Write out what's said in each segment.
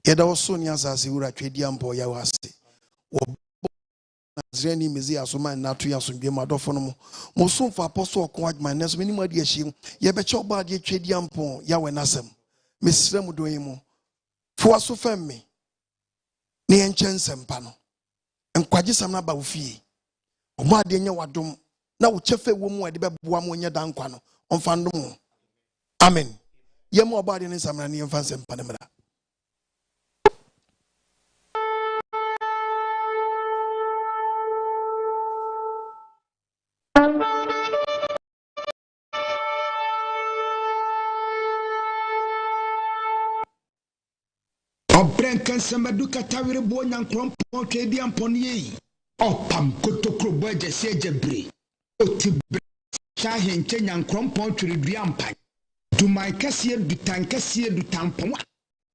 Yeda also ni asase wura twedi ampo ya wase Zreni mezi asoma na to yasomdwe madofo no mo somfo apostle OKOH neso meni madi ahiem ye be che oba de twedi ampo ya wenasem mesrɛ mu doyi mu fo aso femme ne enkyensɛmpa no nkwagyesam na ba wo fie omo ade nya wadom na wo chefe wo mu ade beboa mo nya dankwa no omfa ndom amen ye mo oba ade ne samra ne emfa nsɛmpa ne mra Obrenkan samadu katawire bo nyankrompo twedi amponi yi opam kotokro bo agese ajebre otibre shahenche nyankrompo twedi ampan dumai kase dutankase dutampo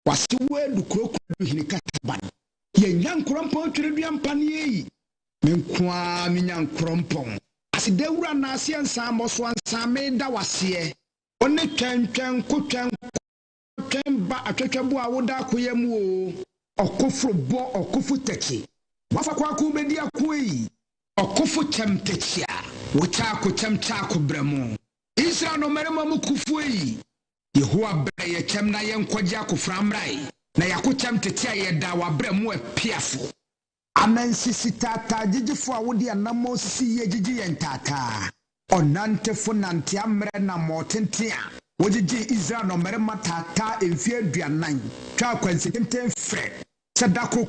wasewe dukroku hini kataban ye nyankrompo twedi ampan yi menkwa mi nyankrompo asidewura na ase ansa moso ansa me da wase one twentwen kotwen Kemba atwetwebo a woda akoyam o okofro bo okofu techi wafa kwa ku bedi akoyi okofu chemtechi a wocha ko chemcha ko bremu Israel no merema mu kufu yi Yehowa bre ye chem na ye nkwaje akofra mrai na yako chemtechi a ye da wa bremu apiafo amansisi tata jijifo a wodi anamo sisi ye jiji ye ntata onantefo nante amre na motentia Wojiji Israel no merema tata emfie aduanan twa kwansente fre sedako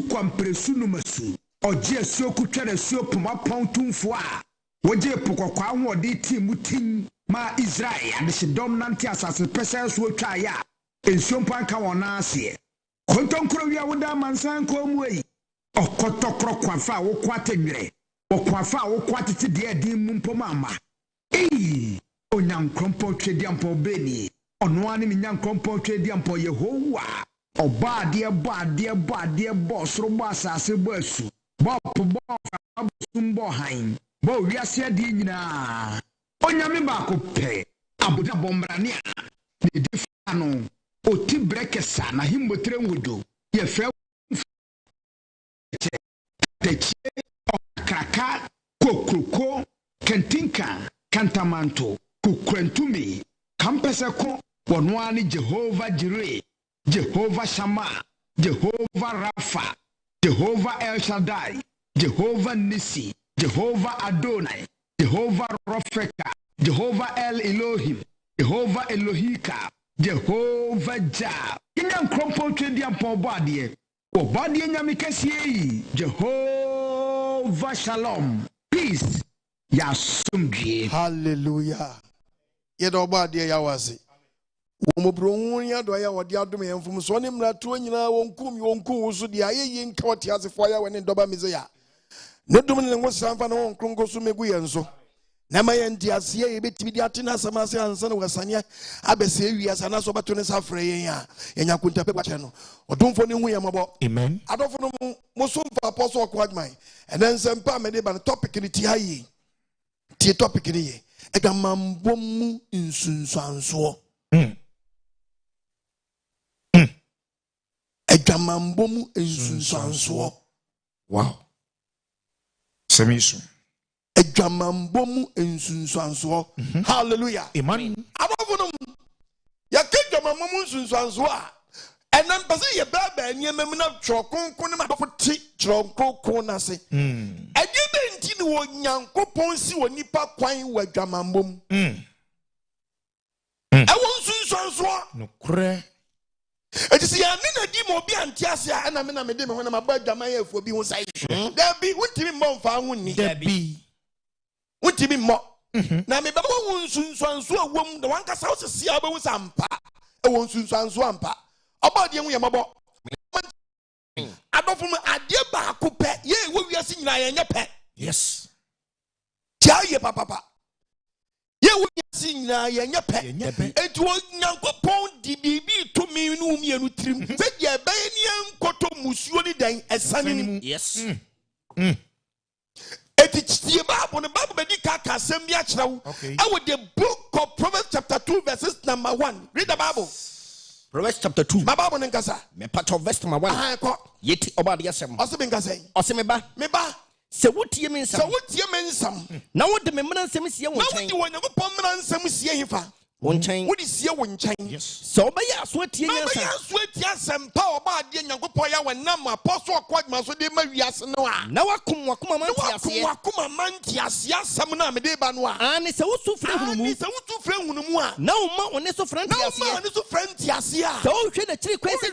kwampresu numasu oje asuo kutwere asuo poma pontumfo a woje pokokwa ahode timu tin ma Israel ade sedom nante asase pese so twa ya ensuo mpanka wona ase kontonkro wi awoda mansan komuei okotokro kwafa wo kwatenwere okwafa wo kwatete de adin mu mpoma Onyankrompo twedi ampo beni onoane mi nyankrompo twedi ampo Yehowa oba ade bo soro bo asase bo asu bo po abusumbo han bo wiase ade nyina onyame ba ko pe abuda bombrane a ne difa no oti brekesa na himbotre ngudo ye fe teche kraka kokroko kentinka kantamanto kukrentumi kampese ko wonwani Jehovah Jireh Jehovah Shammah Jehovah Rapha Jehovah El Shaddai Jehovah Nisi Jehovah Adonai Jehovah Rofeka Jehovah El Elohim Jehovah Elohika Jehovah Jah kinyan krompo twedi ampo boade obade nyame kase Jehovah Shalom peace Yasumdie. Hallelujah. Yeda obade ya wase. Womobro ya do ya wode adom yemfum so ne mrato nyina wonkum so de ayeyi nka wote asefo ya wene doba mize ya. Ne dum ne ngosanfa ne wonkrongo so megu yenso. Na ma ye ndi ase ye betimi di atena asamase ansa ne wasane abese wiasa na so bato ne safre yen ya. Yenya kunta pe kwache no. Odomfo ne hu yamabo. Amen. Adofo no mo so mfa apostle OKOH and then sempa me de ban topic ni ti hayi. Tie topic ni ye Adwammanbo Mu Nsusuanso Adwammanbo Mu Nsusuanso wow semisu Adwammanbo Mu Nsusuanso hallelujah amen abafo no ya Adwammanbo Mu Nsusuanso a enam pese ye baba niemem na twokonkon ne madofo ti twokonkon na se enti ni wo Nyankopon si wo nipa kwan wa Adwammanbo mu ewo nsusuanso no kure etisi ya ne na di mo bi antiase a na me na me de me ho na maba Adwaman ya afuo bi ho sai da bi wuntimi mmɔ mfa ho ni da bi wuntimi mmɔ na me baba wo nsusuanso a wom da wankasa wo sisi a wo sampa ewo nsusuanso ampa obade hu yamabo adofo mu ade ba ko pe ye wo wiase nyina ye nye pe yes tia ye papa ye wo wiase nyina ye nye pe enti wo Nyankopon di bibi to mi nu mienu trim se ye be ni enkoto musuo ni dan esane mu yes It's the Bible Medika Sembia Chau. I would the book of Proverbs chapter 2, verses number 1. Read the Bible. Proverbs chapter 2. Bible Nkasa. Me part of verse number 1. Yeti AGYEMANG. Osimengasa. Meba. Se what ye mean some. So what ye mean some. Now what the member seems here. Now what you want to permanent some here. One chain. What is here one chain? Yes. So by ya sweat ye. Sweat yes and power bad yen Yangopoya when Nama Apostle quite much with the Marias Noah. Now I come Wakuma Mantias, yes, Samuna Medebanwa. And it's a also friend. It's a two friend Munua. No man is a friend. No man is a friend Tiasia. Don't treat the tree crazy.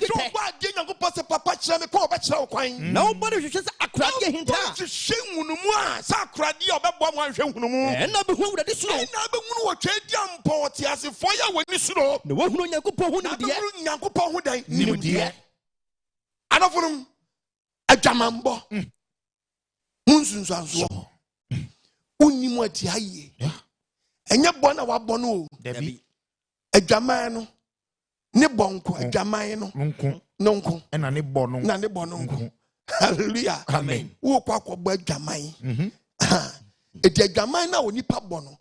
Papa Chame call Bachelor Quine. Nobody should just a crack him down. Shame Munua, Sacradi or Babwan Shamumu. And I behold that this way. Never trade young Portias fire when you slow. The one who Yakupo who died. Another AGYEMANG Mu Nsusuanso. Unimoti haye. Enya bona wa bono. Debbie. AGYEMANG ne bonko AGYEMANG no nko. Na ne bono. Na ne bono nko. Hallelujah. Amen. Wo kwa bo AGYEMANG. Eti AGYEMANG na onipa bono.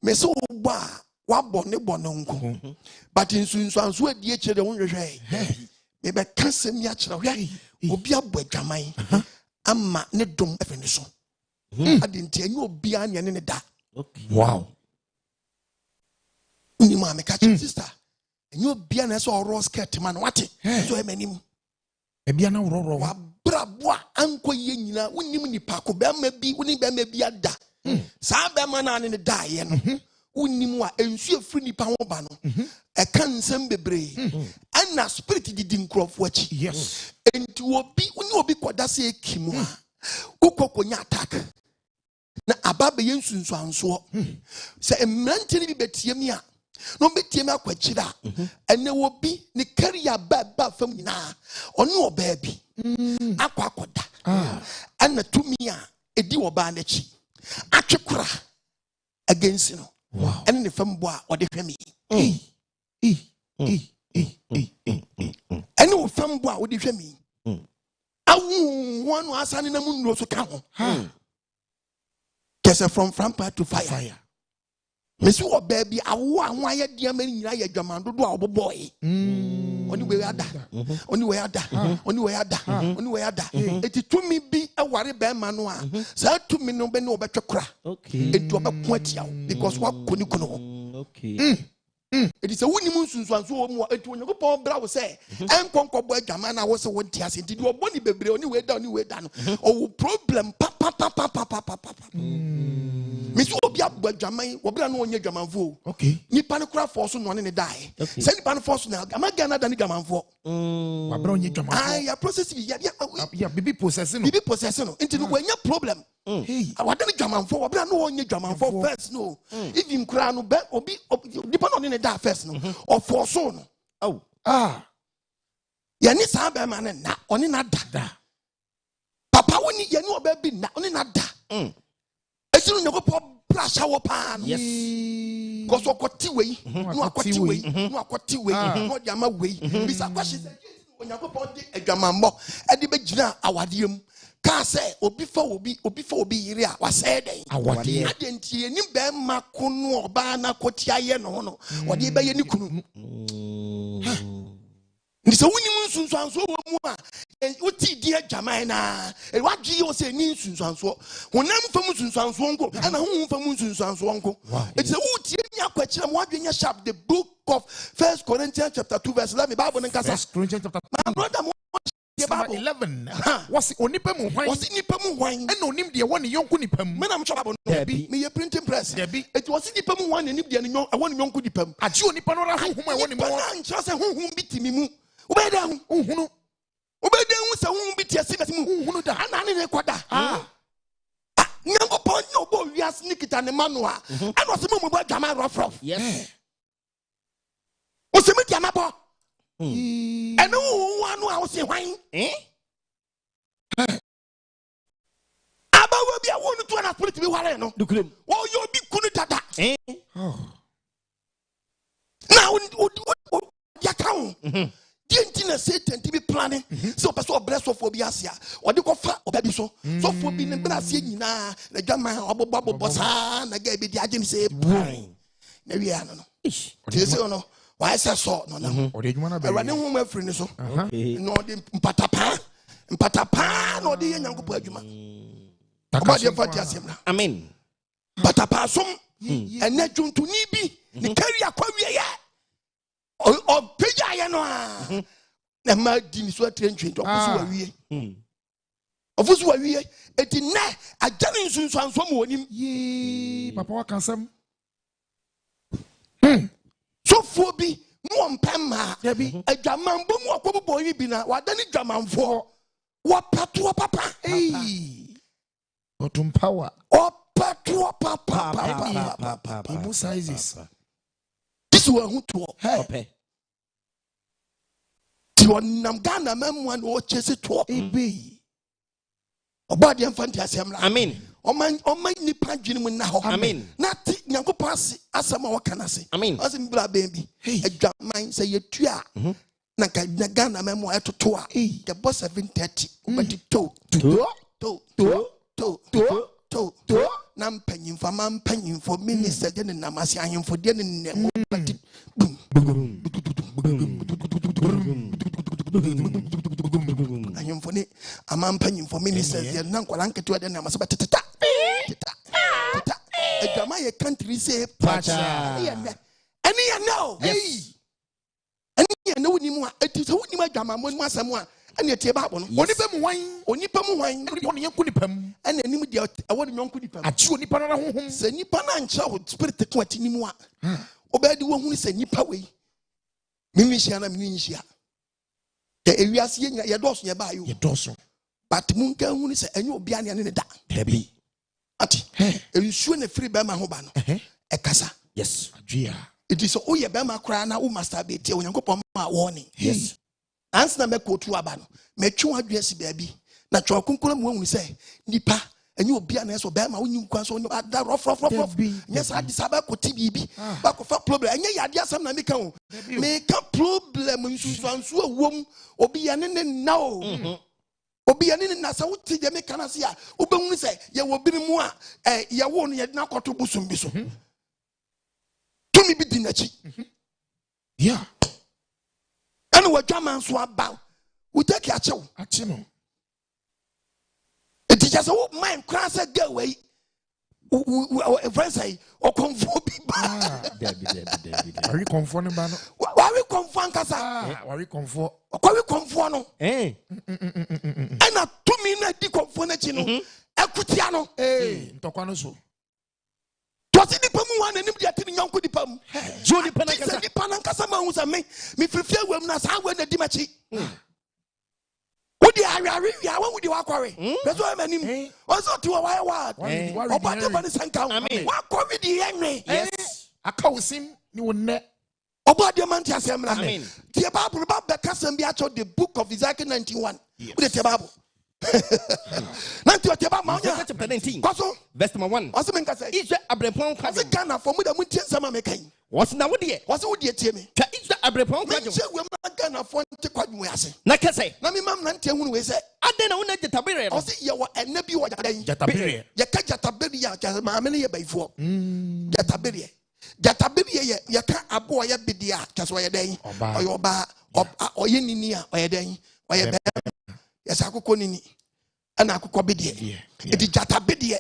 Me se wo ba wa bone bono nko. But Nsusuanso adi echire wo hwehwe. Me be kasem ya kire hwe. Obi abo AGYEMANG. Ama ne dom efeni so. Adinti enye obi an ye ne da. Wow. Ni ma me catch sister. Enye obi an so oro skirt man wate. So e manim. Ebia na oro wa brabo anko ye nyina wonim nipa ko be ma bi woni be ma bi ada. Sa be ma na ne da ye no. Wonim wa ensu efri nipa ho ba no. E kan nsem bebre. Ana spirit didi nkrofo achi. Yes. Enti obi woni obi koda se ekimu a. Ukokonya attack. Na ababe ye Nsusuanso. Se emrante ni bi betie mi a. No betie mi akwachira. Ene obi ni career ba fam nyina. Ono oba bi. Akwa akoda. Ana tumi a edi oba na chi. Atwekura against no. Wow. Ene ne fam bo a ode hwemi. Ene wo fam bo a ode hwemi. Awu one asani na mu nro so ka ho. Kese from part to fire. Mesu wo baby awu anwa ye dia mani nyina ye AGYEMANG dodo a oboboy. Oni we ada. Oni we ada. Oni we ada. Oni we ada. Eti tumi bi aware be ma no a. Sa tumi no be no obetwekora. Okay. Eti obeko atia because wa koni kuno. Okay. It is a winning Nsusuanso mu eti Onyankopon bra wo se enkonkobo AGYEMANG na wo se won tiase nti do boni bebre oni we da no o problem pa. Misu obi abo AGYEMANG wo bra no onye AGYEMANG fo. Okay. Nipa ne kura force no ne die. Se nipa ne force na amaga na da ne AGYEMANG fo. Wa bra onye AGYEMANG fo. Ya process bi ya bibi process no. Bibi process no. Nti no wanya problem. Hey, wa da ne AGYEMANG fo, wo bra no onye AGYEMANG fo first no. If him kura no be obi nipa no ne da first no. Or force no. Oh. Ya ni sa be ma ne na, oni na da. Papa woni ye ni oba bi na, oni na da. Esinu Onyankopon brasha wo pa no. Yes. Because okoti we, no akoti we, no akoti we, no diama we. Bisa kwashi se Onyankopon di AGYEMANG e di be gina awadiem. Ka say obi fa obi yire a wase den. Awade. Adenti eni be ma kunu oba na kotia ye no no. Ode be ye ni kunu. Ndi se woni Nsusuanso wo mu a oti di AGYEMANG na e wadwi yo se ni Nsusuanso honam fam Nsusuanso nko ana hu fam Nsusuanso nko it say uti ni akwachira mo wadwi nya sharp the book of 1 Corinthians chapter 2 verse 11 Bible nkasa 1 Corinthians chapter 2 my brother mo Bible 11 was onipa mu hwan ena onim de woni yonku nipa mu me na mcho Bible no me ye printing press it was nipa mu hwan enim de ne woni yonku nipa mu age onipa no ra honhom e woni mu na ncha se honhom bitimi mu ubeda honhunu ubeda hu se honhom bitiasi beti mu honhunu da ana ne kwada Nyankopon no bo wias nikita ne manu a ana se mu bo AGYEMANG rough yes o se me diamabo eno hu anu a o se hwan abawo bia wonu to na spirit bi ware no dukrem wo yo bi kunu dada na ya kawo dienti na Satan to be planning. So person bless for biasia. Or the kofa obabi so. So for be ne brase nyina na dwama obobo bosa na ga bi di agye say pine. Na wi ano no. Ti say no. Why say so no na. Or the adwuma na be. Ewade hu ma firi ne so. No the mpatapa no the nyankopɔ adwuma. Obade fati asem na. Amen. Patapa som ene dwuntu ni bi ne carry akwa wie ya. O peja ya no a. Na ma di ni so atrenchwe to ofusu wa wie. Ofusu wa wie eti na agane nsunsuanso mo onim. Ye papa wa kansam. So for bi no mpema adwamambo mu akobobo yi bi na wadani dwamanfo wa patoa papa Otum power. o patoa papa Imu sizes. this one who to Okay. ti onam Ghana memwa no chese to Ebe. obade mfanti asem la Amen. oman nipa dwene mu na ho Amen. na ti nyankopɔ ase asɛm a wɔka na se Amen. ɔse mbra bɛn bi adwaman sɛ yɛtu a na Ghana memwa ɛtoto a yɛbɔ 730 wobɛdi to na mpanyimfo ma mpanyimfo minister de ne namase ahemfo de ne nemo bɛdi ahemfo ne ama mpanyimfo ministers de na nkwala nketewa de namase bɛteta adwama yɛ country say Pacha. ɛne yɛ no ɛne yɛ no woni mu a ɛti sɛ woni mu adwama mo mu asɛm a ɛne tie baabo no Onipa mu wan. onipa mu hwan Onipa ne yanku nipa mu. ɛne anim deɛ ɛwɔ ne nyɔnko nipa mu Achi onipa na honhom. sɛ nipa na nkyerɛ wo spirit ko ati nimu a obɛdi wo hu sɛ nipa wei mimi hyia na mimi nhyia the ewiase yɛ dɔso yɛ baayo Ye doso. but mun ka hu sɛ ɛnyɛ obi ane ne da Debi. ati nsuo na firi bɛma ho ba no ɛkasa Yes. Adwia. it is o ye bɛma kora na wo master be tie onyankopɔn ma warning Yes. ans na mɛkɔ tu aba no mɛtwe adwua si baabi na twɔ konkona mu hu sɛ nipa ɛnyɛ obi ane so bɛma wo nyi kwan so ada rof nyɛ sa di saba ko ti bibi ba ko fa problem ɛnyɛ yade asɛm na meka o meka problem nsusuanso awom obi ya ne na o obi ya ne na sa wuti je meka na se a wobɛhu sɛ yɛ wo bi mu a yɛ wo no yɛ na kɔto busum bi so tumi bi di n'akyi Yeah. ɛna wadwama nso aba wotaki akyɛw Achi no. enti kyɛ sɛ wo mind kora sɛ ga wei friends say ɔkɔmfo bi ba Wari konfo ne ba no. wari kɔmfo ankasa Wari konfo. ɔkɔwe kɔmfoɔ no ɛna tumi na di kɔmfoɔ no akyi no ɛkotia no Ntokwa no so. tɔse nipa mu wa n'anim de ate ne nyɔnko nipa mu Jo nipa na sɛ kasa. nipa no ankasa ma hu sɛ me mefirifiri awam na saa wei na di m'akyi wodi aweawe wia wa wodi wakɔre bɛ so ɛma nim ɔsɛ ɔte wɔ wayɛ wa ɔbɔte bɔ ne sɛ nka wo wakɔre de yɛ nwe Yes. Aka usim ni wonne. ɔbɔ adeɛ ma nte asɛm na Amen. tie Bible ba bɛka sɛm bi akyɛw the book of Ezekiel 91 wode tie Bible na nti ɔtie Bible ma wonya Chapter 19. kɔ so Verse number 1. ɔse menka sɛ Israel abrepon ɔse kwaje. Ghanafoɔ mu da mu ntie nsɛm a meka yi Was na wodi e. ɔse wodie tie me Twa Israel abrepon kwaje. menkyɛ wam na Ghanafoɔ nte kwadwom ase Na kase. na mema mmeranteɛ hunu wei sɛ Ade na wona jetabere no. ɔse yɛwɔ ɛnɛ bi wɔ gyadayi Jatabere. yɛka gyatabereɛ a kyɛ sɛ maame no yɛ bayifoɔ gyatabereɛ yɛ yɛka aboɔ yɛ bidi a kyɛ sɛ ɔyɛ dɛn Ɔbaa. ɔyɛ ɔbaa ɔyɛ nini a ɔyɛ dɛn ɔyɛ bɛrima yɛsɛ akokɔ nini ɛna akokɔ bedeɛ ɛdi gyatabereɛ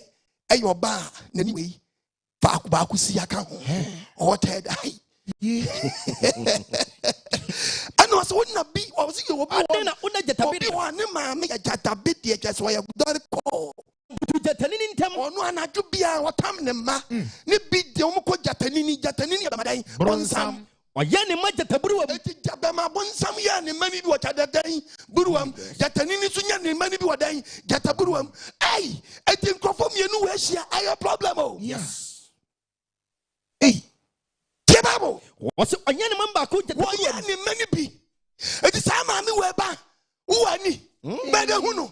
ɛyɛ ɔbaa a n'ani wei faako baako si aka ho ɔwɔ tɛɛ dae ɛna ɔsɛ wona bi ɔsɛ yɛ obi Ade na wona obi jetabere. wɔ ne maame yɛ gyatabereɛ kyɛ sɛ ɔyɛ dɔre kɔɔ Jetani ni ntam. ɔno anadwo bia wɔtam ne mma ne bi de wɔn kɔ gyatanini yɛ bɔnsam Oye ni ma jetaburu wa. eti bɛma bɔnsam yɛ ne mma ni bi wɔ gyadadan buruwam gyatanini nso yɛ ne mma ni bi wɔ dan gyataburuwam ɛyi eti nkurɔfoɔ mmienu wɔ ahyia ɛyɛ problem o Yes. tie Bible Was oye ni ma ba ko jetaburu. wɔyɛ ne mma ni bi eti saa maame wɔ ɛba wɔ ani bɛde hu no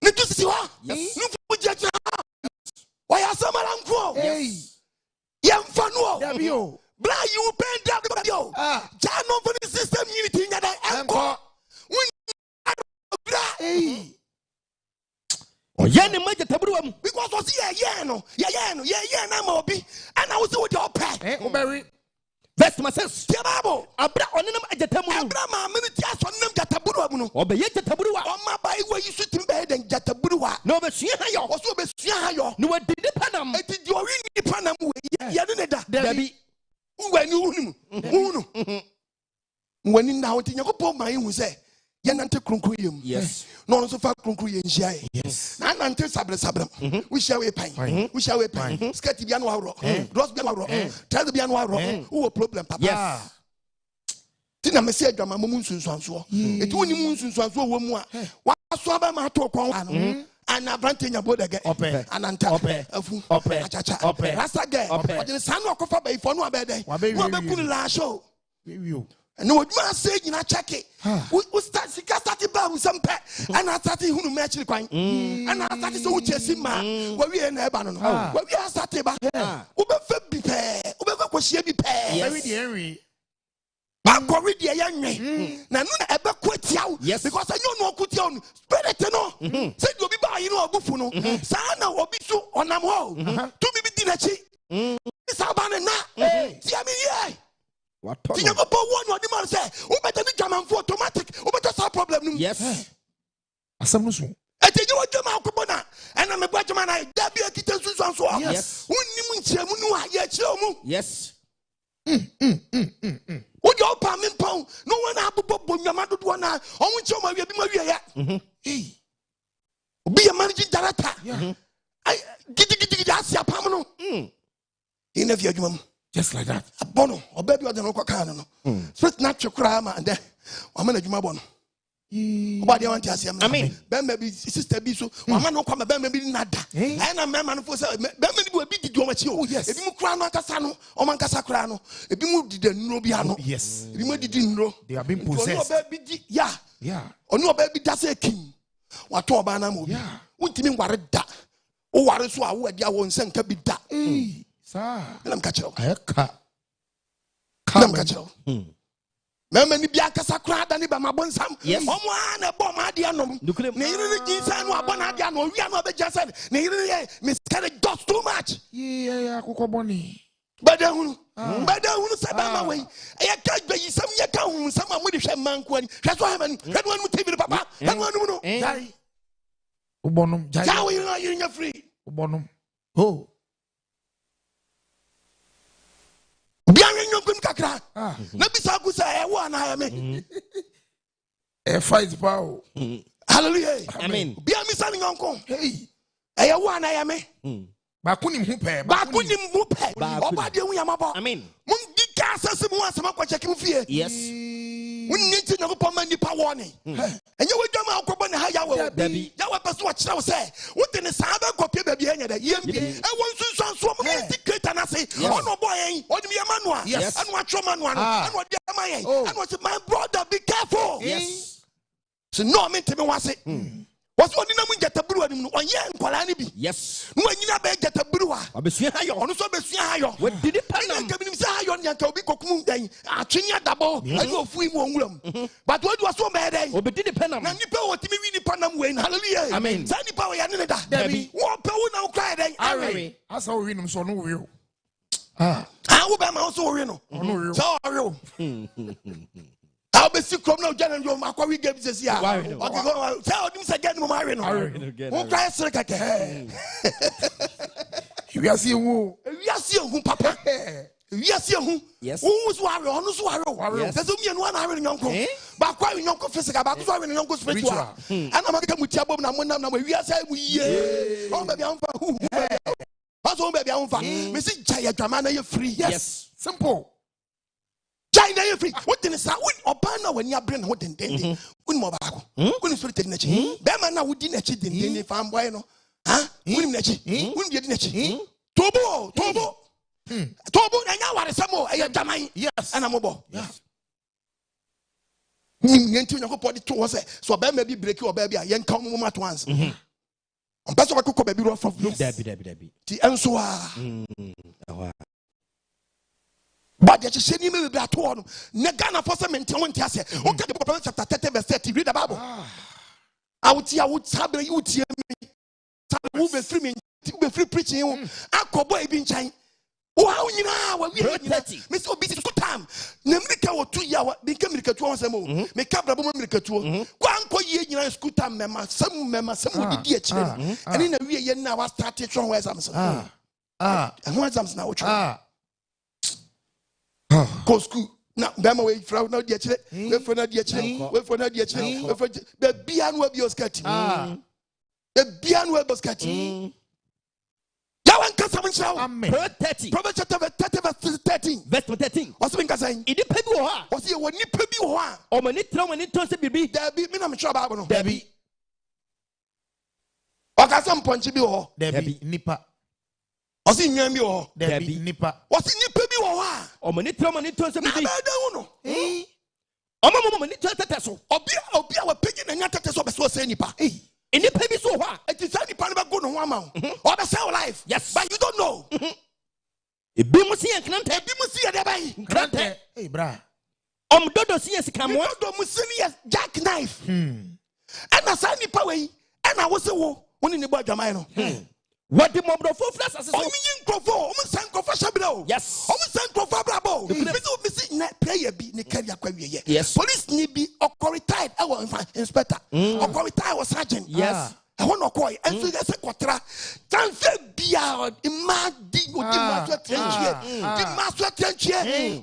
ne tu sisi hɔ ne fu gyegyina hɔ wɔyɛ asɛmara nkoɔ yɛmfa no o Dabi o. bra you bend down the radio. Jano for the system unity in that ɔyɛ ma gyataburuwa mu because ɔsi yɛ no na ma obi ɛna wosi wo de ɔpɛ Oberi. verse number 6 tie Bible abra ɔnenam agyatamu no ɛbra ma me ti aso nam gyataburuwa mu no ɔbɛyɛ gyataburuwa ɔma ba iwa yi so tim bɛyɛ den gyataburuwa na ɔbɛsua ha yɔ ɔso obesua ha yɔ na wadi nipa nam eti di ori nipa nam we yɛ ne da dabi ngwani hunu ngwani na wo ti Nyankopɔn ma yi hu sɛ yɛ nante kronkron yɛ yes no no so fa kronkron yɛ nhia yes na nante sabrem wo hia we pan skirt bia no awro dress bia no awro trouser bia no awro wo problem papa yes ti na me se Adwammanbo Mu Nsusuanso eti woni mu nsusuanso wo mu a wa so aba ma to kon ano ana brante nya bodege ananta afu achacha rasage odin sanu okofa bai fo no abeden wo be kun la show and no dwuma say nyina check it we start sika start ba hu sampe ana start hunu me akiri kwan ana start so wo chesi ma wa wi na eba no wa wi start ba wo be fa bi pe wo be fa kohia bi pe Very the Henry. ba kori de ya nwe na no na ebe kwatia yes because anyo no kwatia no spirit no say di obi ba yi no obufu no sa na obi so onam ho to bi di na chi sa ba na ti ami ye ti Nyankopɔn wo no di man say wo beta ni Adwammanfo automatic wo beta sa problem no yes Asam no so. ete je wo Adwamman akobɔ na ɛna me bɔ Adwamman na da bi akita Nsusuanso yes wonnim nkyerɛmu no a yɛ kyerɛ mu yes wo de opa me pon no wona abobɔ bonwama dodo na ɔmo kyerɛ ma wie bi ma wie ya obi yɛ managing director ai gidi asia pam no ina fi adwuma mu Just like that. abono oba bi ɔde no kɔ kan no spirit na twekura ma ande wa ma na adwuma bɔ no oba de wanti asia me amen bɛma bi sister bi so wa ma no kwa ma bɛma bi nada ɛna mɛma no fo sɛ bɛma ni bi obi didi ɔma chi o ebi mu kura no akasa no ɔma nkasa kura no ebi mu didi nnuro bi ano Yes. ebi mu didi nnuro They have been ɔno possessed. ɔba bi di ya Yeah. ɔno ɔba bi da sɛ kim wato ɔba na ma obi Yeah. wontimi nware da wo ware so a wo adi a wo nsa nka bi da Sir. nam ka kyerɛw Ayaka. nam ka kyerɛw mɛma ni bi akasa kura da ne ba ma bonsam Yes. ɔmo a na bɔ ma ade anom Nukulam. ne yere ne jinsa no abɔ na ade anom wi ano obegya sɛ ne yere yɛ miscarriage does too much Yeah, Kokoboni. bɛda hunu sɛ bɛma wei ɛyɛ ka AGYEMANG yɛ ka hu nsɛm a mode hwɛ mmanko ani hwɛ so hama ni hwɛ no anom TV no papa hwɛ no anom no Jai. Ubonum. Jai. gya wo yere no yere nya free Ubonum. Oh. bia nwe nyonkum kakra na bisa ku sɛ ɛwo ana ya me A fight power. hallelujah amen bia mi sa nyonko Hey. ɛyɛ wo ana ya me Bakuni mhupe. ba ku ni mu pɛ Baako ɔba de hu ya mabɔ amen mun di ka asase mu asɛm akɔkyɛ kim fie yes wonni nti Nyankopɔn ma nipa wɔ ne ɛnyɛ w'adwama akɔbɔ ne ha yawo Dabi. yawo pɛ so wɔkyerɛ wo sɛ wote ne saa bɛkɔpie baabi ɛnyɛ dɛ yɛmpie ɛwɔ nsunsuansoɔ mu ne tikreta no ase ɔne ɔbɔ yɛn ɔde yɛ ma no a Yes. ɛne wakyerɛ ma no a no ɛne ɔde ama yɛn Oh. ɛne ɔsɛ my brother be careful yes sɛ no menteme wo ase wɔsɛ ɔde nam gyataburuwa nim no ɔnyɛ nkwaraa no bi yes na wanyina bɛyɛ gyataburuwa ɔbɛsua ha yɔ ɔno nso bɛsua ha yɔ wadi nipa ɛnyɛ nam nka binim sɛ ha yɔ ne anka obi kɔkum dɛn atwene adabɔ ɛne ɔfui mu ɔnwuram but wadi wɔ so ɔbɛyɛ dɛn ɔbɛdi nipa nam na nipa wɔtumi wi nipa nam wei no hallelujah Amen. saa nipa wɔyɛ ne ne da Dabi. wɔpɛ wo na wokora yɛ dɛn awe Asa we num so no we. Ah. wobɛma wo so wɔwe no Ono we. sɛ ɔwe wo a wobɛsi kurom na wogya no dwom akɔwe ga bi sɛsi a Wawe no. sɛ ɔdim sɛ gya no mɔmawe no wokora yɛ sere kɛkɛ We are seeing who. wiase ehu papa wiase ehu Yes. wohu so wawe ɔno so wawe wo Yes. sɛ sɛ womienu ana awe no nyɔnko Eh? baako awe nyɔnko physical baako so awe no nyɔnko spiritual ɛna makeka mu tia bom na monam na wiase mu yie ɔn baabi a womfa huhu ɔsɛ wo baabi a womfa mesi gya yɛ Adwamman na yɛ free yes Simple. gya na yɛ free wote ne saa ɔbaa no a w'ani abere ne ho dendenden wonim ɔbaako wonim spirit di n'akyi bɛrima no a wodi n'akyi dendenden famboy no wonim n'akyi wonim deɛ di n'akyi tobo na ɛnyɛ awaresɛm o ɛyɛ Adwamman Yes. ɛna mobɔ nim nti Onyankopɔn de to hɔ sɛ ɔbɛrima bi breki ɔbaa bi a yɛnka wo mom at once ɔmpɛ sɛ ɔbɛkokɔ baabi rɔfrɔf dabi nti ɛnso a but the sheni me be ato no ne Ghana for se mente wonte ase o ka the Proverbs chapter 30 verse 30 read the Bible out here would sabre you tie me Who be free me, be free preaching. I call boy be in China. Wow, you know, we are 30. Miss Obisi school time. Nemrika or 2 years, become America 2 once a month. Make up America 2. One co year in school time, member, some would be a child. And in a year now, I started from where I'm and where's I'm now. Go school. Now, Bama way from no dear children, wait for no dear children, wait for no dear children, wait for the beyond web you're sketching. The beyond web was sketching. Amen. 30. Proverbs chapter 30 verse 13. Verse 13. What's the thing saying? It depends on how. What's the one you pay me one? Or when it turns to be Debbie, me I'm sure about Debbie. Okay, some punch be or Debbie nipa. What's in your me Debbie nipa. What's in you pay me one? Or when it turns to be I don't know. Oh, when it turns to so. Obia our pigeon and not to so say nipa. In the baby so what? It is any part of go no one man. Or the sell life. Yes. But you don't know. It be musi and Grante. Be musi and Debbie. Grante. Hey, bra. Dodo see as come on. Dodo musini jackknife. And I saw nipa way. And I was a wo. One in the boy Jamaica. What the mob of flash as oh, yes. Yes. Police need be retired. I was inspector. Retired was sergeant. Yes. I want to call and so that's a quatra. Can't be out in my dig with the master trench. The master trench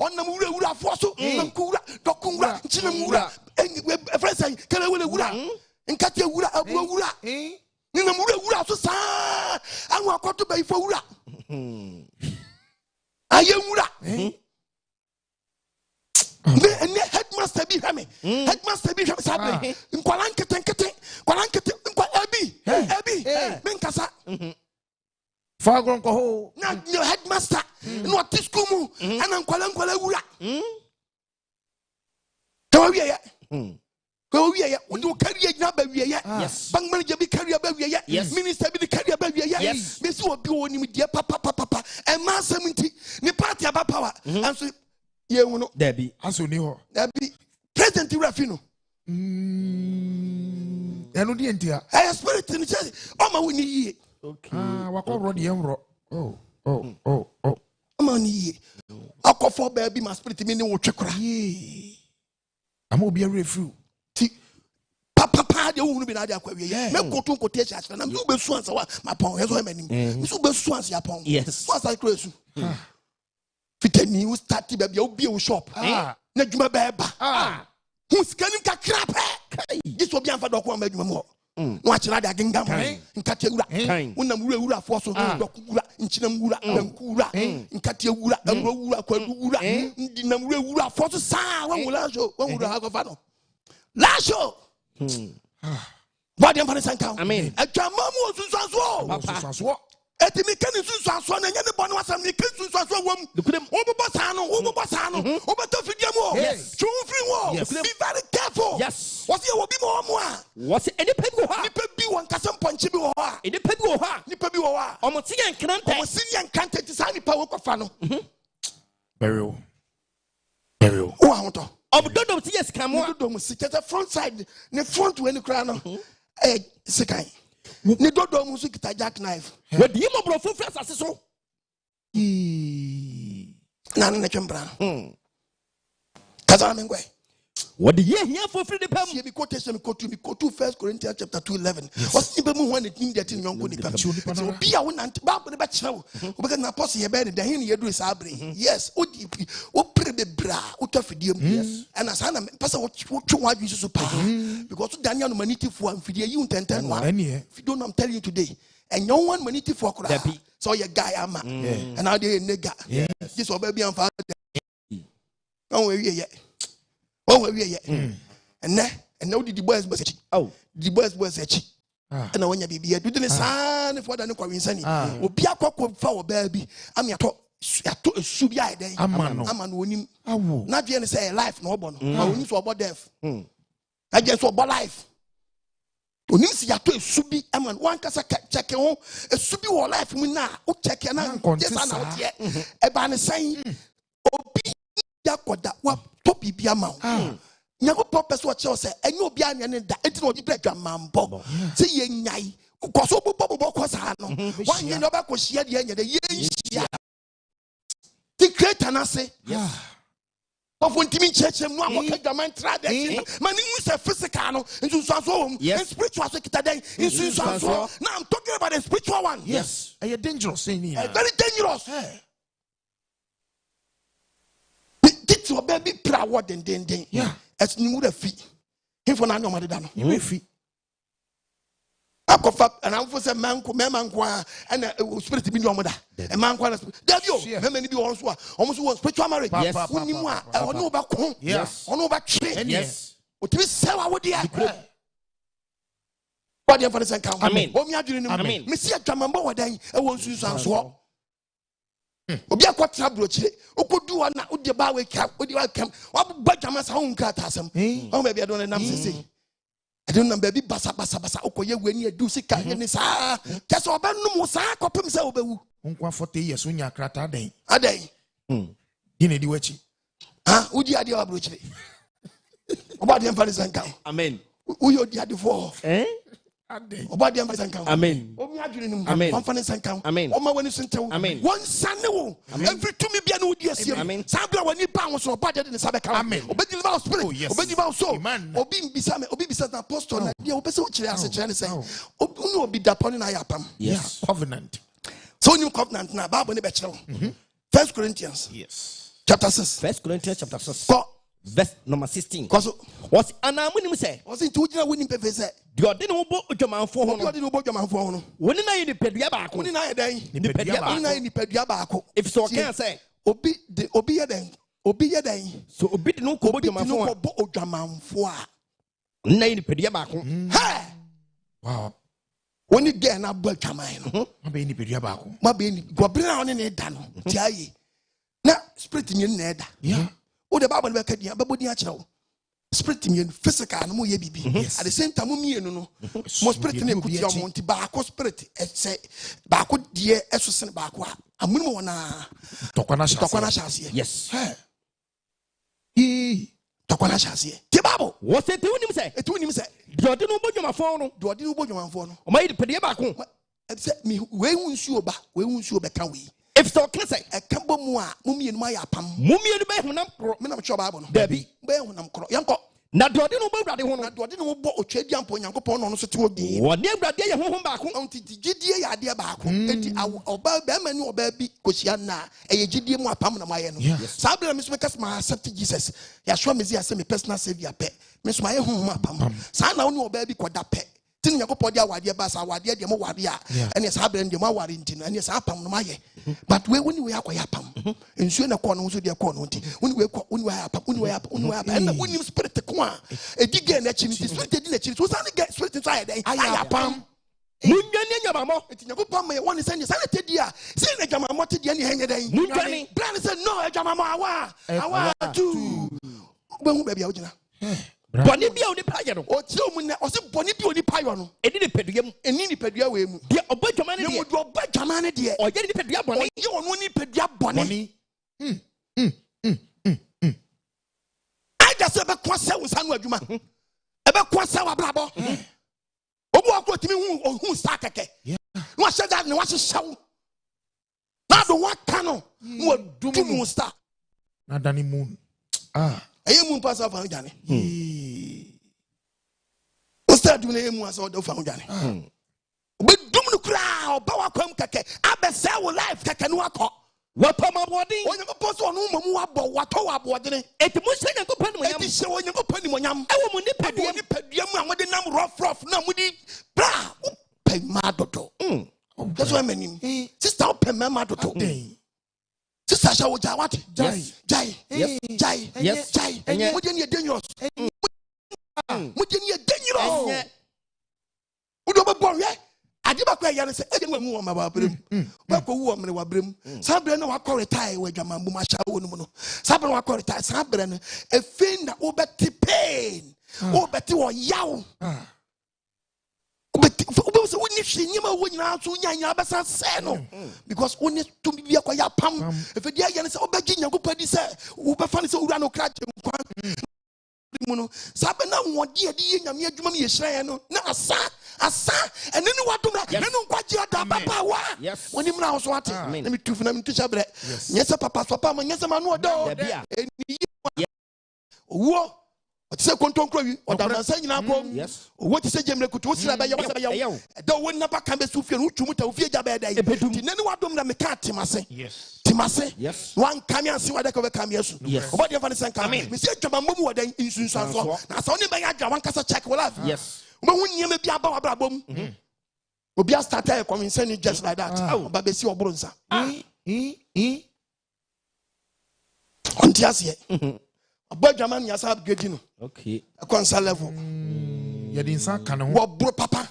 on the Mura Fosso, Kura, Dokura, Chinamura, and friends say, can I will and cut your Wura. Nina mura wura so sa anwa kwato bai fo wura aye wura ne headmaster bi hame sabe nkwala nkete nkwa abi men kasa fa gron ko ho na headmaster no at school mu ana nkwala wura tawiye ya yes. Bank manager be carrier baby, yes. Minister be the carrier baby, yes. Miss will be on him, dear papa, and mass 70, the party about power. And so, you know, Debbie, as you know, Debbie, President Rafino. I know the entire. I have spirit in the church. Oh, my winnie. Okay. What already emerald. Oh. I'm on ye. I'll call for baby, my spirit meaning will check. I'm going to be a refu. Papa, the woman be not there. Me go to quotation. I'm you be swans. My pon. Here's what I mean. You be swans. Your pon. Yes. What's that crazy? Fit new start baby. You be a shop. Na juma beba. Who's coming to crap? This will be on for the one bedroom more. Watch another gingam. In Katia, Unamura force of Dokura, in Chinamura, and Kura, in Katia, and Rura, Quadura, in Namura for the sound. One will have a funnel. Lasho. What the Vanessa count? I mean, AGYEMANG Mu Nsusuanso. Etimika Nsusuanso na nyane bonu asam ni Nsusuanso wom. Obobosano. Obotofidiamo. Yes. Chufri wo. Be very careful. Yes. What's your obi mo mo? What's any people ha? Nipa bi won kasam ponche bi wo ha. Any people ha? Nipa bi wo ha. Omoti yan krante. Omosini yan krante ti sa nipa wo kofa no. Burial. Wo ahonto. Obododo ti yes kan mo. Obododo mu si the front side, the front when you cry no. Sekai. Ni dodo mu so kita jackknife. We di mo bro fu fresh aseso. Na na twembra. Kaza mengwe. What the year here for free the pam? Me quotation me quote 1 Corinthians chapter 2:11. What's nipa mu when it nim that in yonko nipa. So be a won ant ba be kyerɛ wo. Because na apostle ye be the hin ye do is abre. Yes, odipi. O pre be bra, o tofidie mu. Yes. And as na person wo twa wadwi so pa. Because Daniel no maniti fo amfidie yi untenten wa. If you don't I'm telling you today. And no one maniti fo kura. So your guy ama. And now they nigga. This will be am fa. Oh we and now the boys was the boys was a chick. And I want you to be a good son for the Nuka Winsani. Will be a cock for baby. I'm your talk. Subia day. I'm an winning. Not just say life, no one. I will need to about death. I just saw about life. When you see a subi, I'm on one cassa check home, a subi or life. We now check and I'm just out yet. A banner saying, oh, be that what topi be a mount. Never purpose what you say, and you'll be an end that it will be AGYEMANG. Say ye nyai, Koso bobo kosa no. One ye no ba ko shia de anya de ye shia. Ti create anase. Of when Timmy Church and one Adwamman tradition. Man, you say physical no into Nsusuanso and spiritual secretary in Nsusuanso. Now I'm talking about the spiritual one. Yes. Are you dangerous in here? Very dangerous. Get your baby proud then. Yeah. As you would have feet. Him for no matter than you feet. And I'm for some man, and spirit to be your mother. A man, there you how many people almost was spiritual marriage. Yes, when you are on over home. Yes, on over train. Yes, what we sell our dear. What the for the count? Amen. What me are doing? Amen. Monsieur Adwammanbo Mu Nsusuanso. Obi akwatra brochire okodu wa na odi ba we kam odi wa kam wa ba jama sa hun ka tasam o me bia don nam sese I don't know baby basa okoye weni edu sika ni sa kese obenum sa kopem se obewu onkwa 40 years unya krata den aden dine di wachi udi ade wa brochire oba de mfa sanka Amen. uyo odi ade fo aden oba de mfa sanka Amen. o mi adwene nim Amen. mfa sanka Amen. o ma wani sentew Amen. won sane wo every to me bia na odi asiem sabra wani pa wo so oba de ne sabe ka oba deliver spirit oba deliver soul obi bisa na apostle na dia oba se o kire ase kire ne say onu obi da pon na ya pam yes covenant so new covenant na Bible ne be kire wo 1 Corinthians chapter 6 1 Corinthians chapter 6 verse number 16 koso was anamunim say was into ujina woni pepe say de ode no bo odwamanfo ho no ode no bo odwamanfo ho no woni na ye nipadua ba ko woni na ye den nipadua woni na ye nipadua ba ko if so can say obi ye den so obi de no ko bo odwamanfo a na ye nipadua ba ko wow woni de na bo adwaman no ma be nipadua ba ko ma be ni gobre na woni ne da no ti aye na spirit ni na da o the Bible be ka dia be bodi a kire wo spirit mi physical no mo ye bibi at the same time mo mienu no mo spirit na ekuti o mo nti ba ko spirit e se ba ko die esosene ba ko amunu mo wona tokwana shase yes tokwana shase ti Bible wo se te unim se de ode no bo dwamafo no o ma ye nipadua ba ko e se mi we hu nsuo be ka we if so can say e ka bo mu a mo mienu ma ya pam mo mienu be hunam kro me na cho Bible no dabi be hunam kro yanko na de ode no bo awrade ho no na de ode no bo otwadi ampo Nyankopon no so te odin woni awrade ye honhom ba ko onti gidie ya de ba ko enti oba be ma ni oba bi kosia na eye gidie mu apam na maye no sabra me so because my accept Jesus ya show me say me personal savior pe me so maye honhom apam sa na woni oba bi koda pe tin Nyankopon dia wade ba sa wade de mo wade a ene sabra ndi mo ware ndi no ene sa apam no maye but we woni we akoya apam ensuo na ko no so de ko no nti woni we apam and woni spirit ko a edige na chi nti spirit edi na chi so sa ne get spirit so aye apam munwane nyamamo enti Nyankopon me woni se ne sa ne tedi a se ne jamamo tedi ne henye den munwane brand say no jamamo awa tu be hu be bia ogina boni bia oni paye no o ti o mu na o se boni bia oni payo no eni nipadua mu eni nipadua we mu de obadwama ne de ne mu obadwama ne de o ye nipadua boni ye onu nipadua boni aja se be kwa se wo sanu adwuma e be kwa se wa brabo obu akọ timi hu sa keke no hye da ne wa hyehyɛw na do wa ka no no dumu sta na dani moon aye mu pasa fa jane o sta du na emu asa o do fa jane obe dum no kura oba wa kwam keke abese wo life keke no akọ wapam abodin Onyankopon so no mamu abo wato abodin eti mo hye Nyankopon mo nyam eti hye Onyankopon ni mo nyam ewo mo nipadua mu a mode nam rough na mudi bra pe ma dodo that's why many sister pe ma dodo sister sha wo ja what jai mudi ni dangerous mudi ni dangerous udo be bon ye adiba kwa ya ne se edi mu ma ba brem ba ko wu omre wa brem sabre na wa ko retire wa Adwammanbo ma sha wo no sabre wa ko retire sabre no efin na obeti pain obeti wo yaw obeti so woni hwe nyima wo nyina so nyanya besa se no because woni to bibia kwa ya pam efedi ya ne se obegi Nyankopon di se wo be fa ne se owura no kra muno sabena wodi edi nyame adwuma me yehran no na asa ene ne wadom na no nkwaje ada papa wa woni mra wo so ate na me tufu na me tucha bre nyese papa ma nyese ma no odo eni wo otise kontonkro wi odanansa nyina kom wo tise jemre kutu wo sira ba yawo da wo na ba kan be sufie no twum ta ofie gya ba da yi ti ne wadom na me ka timase wan kame anse wada ka be kame yesu obodi fa ne san kame me se Adwammanbo mu wada nsunsuanso na sa oni ba ya adwa wan kasa check wala wo hu nyeme bia ba wabra bom obi a start a convincing just like that ba be si obro nsa onti ase Adwammanbo ya sa upgrade no okay akonsa level ya din sa kan ho wo bro papa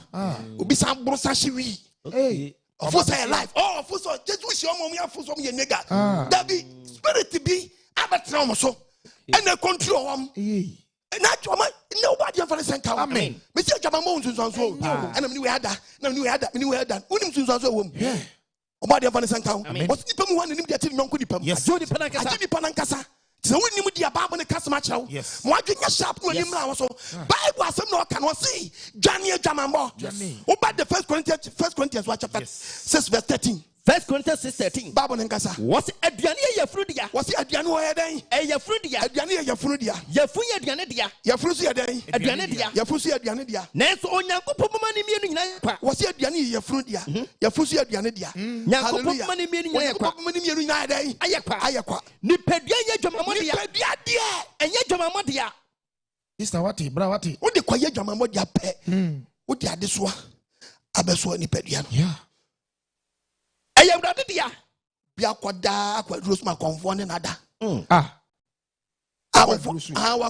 obi sa bro sa hyewi hey for say life for so Jesus shi omo ya for so ye nega that be spirit be abetra omo so and they control am na Adwamma nobody ever listen to amen me say Adwammanbo Mu Nsusuanso and me we had that unim Nsusuanso wo mu nobody ever listen to amen what nipa mu wan nim dia tiri nonko nipa mu ajo nipa nankasa so when you the Bible the customer chow mo adwenya sharp no anim na so Bible asem no ka no see Daniel Adwammanbo about the 1 Corinthians chapter 6 verse 13 1 Corinthians 6:13 Bible nkasa was aduane ye furu dia was aduane wo ye den ye furu dia aduane ye furu dia ye fu ye aduane dia ye furu so ye den aduane dia ye fu so ye aduane dia nanso onyankopon mama ne mienu nyina kwa was aduane ye furu dia ye fu so ye aduane dia nyankopon mama ne mienu nyina kwa mama ne mienu nyina den ayekwa ni pedua ye Adwammanbo dia pedua dia enye Adwammanbo dia sister wati bra wati wo de kwa ye Adwammanbo dia pe wo de adesoa abeso ni pedua no I am not there. Be a quadra, quadrosma conform another. Our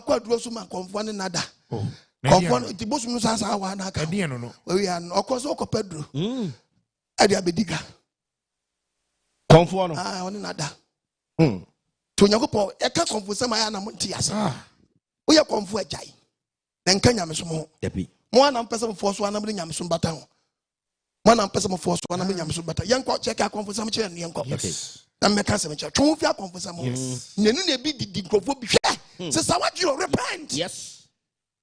quadrosma conform another. Conform the bosom as our Naka. We are no Cosoko Pedro. Adia Bediga. Conform on another. To Yagopo, a cat conform some Ayana Montias. We are conform Jai. Then Kenya Mismo. One person force one of the Yamsum Baton. One person force one of the Yamsum Baton. Young court check out for some chair and young copies. And make us a mature. True, you are for some more. Nenune be the Dinkrophobia. Says, I want you to repent. Yes.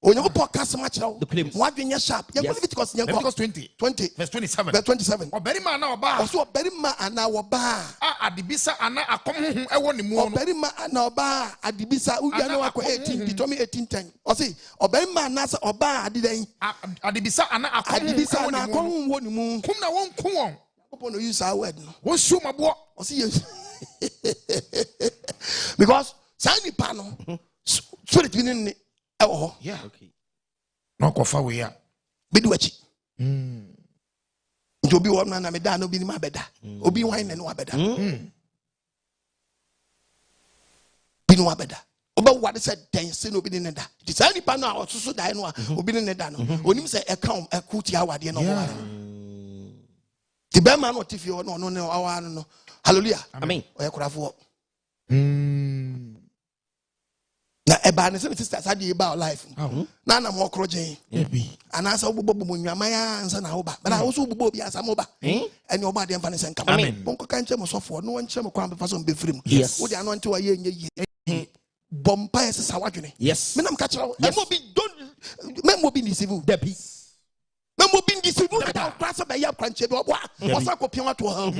When you podcast much now, the claim. What in your shop? Leviticus 20, verse 27. Verse 27. Or very man now bar. Also, very man and our bar. At the Bisa and I come home. I want more. Very man and our bar at the Bisa. Who are now 18, determine 1810. Or say, or very man Nasa or bar at the day. At the Bisa and I come Bisa and I come home. One moon. Come now, won't come on. Upon the use our word. Won't show my boy. Or see you. Because Sandy Pano, so it's been oh, yeah, okay. No coffee we are. Biduachi. To be one man, I'm no be my better. Obi wine and no better. Be no better. About what I said, then sin will be in that. It's only panel or so die no, will be in the dano. When you say a count, a cootie hour, you know. The Berman, what if you no, our no. Hallelujah. I mean, where could have walked. Na eba ne se sisters ade about life na na mo kroje and answer obobo mu nwamaya ansa na oba but I also obobo bi ansa mo ba ene oba de mfa ne senka bonko kan che mo sofo no won che mo kwan be faso be free mu wo de ano nte wa ye nye bompa ese sawadwene me nam ka kira mo bi don't me mo bi ni civil debi me mo bi ni civil ka kwasa be ya kwanche be obo wasa ko pia wato ha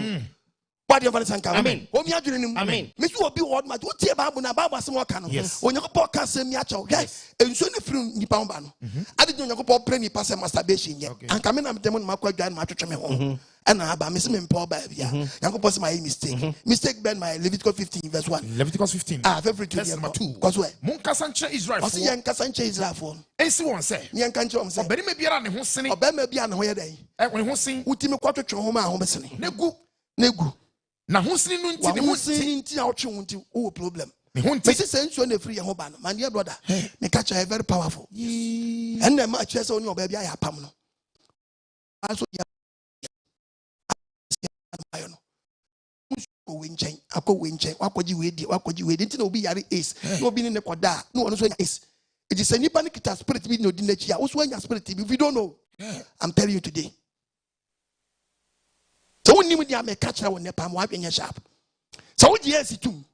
what you understand? Amen. Amen. Miss you will be what my two tear babu na babu asemo ka no. When you go podcast me acho. Yes. Enso ne free nipa mba no. Ade you go pray nipa say masturbation ye. And come na dem na makwa dwan ma twetwe me ho. And aba me se me mpa ba bia. Yanko pose my mistake. Mistake ben my Leviticus 15 verse 1. Leviticus 15. Favorite verse number 2. Cause where? Mon kasanche Israel. Osi yan kasanche Israel for. Ensi won say. Yan kanche won say. Oberi me biara ne ho sene. Oberi me biara ne ho ye den. When ho sin. Utimi kwatwetwe ho ma ho besene. Negu. Na husni no nti ne husni nti a otwe ho nti o problem me ho nti se nsuo na free ye ho ba no my dear brother me catch her very powerful and na ma chese oni oba bia ya pam no aso ya no ko wenchen akọ wenchen wakoji we nti na obi yare ace na obi ne koda na ono so ace it is nipa ne kita spirit bi no di na chi a oso anya spirit bi if you don't know I'm telling you today. So when you me catch her when the palm wipe in your shop. So what yes too.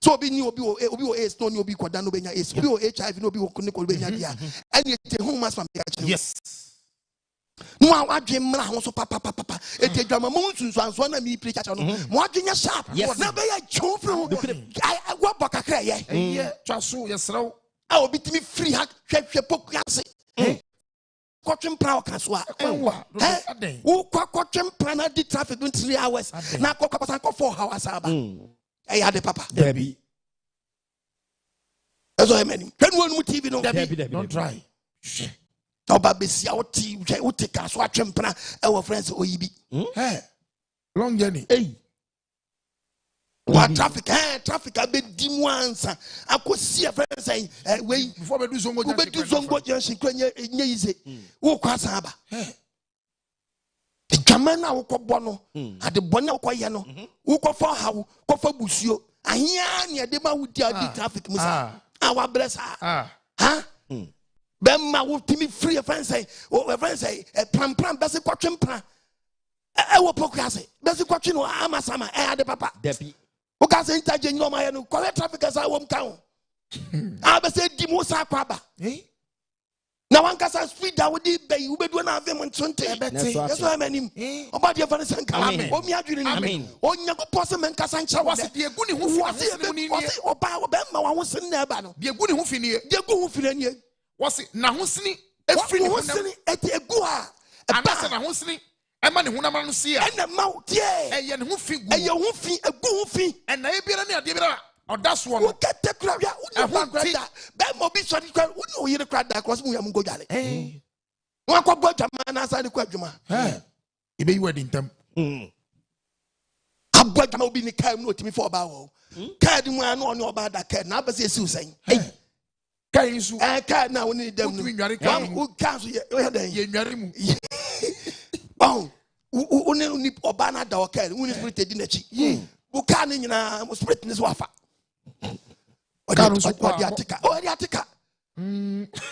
So obi ni obi o AIDS no ni obi koda no benya AIDS. Obi o HIV no obi o ko benya dia. And it human from the Yes. no adwemmra ho so papa Adwammanbo Mu Nsusuanso na me preach no mo adwenya sharp na be ya chofre I go bakakra ye Twaso yesrew. a obi timi free ha hwehwe poku ase kotwem pra o kaso a wo kotwem pra na di traffic in 3 hours na kokopasa ko 4 hours aba ya de papa Debbie. Eso emeni hwenu onu TV no Debbie. Don't try. oba besia wote kaso atwempra e wo friends oyibi Long journey. wa traffic abedi mu ansa akosi e friends we Before we do zongo we do zongo junction kwanye yize wo kwasa aba Adwaman na wo kɔbɔ no ade bɔ na wo kɔyɛ no wo kɔfa hawo kɔfa busuo ahia ne ade ma wo di traffic musa wa bless ha Bemma will be free of friends say, pram basi kwatwem pra. Wo pokase. Basi kwatwe no amasama ade papa. Debbie. O ka se interchange no ma no. Kwale traffic asa wo mka ho. Basi di mo sa kwaba. Na wan kasa speed da wo di be wo bedu na avem ntonte. Yeso amanim. Oba de fa ne sanka. O mi adwiri ni. O nyakopɔ se men kasa nkyɛ wo. De egu ni ho fi. Wasi oba bemma wa ho sen na ba no. De egu ni ho fi ni. De egu ho fi ni. Wasi na ho sini efri ni ho sini eti egu a anase na ho sini ema ne ho na ma no se a ena ma tie eye ne ho fi gu eye ho fi egu ho fi ena e biara ne ade biara odaso no wo kete kura ya uni ba grada be mo bi so di kwa uni o yire grada cross mu ya mu go jale wo akɔbɔ Adwaman na asa de kwa adwuma e be yi wedding tam abɔ Adwaman obi ni kai mu no timi for ba wo kai di mu anu oni oba da kai na ba se esi usan kai su kai na woni dem no wo kan so ye den ye nware mu bon uni oba na da o kai uni spirit di na chi wo kan ni nyina mo spirit ni so afa o di atika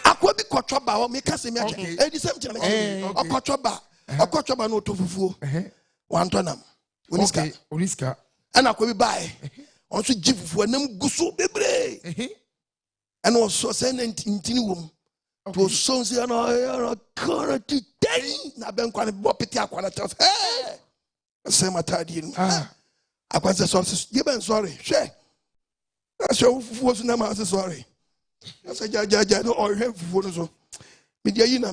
akwa bi kɔtɔ ba o me ka se me akyɛ e di same kyerɛ me ɔkɔtɔ ba no to fufuo wantonam oniska ana akwa bi bae on so gi fufuo nam guso bebre and also send intini wom to so say na current day na ben kwan bo peti akwana tell say matadi no akwan say sorry ben sorry hwe so fufuo so na ma say sorry I say ja no or have fufuo no so media yi na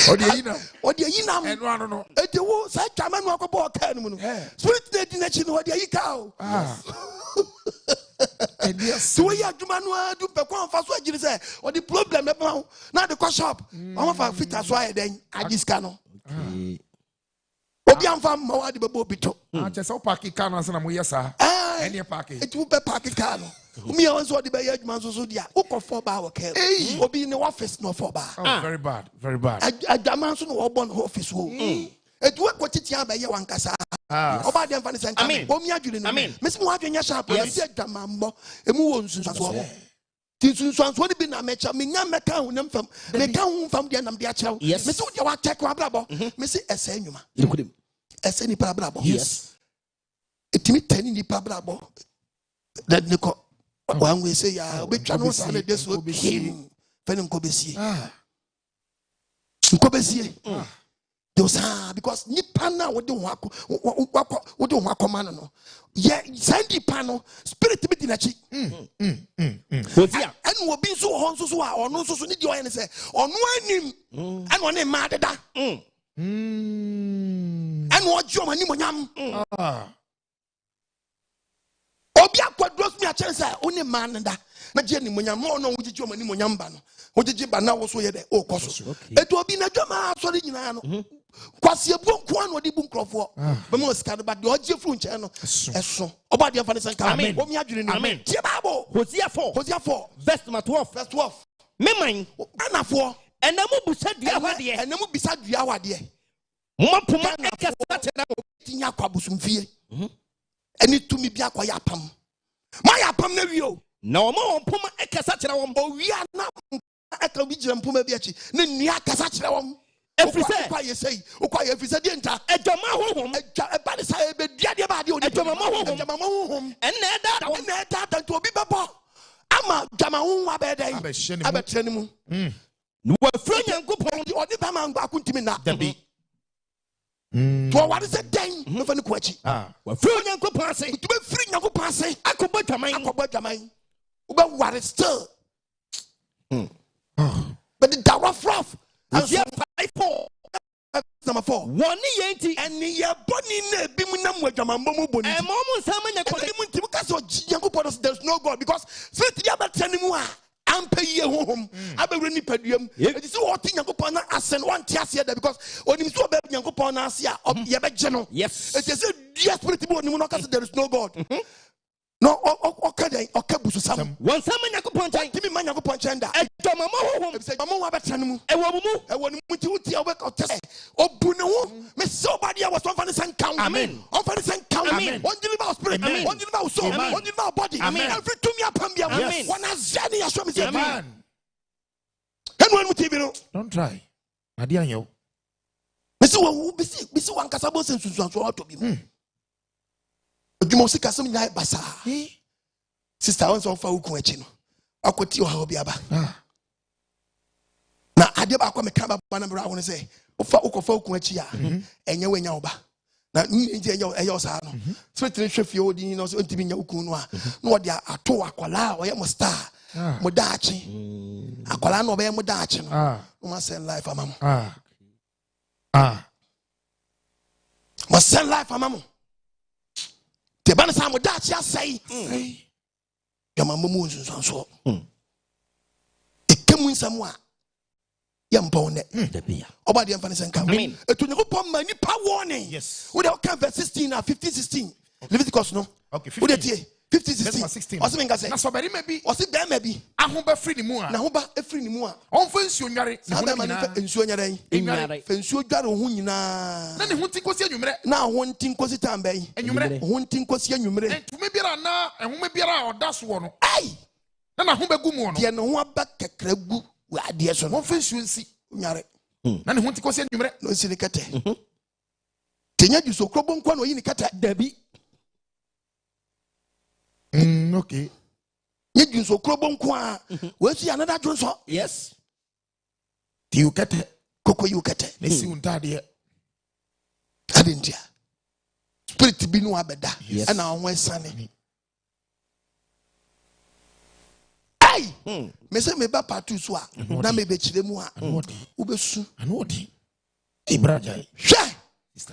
odi yi na eno ano no eti wo say Adwaman no akɔbɔ ɔka no mu no spirit dey di na chi no odi yi ka o so we adwuma no adu pe kwa mfa so agiri say o the problem e ba na the co shop o fa fit aso aye den agiska no obi amfa ma wa de bebo bito che so park car na na mo yesa ene park e tu be park car no mi ya so de be adwuma so dia o ko for ba wo ke obi ni office no for ba very bad Adwaman so no obo no office wo etu we ko titia ba ye wankasa oba de mfa ne senka o mi adwiri no mesi mo adwenya sharp na se Adwammanbo emu wo nsusuanso ti nsusuanso ni bi na mecha me nya meka ho nam fam meka ho fam de nam de akyerɛw mesi wo de wa check wa brabo mesi ese enwuma ese ni pa brabo etimi tani ni pa brabo that ne ko wan we say ya obetwa no sa na de so kim fene nkobesie because nipa na wo de ho akoma no ye sandi pa no spirit bi di na chi Hosea enu obi nso ho nso so a ono nso so ni di o ye ne se ono anim enu one ma deda enu ojo ma ni monyam obi akwadros mi a chere se oni ma nda na je ni monyam no no wujiji o ma ni monyam ba no wujiji ba na wo so ye de o koso etu obi na dwama so de nyina no kwase ebu nko an odi bu nkrofo be mo sika ba de oje fru nche no eso oba de fa ne sanka o mi adwene ni tie babo Hosea 4 verse 12 meman anafo enamu busa dua hwade enamu bisa dua hwade mo poma ekasa tena tinya kwabusumfie eni tumi bia kwa ya pam ma ya pam na wio na o ma poma ekasa tena won o wi ana aka bi gira mpoma bi achi na nia kasa kire won Every say. Why you say? Why every say? Dienta. Adwama honhom. Ebani say be dia ba de oni. Adwama honhom. Adwama honhom. Ene da to obi bebo. Ama adwama honhom abedai. Abetrani mu. No wafro Nyankopɔn. Oni ba man gba kuntimi na. Dabi. To what is it then? No fani kwachi. Wafro Nyankopɔn ase. To be free Nyankopɔn ase. Akɔbɔ dwaman. Akɔbɔ dwaman. Ube worry still. But the dawa froth. Yeah, 5-4. Number 4. One yenti. And ya boni ne bimunam wa Adwammanbo Mu boni. And mom sama Nyankopɔn there's no God because faith ya ba tanimu a ampe ye honhom abewre ni paduam. It is what Nyankopɔn na asen one tiase there because onim so be Nyankopɔn na ase a ye be gye no. Yes. It is the spirit bi onim no kase there is no God. No, okay, busu sam. One sama Nyankopɔn chan. Timi ma Nyankopɔn chan da. Adwama honhom. Say mama wa betran mu. Ewo mu. Ewo ni muti uti a weka tese. Obu ne ho. Me so body was one fan san count. Amen. On fan san count. Amen. One deliver spirit. Amen. One deliver soul. Amen. One deliver body. Amen. Every to me apambia. Amen. One azani ya show me say. Amen. Henwan mu TV no. Don't try. Adi anyo. Bisi wan kasabo sen Nsusuanso auto bi mu. Odwuma si kasam nyai basa. Sister once of OKOH no. Akoti o ha obi aba. Na ade ba kwa me ka ba na bra won say ofa ukofa OKOH a enye wenya oba. Na nje enye osa no. Spirit ne hwefie odi no so ntimi nya ukun no a. Na odi ato akwala oye mo star. Mo daachi. Akwala no obe mo daachi no. No ma send life amam. Mo send life amam. Te ban sa mo daachi asai. Adwammanbo Mu Nsusuanso. Ekemu nsam a yampa ne. Dabi. Oba de mfa ne senka. Etu Nyankopɔn ma nipa warning. Yes. We dey verse 16 and 15 16. Leviticus no. Okay, 15. We dey 15 16. Osi menga say. Na so bari maybe. Osi be ma bi. Ahun ba free ni mu a. Na ho ba efiri ni mu a. Onfa nsuo nware. Na ba ma ne nsuo nyare. Enware. Fe nsuo dware ho nyina. Na ne ho ti kosi anwumre. Na ho ntin kosi tamba yi. Anwumre. Ho ntin kosi anwumre. Entume biara na ehome biara a oda so no. Ai. Na ho ba gu mu no. De ne ho aba kakra gu wa ade so no. Onfa nsuo nsi. Nyare. Na ne ho ti kosi anwumre. No si ne kete. Tenya ju so krobo nkwa no yi ne kete. Dabi. Okay. You do so crobon qua. Where's the another Johnson? Yes. Do you get it? Coco, you get it. Let's see untadia. I didn't hear. Spirit be no abeda. Yes. And our West Sunny. Aye. Me say me ba patu swa. Na me be chire mu a. Ubesu. Anodi. Ibraja. Hwe.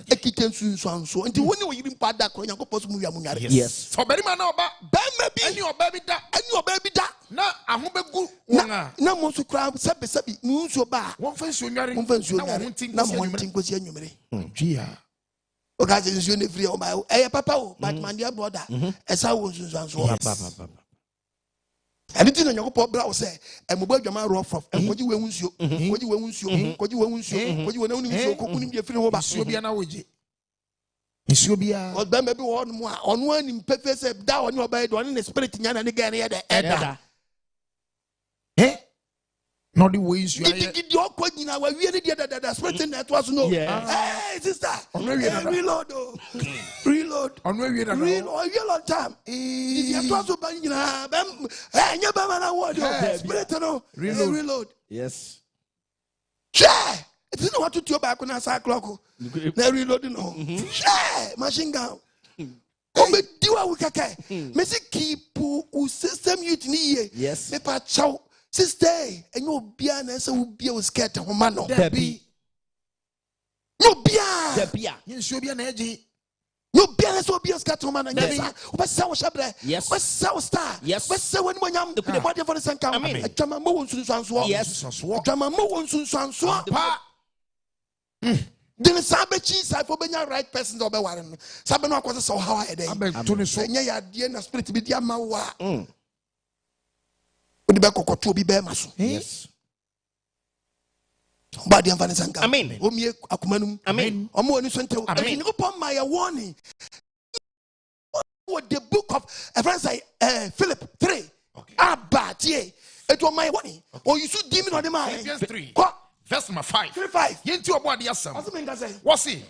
Ekiten Nsusuanso. Nti woni oyiri mpa da kro Nyankopɔn so mu wia mu nyare. Yes. So bari ma na oba. Ba ma bi. Ani oba bi da. Ani oba bi da. Na ahun begu wona. Na mo so kra sebi mu nsuo ba. Won fa nsuo nware. Won fa nsuo nware. Na mo ntin kosi anwumere. Dwia. O ga se nsuo ne free o ba. Eh papa o, but man dia brother. Esa wo Nsusuanso. Papa. And it is in your pop say, and mobile Jaman rough of and what you will use you, what you will use you, what you will use you, what you will only use cooking your free over Subiana Wiji. Subia, or maybe one more on one in Pepe said down on your bed, one in the spirit yan and again here the Edda. Eh? Not the ways you did your question. I really did that spirit that was no. Hey, sister, reload, reload, reload time. It was a bang, and your bama, spirit, reload. Yes. Share. It is not what to do back when I saw clock. They reloading. Share, machine gun. Oh, but do I work? Messi keep who system you need. Yes. Nepa chow. Sister, and you be an answer will be a scared to Homano. Debbie. No beer. Debbie. You should be an edgy. No beer, so be a scared to Homano. What's Sour Shabre? Yes. What's Sour Star? Yes. What's so when I'm the body for the San Cam? Adwammanbo Mu Nsusuanso. Yes. Adwammanbo Mu Nsusuanso. Then Sabechi, Sifobenya right person over one. Sabano was so how I day. Yeah, dear, spirit be dear Mawa. Yes. Body and Vanessa. Amen. Omie akumanum. Amen. Omo ni swente. Amen. Upon my warning. What the book of friends Philip 3. Abba tie. It was my warning. Or you should demon on the mind. Philippians 3. verse number 5. 3:5. Yenti obo ade asem. What's the mean say? What see?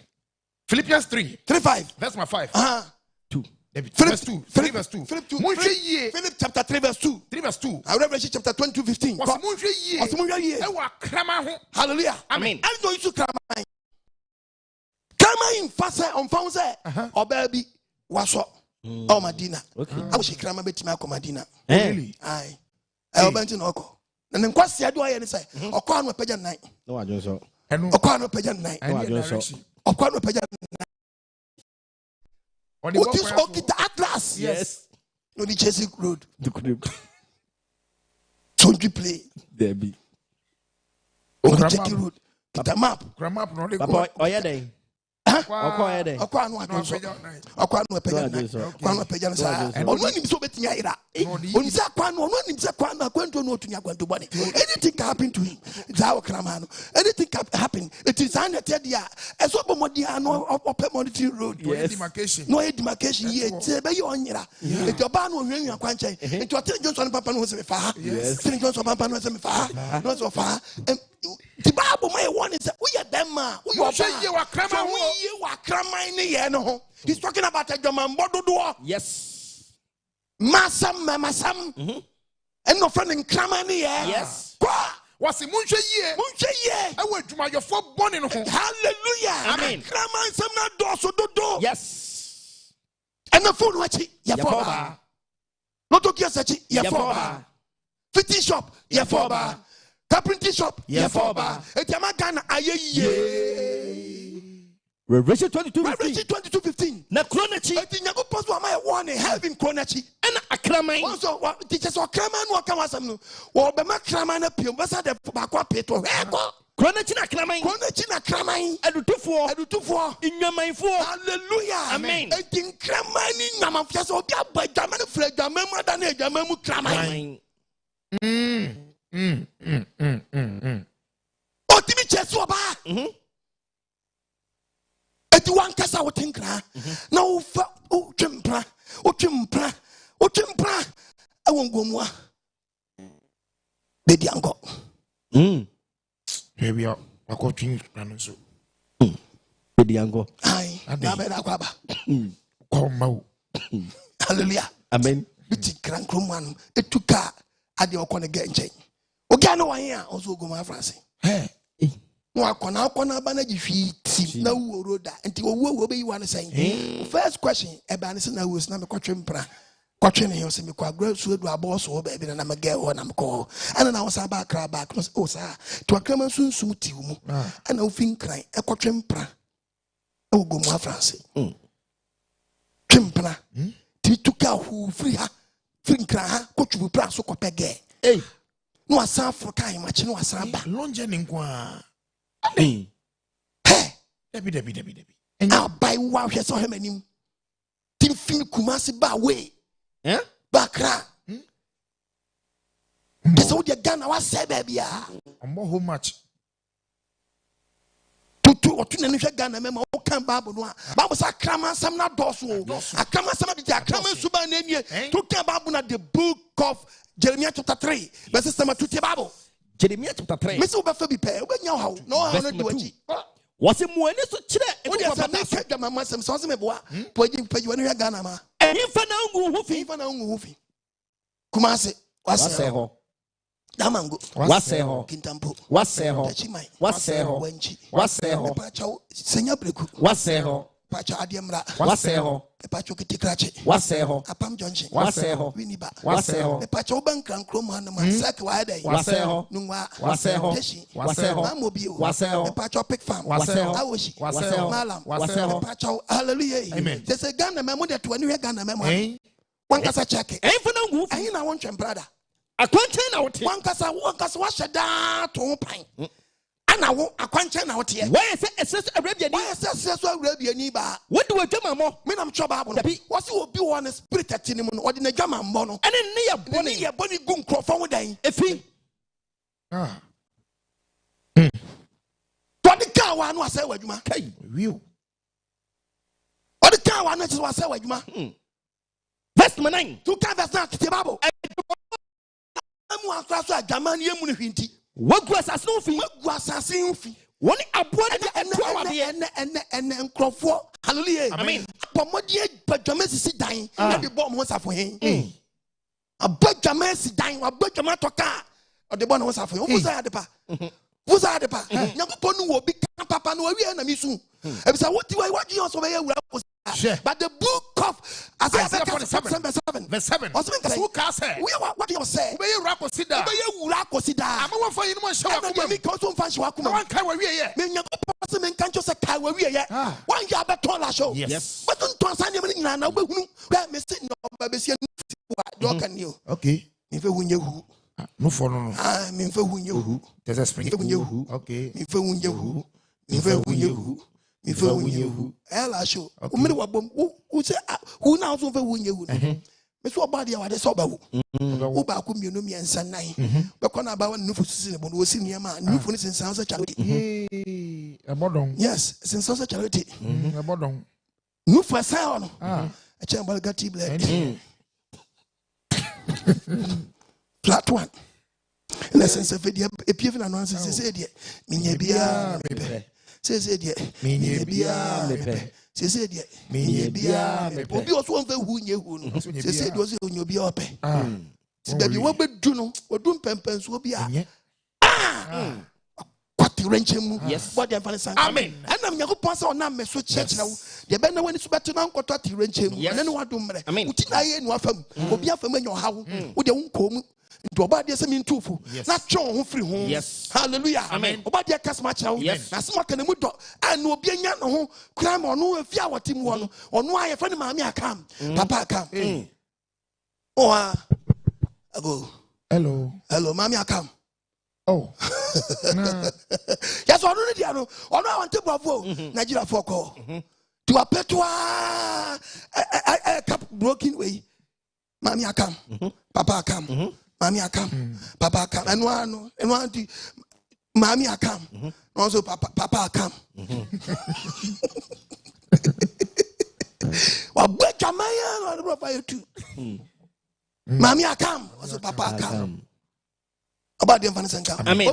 Philippians 3. 3:5. Verse number 5. 2. Verse 2. Verse 2. Philip 2. Philip chapter 3 verse 2. 3 verse 2. Revelation chapter 22:15. Was munhwe yie. Was munhwe yie. E wa krama ho. Hallelujah. Amen. I know you to krama. Krama in fase on found say oba bi waso o Madina. Okay. I wish krama betima akọ Madina. Really? Aye. I oba nti na ọkọ. Na nkwasi adu aye ni say ọkọ anu pagya nnan. No adwon so. Enu. Ọkọ anu pagya nnan. Ọkọ anu pagya nnan. Otis Okita Atlas. Yes. No the Chelsea road. The crib. Don't play. There be. On the Chelsea road. Kita map. Grandma no dey. Papa oyede. Okoyede. Ọkọ anu adonso. Ọkọ anu pagya nnan. Ọkọ anu pagya nnan sa. Onu anim so betinya ira. Onu say kwanu, onu anim say kwanu akwanto no otunya kwanto bone. Anything can happen to him. Zawo krama no. Anything can happen. It is an dia. Eso bomodi anu open monitoring road. Demarcation. No demarcation ye te be yo nyira. It oba no hwenwa kwanchan. It otin Johnson papa no se me fa. Yes. Tin Johnson papa no se me fa. No so fa. The Bible my one is we are them man. We are ye wa krama ho. ye wa krama ni ye no ho. He's talking about Adwammanbo dodo. Yes. Masam. And no friend in krama ni ye. Yes. Was munhwe yie. Munche ye. E wa adwumayefo bone no ho. Hallelujah. Amen. Krama sam na doso dodo. Yes. And the phone wachi ya foba. No to kiasa chi ya foba. Fitting shop ya foba. Carpentry shop ya foba. Etiama Ghana ayeye. Revelation 22:15. Revelation 22:15. Na kronachi. Eti Nyankopon so am one heaven kronachi. Ena akraman. Also teachers o kraman no kan wasam no. Wo be ma kraman na piem besa de ba kwa peto. Eko. Kronachi na akraman. Kronachi na kraman. Adutufo. Inwamanfo. Hallelujah. Amen. Eti kraman ni nyamanfo so obi abba dwaman fra dwaman mu da na dwaman mu kraman. Otimi chesu oba. Eti wan kasa wotenkra. Na wo fa o twempra. Awongomwa. Baby ango. Baby akotwin krano so. Baby ango. Ai, na be da kwaba. Ko mawo. Hallelujah. Amen. Biti krankromwan etuka ade okone ge nchen. Oga no wan ya ozo ogoma France. No akona ba na gihwi tim na wo roda nti wo be yi wan sen. First question e ba ne se na wo na me kwatwe mpra. Kwatwe ne yo se me kwa gra su edu aboso wo ba bi na me ge ho na me ko. Ana na wo sa ba kra ba no o sa to akrama sunsun ti wo mu. Ana wo fin kran e kwatwe mpra. E wo gomu France. Twempra. Ti tuka hu free ha. Free nkra ha kwatwu pra so kopege. No asan for kai machi no asan ba. Lonje ni nkwa. Hey. Debi. Now by wow here so him Tim fin Kumasi ba way. Bakra. So the Ghana was say baby ah. How much? To na ni Ghana mema o kan Bible no a. Bible say akrama sam na doso. Akrama sam bi akrama suba na nie. To kan Bible na the book of Jeremiah chapter 3 verse 7 to the Bible. Jeremiah chapter 3. Me say obefa bi pe obenya how no how no do achi. Was it muene so chire e What is that Ghana masem so se me boa. Poji wani Ghana ma. Emfa na ngu hufi. Emfa na ngu hufi. Kumase wase ho. Damango. Wase ho. Kintampo. Wase ho. Tachimai. Wase ho. Wenchi. Wase ho. Pacho senya breku. Wase ho. Pacho adiemra. Wase ho. Pacho kitikrache. Wase ho. Apam Junction. Wase ho. Winiba. Wase ho. Pacho bankran kroma na masak wa dai. Wase ho. Nungwa. Wase ho. Teshi. Wase ho. Mamobio. Wase ho. Pacho pick farm. Wase ho. Awoshi. Wase ho. Malam. Wase ho. Pacho hallelujah. Amen. They say Ghana memo de to ani Ghana memo. One kasa check. Emfa na ngu hufi. Ayi na won twem brother. Akwanche na wote. One kasa wa sheda to pan. Ana wo akwanche na wote. Why say SS Arabia ni? Why say so Arabia ni ba? What do Adwammanbo? Me nam choba abo. Wasi obi won spirit atini mu no odi na Adwammanbo no. Ene ne ya boni. Ne ya boni gu nkrofo wo dan. Efi. Todi ka wa no ase wadwuma. Kai. Wiu. Odi ka wa no ase wadwuma. Verse 9. To ka verse 9 to Bible. Amu akra so Adwamman ye mu no hwinti. Wagu assassin fi. Wagu assassin fi. One aboa and nkrofo. Hallelujah. Amen. Pomodie badwama sisi dan. Na de bo mo safo hen. Abadwama sisi dan, abadwama toka. O de bo no safo hen. O fusa adepa. Fusa adepa. Nyankopon no obi kan papa no wi na misu. Ebisa woti wa wagi on so be wura ko. But the book of Isaiah 47 verse 7. Who can say? What do you say? Be rako sida. Be rako sida. Ama fa yin mo hye wa kuma. Me ko so mfa hye wa kuma. Wan kai wa wie ye. Me nyankopon se me kan cho se kai wa wie ye. Wan ya be ton la show. Yes. But don't ton san dem ni na we hunu. Me se no ba be se wa do kan you. Okay. Me fe hunye hu. No for no. Me fe hunye hu. There's a spring. Okay. Me fe hunye hu. Me fe hunye hu. Me fe hunye hu. Ela show. O me wa bom. Who say who now so fe hunye hu. Me so ba dia wa de so ba wu. Wo ba ko mienu mi ensa nan. Be ko na ba wa nufu sisi ne bo no osi niam nufu ni sensan so charity. Ebodon. Yes, sensan so charity. Ebodon. Nufu asa no. A chen bal gati blood. Flat one. Na sense fe dia epie na no anse se dia. Minya bia me. Se dia. Minya bia me. Se dia. Minya bia me. Obi oso won fe hu nye hu no. Se dia oso hu obi ope. Se baby wo bedu no, odum pempen so obi a. Kwati renchemu. What the fan say? Amen. And am Yakopon say ona me so church na wo. De be na wani so beto na nkoto ati renchemu. Na ne wadum mre. Uti na ye nu afam. Obi afam anya hawo. Wo de wonkom. Oba de se mintufu na twon ho firi ho. Yes. Hallelujah. Amen. Oba de kasma chawo. Na sema kana mu do an obi anya no ho kra ma ono afi a wotim wo no. Ono aye fa ne maami akam. Papa akam. Oh. Ago. Hello. Maami akam. Oh. Yes, ono dia no. Ono awante bravo. Nigeria for call. To apetwa cap broken way. Maami akam. Papa akam. Mami akam, Papa akam, and one di Mami akam, also Papa akam. Well, but Jamaya on the profile too. Mami akam, also Papa akam. About the Vanessa Camp. Amen.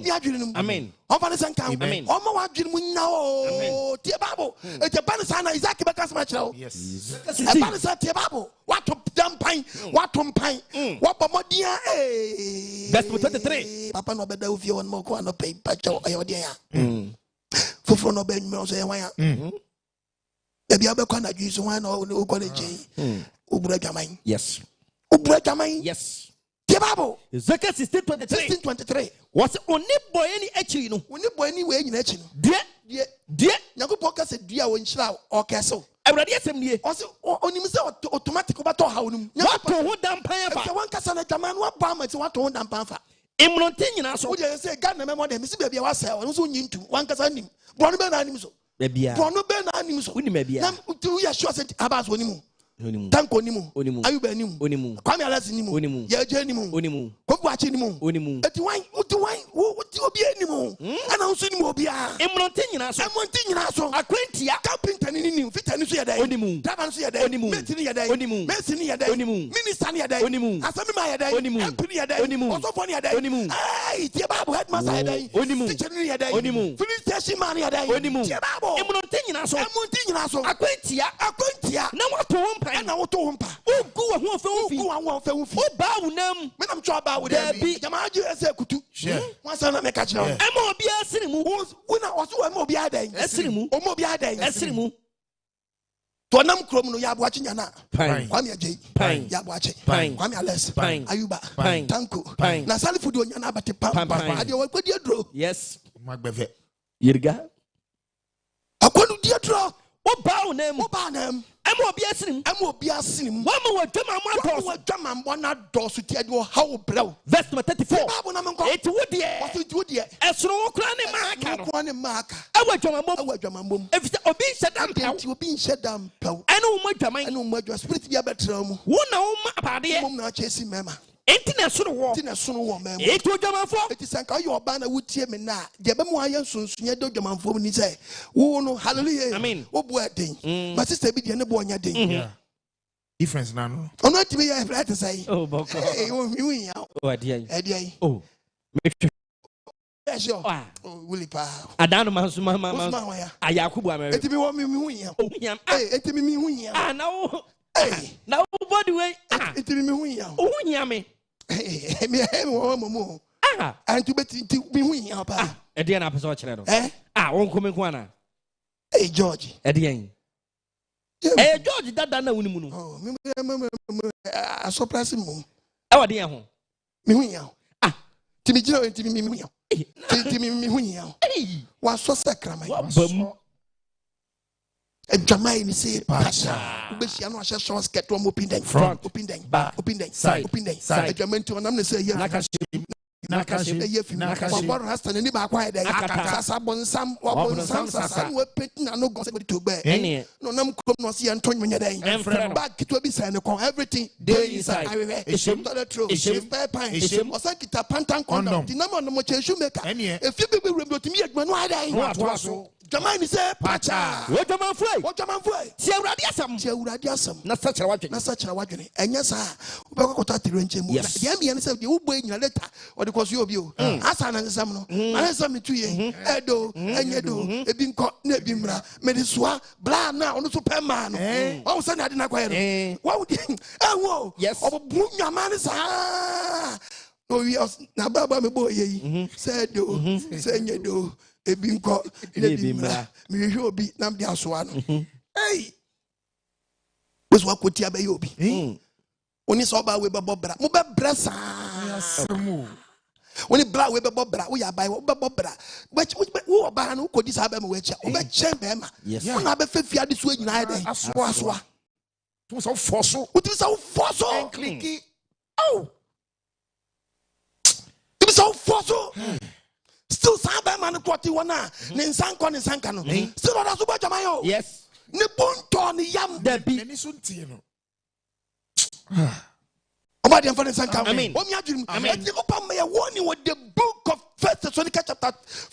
Amen. On Vanessa Camp. Amen. On my dream now. Tiababo. It's a Panisana is Aki Bacasmacho. Yes. A Panisa Tiababo. What to dump pine? What to pine? What Pomodia? That's 23. Papa no better if you want more no pay pacho or dear. For no ben no say why. Maybe I'll be quite use one or college. Ubrajamine. Yes. Ubrajamine. Yes. Zaka 16:23. Was only boy any echi no. Only boy any way in echi no. Dear. Nyankopon say dia won hira o keso. Awurade asem nie. Ose onim say automatic obato ha onum. Wato ho dampan fa. Say wan kasa na dama no aba amati wato ho dampan fa. Imronte nyina so. Wo dey say God na memo dey me si bia bia wasa won so nyintu. Wan kasa nim. Bono be na anim so. Bia. Bono be na anim so. Unim bia. Na tu ya sure say abas onimu. Tanko nimu, Ayuba nimu, Kwame Alasi nimu, Yaje nimu, Kobuachi nimu, Etiwine, Uti nimu, and also nimu bia. Emontin Aquentia, Carpenter nimu, Fitani yada, Tavan yada, Metini yada, Messini yada, Ministani yada, Asami yada, Ampini yada, Osofoni yada, Ay, Tiababu headmaster yada, Teacher yada, Philip Teshimani yada, Tiababu, Emontin Aquentia, now what to and I want to humpa. Oh, go and one for oh, bow them. When I'm trouble with them, Yamaji as a kutu. Once I make a child. I'm more be a cinema. When I was more be a day, a cinema, or more be a day, a cinema. To a num crom no yab watching yana. Pine, Kwame J. Pine, yab watching. Pine, Kwame Ales. Pine, Ayuba. Pine, Tanko. Pine, Nasali for doing yana, but the pine. I do what you draw. Yes, Macbeth. Yirga. I couldn't dear draw. What bow them? I'm be a sin. One more German one doors to tell you how blow. Verse 34. It would dear. As no cranny mark. I will Adwammanbo. If the being shut down, you being shut down. I know my German, I know my spirit be a better. One no party, I'm not chasing Mamma. International war. It would German for it is a your banner would tear me now. Jabamo soon, you do German for me say, oh no, hallelujah. I mean, what thing? My sister be the other boy, yeah. Difference now. Oh, not to be I have to say. Oh, Boko. Hey, you out. Oh, dear. Oh, make sure. sure. Oh, Willie Pa. Adano Masuma Ayakubu America. Eti mi wo mi hu yan. Hey, eti mi hu yan. Ah, now. Hey. Now body way. Eti mi hu yan. Oh, yammy. Hey, me wo mo. Ah, and to bet mi hu yan pa. Edian episode channel. Ah, won't come in Kwana. Hey, George. Edian. Hey, George, that dana unimuno. Oh, me surprise mo. Our dear home. Mi hu yan. Ah, ti mi jira enti mi hu yan. Ti mi hu yan. Hey, wa so sakrama. Adwamman ni say pasha. Ubeshia no ahye short skirt o open den front, open den back, open den side, open den side. Adwamman ti onam na say here. Nakashim. Waboro hasta ni ba kwa den. Sasa bonsam, wabonsam sasa we petin na no go say to bear. No nam krom no say antonyo nya den. Back to be say no everything dey inside. Eshem to the true. Eshem spare pine. Eshem osa kita pantan condom. Di nam no mo chesu maker. If you be remember to me adwuma no adai. No so. Jamani say pacha. What Jaman Fly? What Jaman Fly? Tia Radiasam. Tia Radiasam. Na such a watch. Na such a watch. Enya sa. Ubekota tirenche mu. The ambia say the ubo nya later or the cause you bio. Asa na nsam no. Na nsam tu ye. Edo, enyedo, ebi nko na ebi mra. Mediswa bla na onu so pema no. O say na de na kwaye no. Wa wudi. Ewo. Yes. Obu nyama sa. No we na baba me boy yi. Say do, say enyedo. Ebi nko ebi mra mi hwe obi nam de asoa no hey weso akoti abaye obi oni so ba we bebo bra mo be bra sa Asemu. oni bra we bebo bra wo ya bai wo bebo bra wo ba no kodi sa ba me we che wo be che be ma ona be fefia de so nyina de asoa Tu so foso. wo ti so foso Clicky. oh tu so foso still saba man kwoti wona ne nsanka no still oda so bajama yo yes ne bonto ne yam Debbie Eni so ntie no. Obadi am for nsanka Amen. o mi adwum ati ko pam me woni with the book of 1 Thessalonians chapter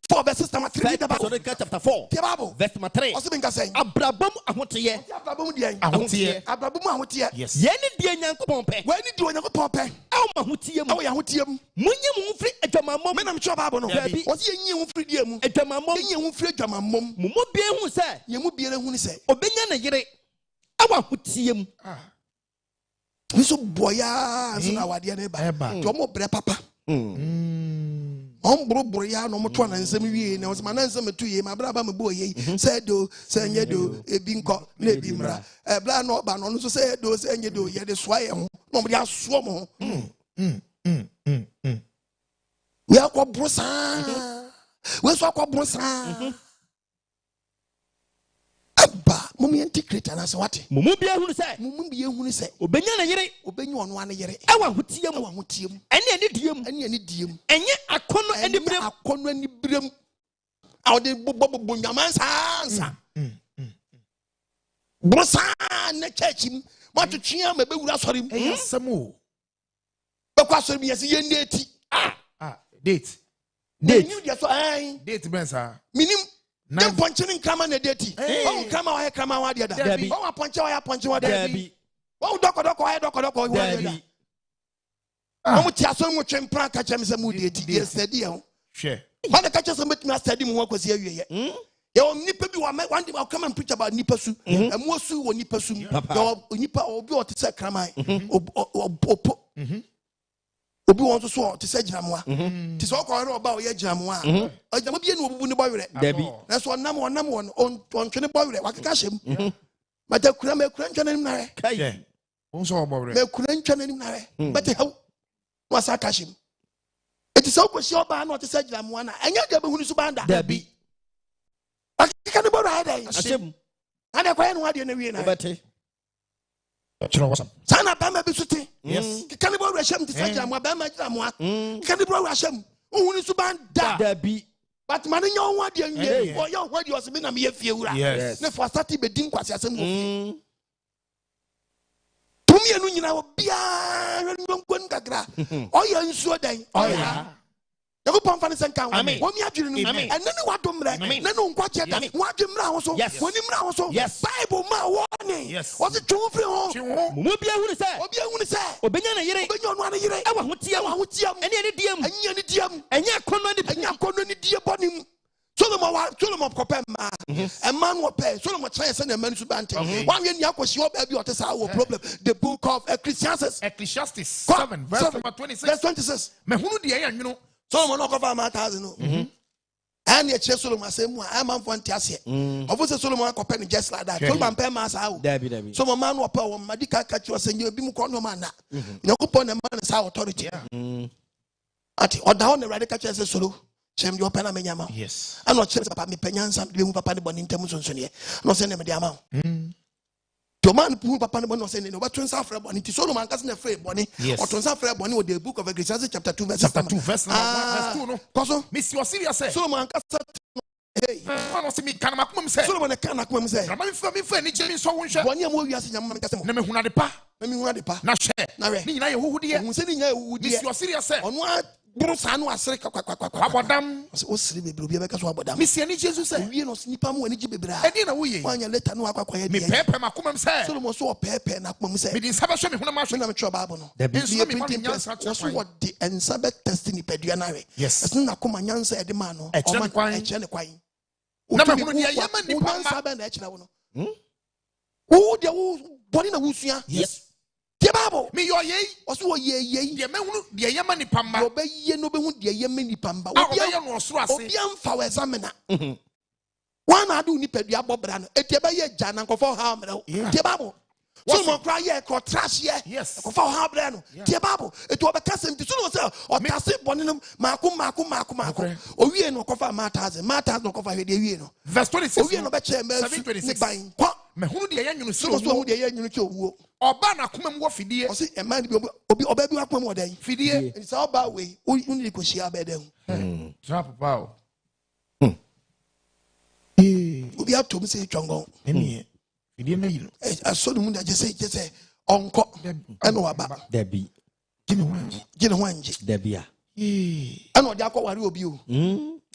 4 verse 3 chapter 4 the Bible verse 3 o se bin ka say Abrabam ahoteye Abrabam di en Ahotie. Abrabam ahotie Yes. yeni die nyankopon pe wani di onyankopon pe e ma hotie mu e wo ya hotie mu munyi mu mfiri adwamammom me nam cho Bible no Debbie. o se yenyi hu firi die mu adwamammom yenyi hu firi adwamammom mu mo bie hu se ye mu biere hu ni say obenya na yere awa hotie mu we so boya so na wade na ba to mo bre papa bro ya no mo to na nsem wie na o na nsem to ye ma bra ba me bo ye say do say nye do ebi nko na ebi mra e bra no ba no so say do say nye do ye de soa ye ho no mo de aso mo we akwa brosa we so akwa brosa aba mo me integrate na say what mu mu bie hu se mo bie hu ni say obenya na yere obenyi ono ane yere awa hotie mu awa hotie mu ene ani die mu ene ani die mu enye akono ani brem akono ani brem awde bobo nyaman sansa brosa na churchim ma twetwe ma be wura sorim Asemu. be kwa sorim yesi ye ndeti Date. you dey so ai Date bensa. minim dem ponchini krama na deti o krama wa he krama wa de da Debbie. o wa ponche wa de Debbie o doko wa doko wa de da o mu ti aso mu twempra ka chem se mu deti yesterday ho Share. when the catches met me study mu kwasi awie ye o nipa bi wa one day I'll come and preach about nipa su emu su wo nipa su nipa obi o te se kraman obi won so te se giramoa te se okọ re oba o ye giramoa ajamo bi enu obubu ni boyere Debbie na so nam won on twene boyere wakeka hyem mata kura me kura ntwana nim na re kai Unso obobre. me kura ntwana nim na re bete haw wasa ka hyem eti se okosi oba na o te se giramoa na enya de be hunu su banda Debbie wakeka ni boyere dai asem ana kwa enu ade na wie na obete Chiro wasam. sana ba ma bi suti Yes. kika ni boyere hyem te se giramoa ba ma giramoa kika ni boyere hyem hunu su banda Debbie but man nyo ho ade nwie o yo ho ade o se me na me fie wura Yes. ne for start be din kwase asem wo tumi enu nyina wo bia nwonkon kakra o ya nsuo dan o ya yako pam Nyankopɔn fa ne senka. Amen. Wo mi adwene no. Amen. Ene ne wadomre. Amen. Ne no nkwache da. Wo adwemra ho so. Yes. Wo nimra ho so. Yes. Bible ma warning. Yes. Wo se twu firi ho. Mo bia hu ne se. Obi ehunu se. Obenya na yere. Obenya onu ane yere. Ewa ho tiam. Ewa ho tiam. Ene ene diam. Anya ne diam. Enya kono ni. Anya kono ni die bonim. Solomon kopem ma. A man will pay. Solomon try send a man to bante. One year you question baby or test our problem. The book of Ecclesiastes 7 verse number 26. Verse 26. Me hunu de yan you know. Solomon no cover ma 1,000. And ye Solomon say mo I man for ntiase. Of say Solomon kopem just like that. Solomon pay ma sa wo. Dabi. So man will pay wo madika catch you say you bi mu kono man na. Nyakopon na man sa authority. Ati oda on the radical catch say solo. Yes. I'm not sure papa me penyansa de papa ne boni ntem sonso ne no se ne me de ama to man pu papa ne boni no se ne what twins afre boni ti Solomon kase na free boni or twins afre boni with the book of Ecclesiastes chapter 2 verse 2 no koso miss you serious say Solomon kase hey no se me kan makum say Solomon kan akum say na me fa ni jemi so wonhwe boni am wi ase nyam me kase mo na me huna de pa na hwe na re ni nyina ye huhude ye hu se ni nya huhude miss you serious say ono buru sanu asere abodam o siri bebre obi abeka so abodam miss ye ni Jesus say wi no nipa mo ani gi bebre a edi na wo ye wanya later no akwakwaya me de pepe makum say Solomon so pepe na akoma say me din sabe hwe me huna ma hwe na me tro Bible no nso me printing press so what the ensabe testing pedua na we esin na akoma nyansa e de ma no o ma e kire ne kwan na me hunu de yema ni pa nyansa na e kire wo no wo de wo body na wo sua Yes. the Bible me yo ye oso ye de me hunu de yema ni pa ma obe ye no be hu de ye me ni pamba obi ye no osoro ase obi amfa we examiner one adu ni pedua bobra no etie be ye gya na nkofo ha amra the Bible Solomon cry ye ko trash ye yes nkofo ha amra no the Bible etu obeka sem ti Solomon say o tase bone no maako owie no nkofo mataze no nkofo hwe de wie no verse 26 owie no be che me 7:26 ban kwa me hunu de ye nyunu so hu de ye nyunu che owuo oba na kuma mu fidie o say e man bi obi oba bi akwa mu odan fidie nti sa oba we uni ko shia be dem trap pao obi atom say twongon eni fidie na yiro aso no mu da je say onko e no waba Dabi. gine ho anje Dabi a. e no de akware obi o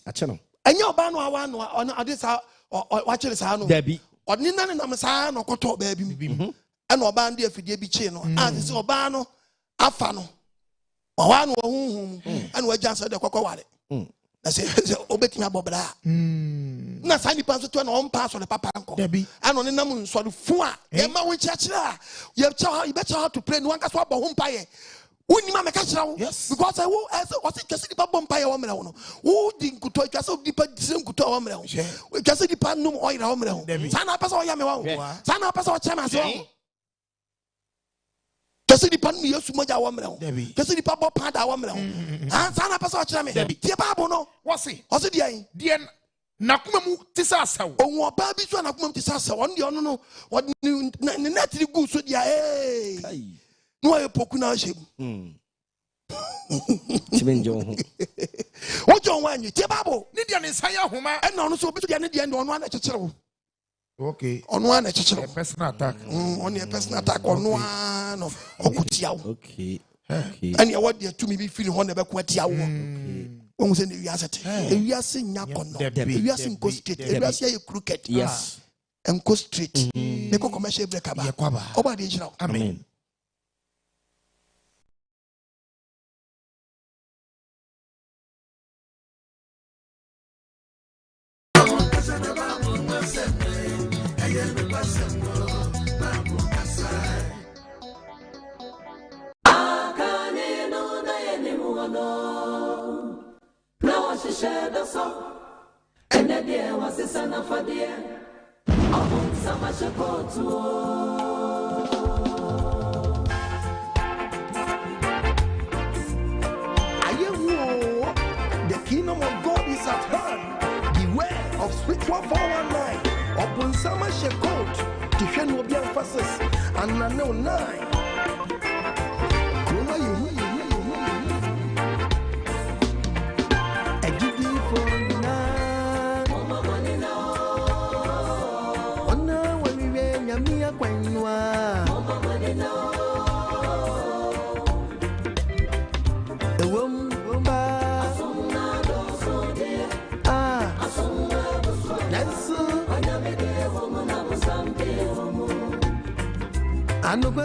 Ache no. anya oba no awa no ade sa wa kire sa no Dabi. odni na ne nam sa no koto ba bi mu e no oba nde afidie bi chi no a se oba no afa no wa no huhum e no agyansa de kokoware na se obetima bobra na sa nipa so to na on pass on the papa nko ano ne nam nsori fu a e ma won chiachira a ye becha how to pray no anka so abo ho mpaye woni ma meka chira wo because I wo was it kesi nipa bom mpaye wo mre wo no wo di nkuto kesi nipa disem nkuto wo mre wo kesi nipa num oira wo mre wo sa na pesa wo ya me wo sa na pesa wo chema so kesi nipa num yesu moja wo mre wo kesi nipa bo pada wo mre wo sa na pesa wo chira me tie Bible no wasi o se die na kuma mu tisa asaw onwo oba bi so na kuma mu tisa asaw on de ono no ne netri gu so dia no aye poku na hye Timenjo ho. wo jon wanyi tie Bible ne dia ne nsan ya homa e na ono so obi so dia ne dia ono ana kekere wo okay ono ana kekere wo personal attack on your personal attack ono ano okutia wo Okay. and you what there to me be feeling ho na be ko atia wo won se ne wiasete e wiase nya kono e wiase nko straight e wiase ye crooked Yes. enko straight me ko commercial breaker ba oba de jira amen The kingdom of God is at hand. Beware of spiritual 419. Upon summer shekot to share no be emphasis and I know 9. AGYEMANG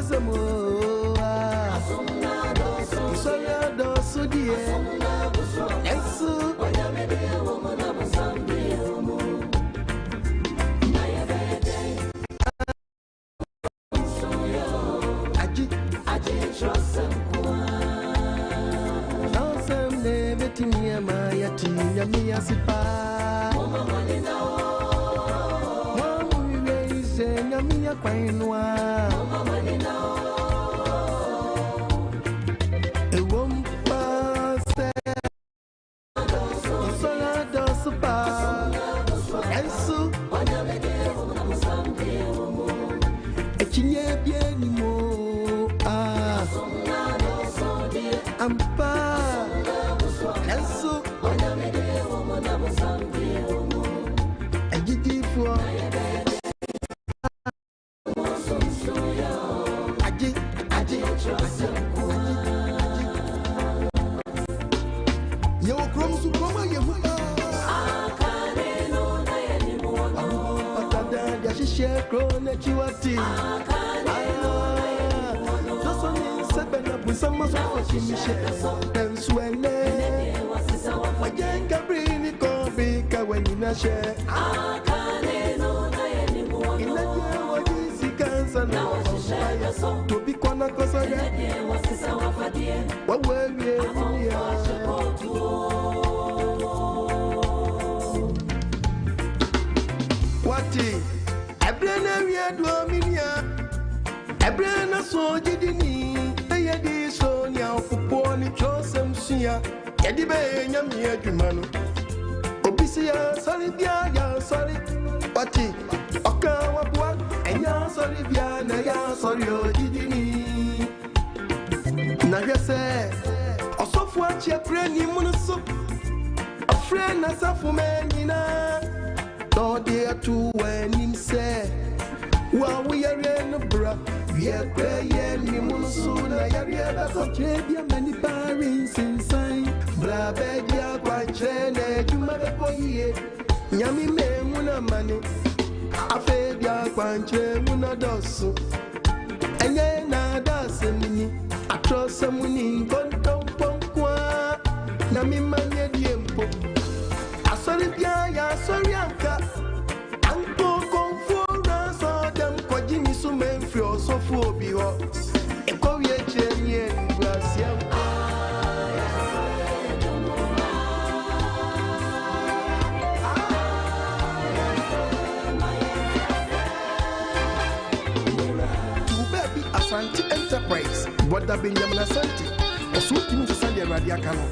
Enterprise, what the Benjamin Asante, or something to Sunday Radiacano.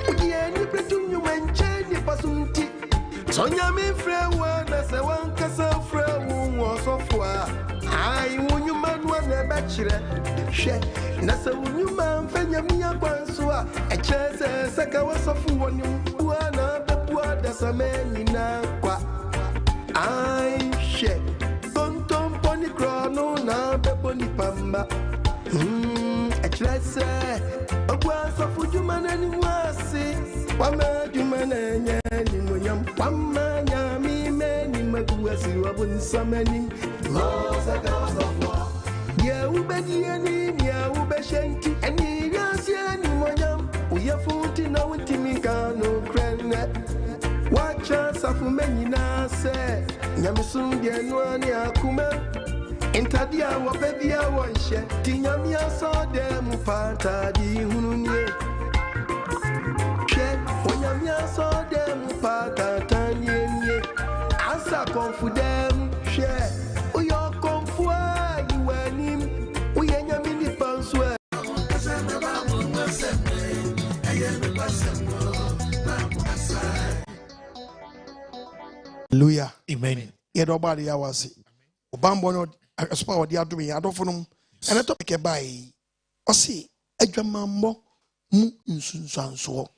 Udiani Bretum, you mentioned the Pasunti. Sonia me friend one as a one castle friend who was so far. I won you man one a bachelor. She, Nasa won you man, Fenamia Bansua, a chance as a kawas of one who are not the poor, that's a man in Aqua. I share. Tonton Pony Crono, now the Pony Pamba. I try to say, a glass of food you man and was one man you man and yam, one man yammy man in my was you up with so many. Laws a cause of war. Yeah, we bet ye any, yeah, we bet shanty, and ye are any more yam. We are 40 now with Timicano, Cranet. What chance of many now say, Yamisun, the Anwania Kuma. Intadia wa baby I want share. Tinyamia saw them panta di hunye. Share when yamia saw them pata tanye. Asa confu them share. Uyo confu you and him. Uyanya mini panswe. Hallelujah. Amen. Yedobadi yawasi. Obambo no aspa wodi adome adofonum ene to ke bai osi AGYEMANG mu nsusuanso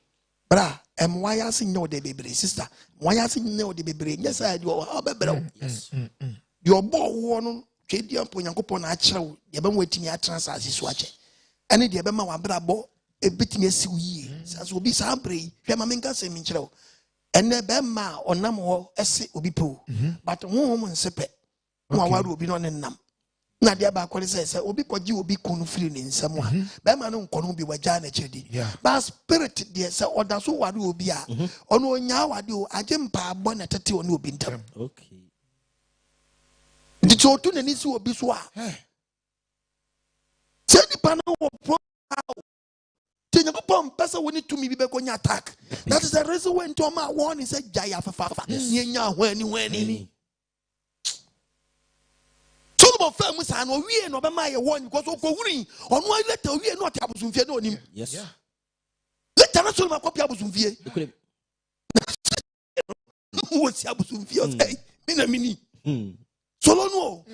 bra waya se nye ode bebre sister waya se nye ode bebre nye sa di o bebre yes di obo wo no twedi ampo nyankopon na akyerɛw ye be nwatimi atransase so akyɛ ene de be ma wa bra bo ebetimi asiw yie saso obi sa bre hwe ma menka se mi kyerɛw ene be ma onam ho ese obi po but wo nsepe wa waru obi no ne nam na dia ba kwere say obi koji obi kunu free ne nsam a be ma no nkono bi waja na chedi ba spirit dia say oda so ware obi a ono onya wade o agye mpa abọ na tete ono obi ntam okay di chotu na ni si obi so a say di pa no wo Yankopon pesa woni tumi bi be ko nya attack. That is the reason when Toma warn he said jaya fafafa. Nyenya hwani. Solomon fam musa no wie no be ma ye warn because okohuri ono later wie no tabusumfie no onim. Yes. Later Solomon ko pia busumfie. Wo si abusumfie o say mina mini. Solomon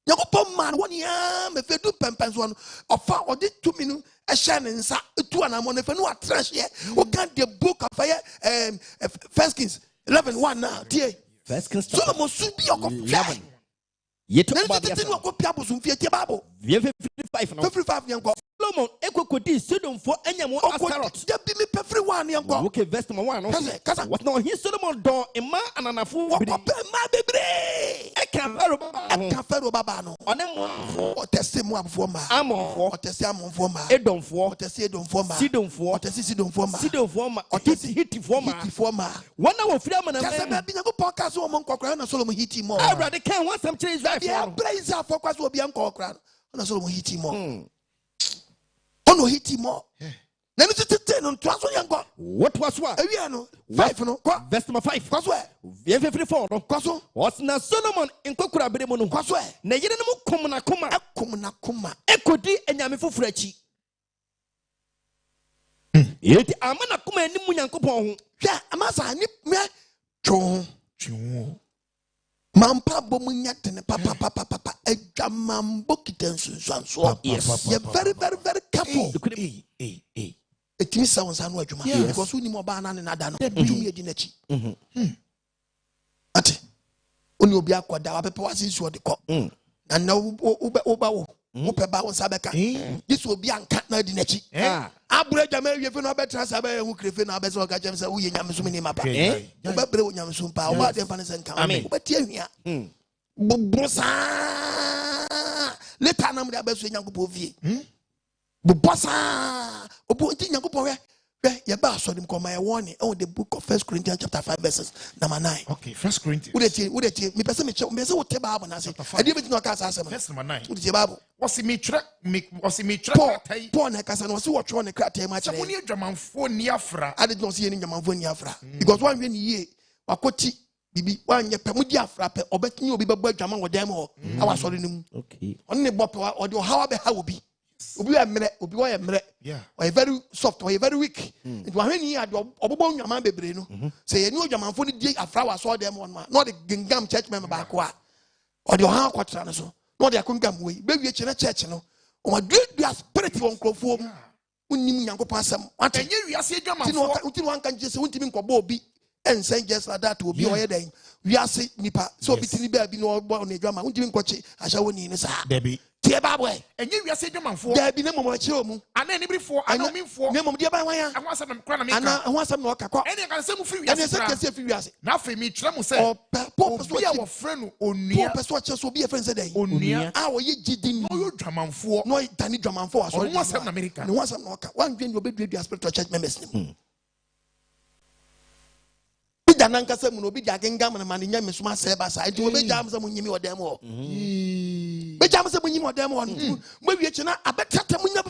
Yankopon man woni ya me fedu pempenso no ofa odi tumi no a shine in sa two and I'm on if no trash here. Who can't the book of fire 1 Kings 11:1 now. First Kings Solomon should be your 11. Yet no Bible 55 young Solomon equity Sodom for anyone Astaroth. There be me every one young go. Okay, verse number 1. What no he Solomon door a man and an afu ma bebre. I can't Fero baba no. On them o tese mo abofo ma. Amon for o tese amon ma. Edom for o tese edom for ma. Sidom for o tese sidom for ma. Sidom for ma. O tese hiti for ma. Hiti for ma. One hour freedom and Kasa be nyago podcast o mo nkokra na Solomon hiti mo. I rather can want some change right for. Praise for kwaso obi nkokra na Solomon hiti mo. Ono hiti mo. Na nitete no twaso yango. What was what? Ewia no 5 no. Verse number 5. Kwaso e. 54 no. Kwaso. Was na Solomon nkokura bere mu no. Kwaso e. Na yene no kom na koma. Ekodi enyame foforo achi. Yeti amana koma enimu Nyankopon ho. Hwa amasa ni me twon. Mampa bomunya tene papa Adwammanbo Nsusuanso. Yes. You're very careful. It means someone's an adwuma because we need more banana and adano. Tumi edinachi. Ate. Oni obi akwada wa pepe wasi nsu ode ko. Na na oba wo. Ope ba wo sabeka. This obi anka na edinachi. Abure jama wie fe no betra sabe hu krefe na abese o ka chem se wo ye nyamso mini mapa. Obebre wo nyamso mpa. Oba de fa ne se nka. Obeti ahia. Bubusa. Later na mde abeso Nyankopon vie. Bubusa. Obo nti Nyankopon we ye ba so dem koma ye warning on the book of 1 Corinthians chapter 5 verses number 9. Okay, 1 Corinthians. Udeti me pese me se wo te Bible na se. Ade beti no ka asem. Verse number 9. Udeti Bible. Was me track Paul na kasa no se wo tro ne kratai ma kire. Samuni Adwammanfo ni afra. Ade no se ye ni Adwammanfo ni afra. Because one we ni ye wakoti bibi wan ye pe mudi afra pe obetini obi bebo adwaman wo dem ho awa sori nim. Okay. On ne bope wa ode hawa be ha obi. Obi wa mre, obi wa ye mre. Yeah. Or very soft, or very weak. It was when he had obobo nyaman bebre no. Say you know Adwammanfo ni die afra wa so dem one man. Not the gingam church member back wa. Or the ha kwatra no so. No the akungam we. Be we chene church no. O do their spirit won krofo mu. Unnim Nyankopon asem. Enye wiase Adwammanfo. Unti wan kan je se untimi nkɔbɔ obi. And send just like that to be or then we are say nipa so bitini baby no born a drama untimi nkɔche ahya woni ne sa. Debi. Tie Bible. Enye wiase Adwammanfo. Debi ne momo akyerɛ mu. Ana enibirifo, ana ominfo. Ne momo die ban wan ya. Ahwa asem na mkra na meka. Ana ahwa asem na ɔka kɔ. Ene kan sɛ mu firi Ene wiase. sɛ kɛse firi wiase. Na afei mi kyerɛ mu sɛ. Obi a wo frɛ no onua. Pɔ pɛso akyerɛ so obi e frɛ sɛ dɛn. Onua. A wɔyɛ gidi No yo Adwammanfo. No tani Adwammanfo aso. Ɔno asɛm na America. Ne ho asɛm na ɔka. Wan dwen obi dua spiritual church members nim. Nankasa mu no bi dia gengam na man nya mesuma sɛ ba sa nti wo be jam sɛ munyimi odem ho be jam sɛ munyimi odem ho no mo wie kyena abetata munya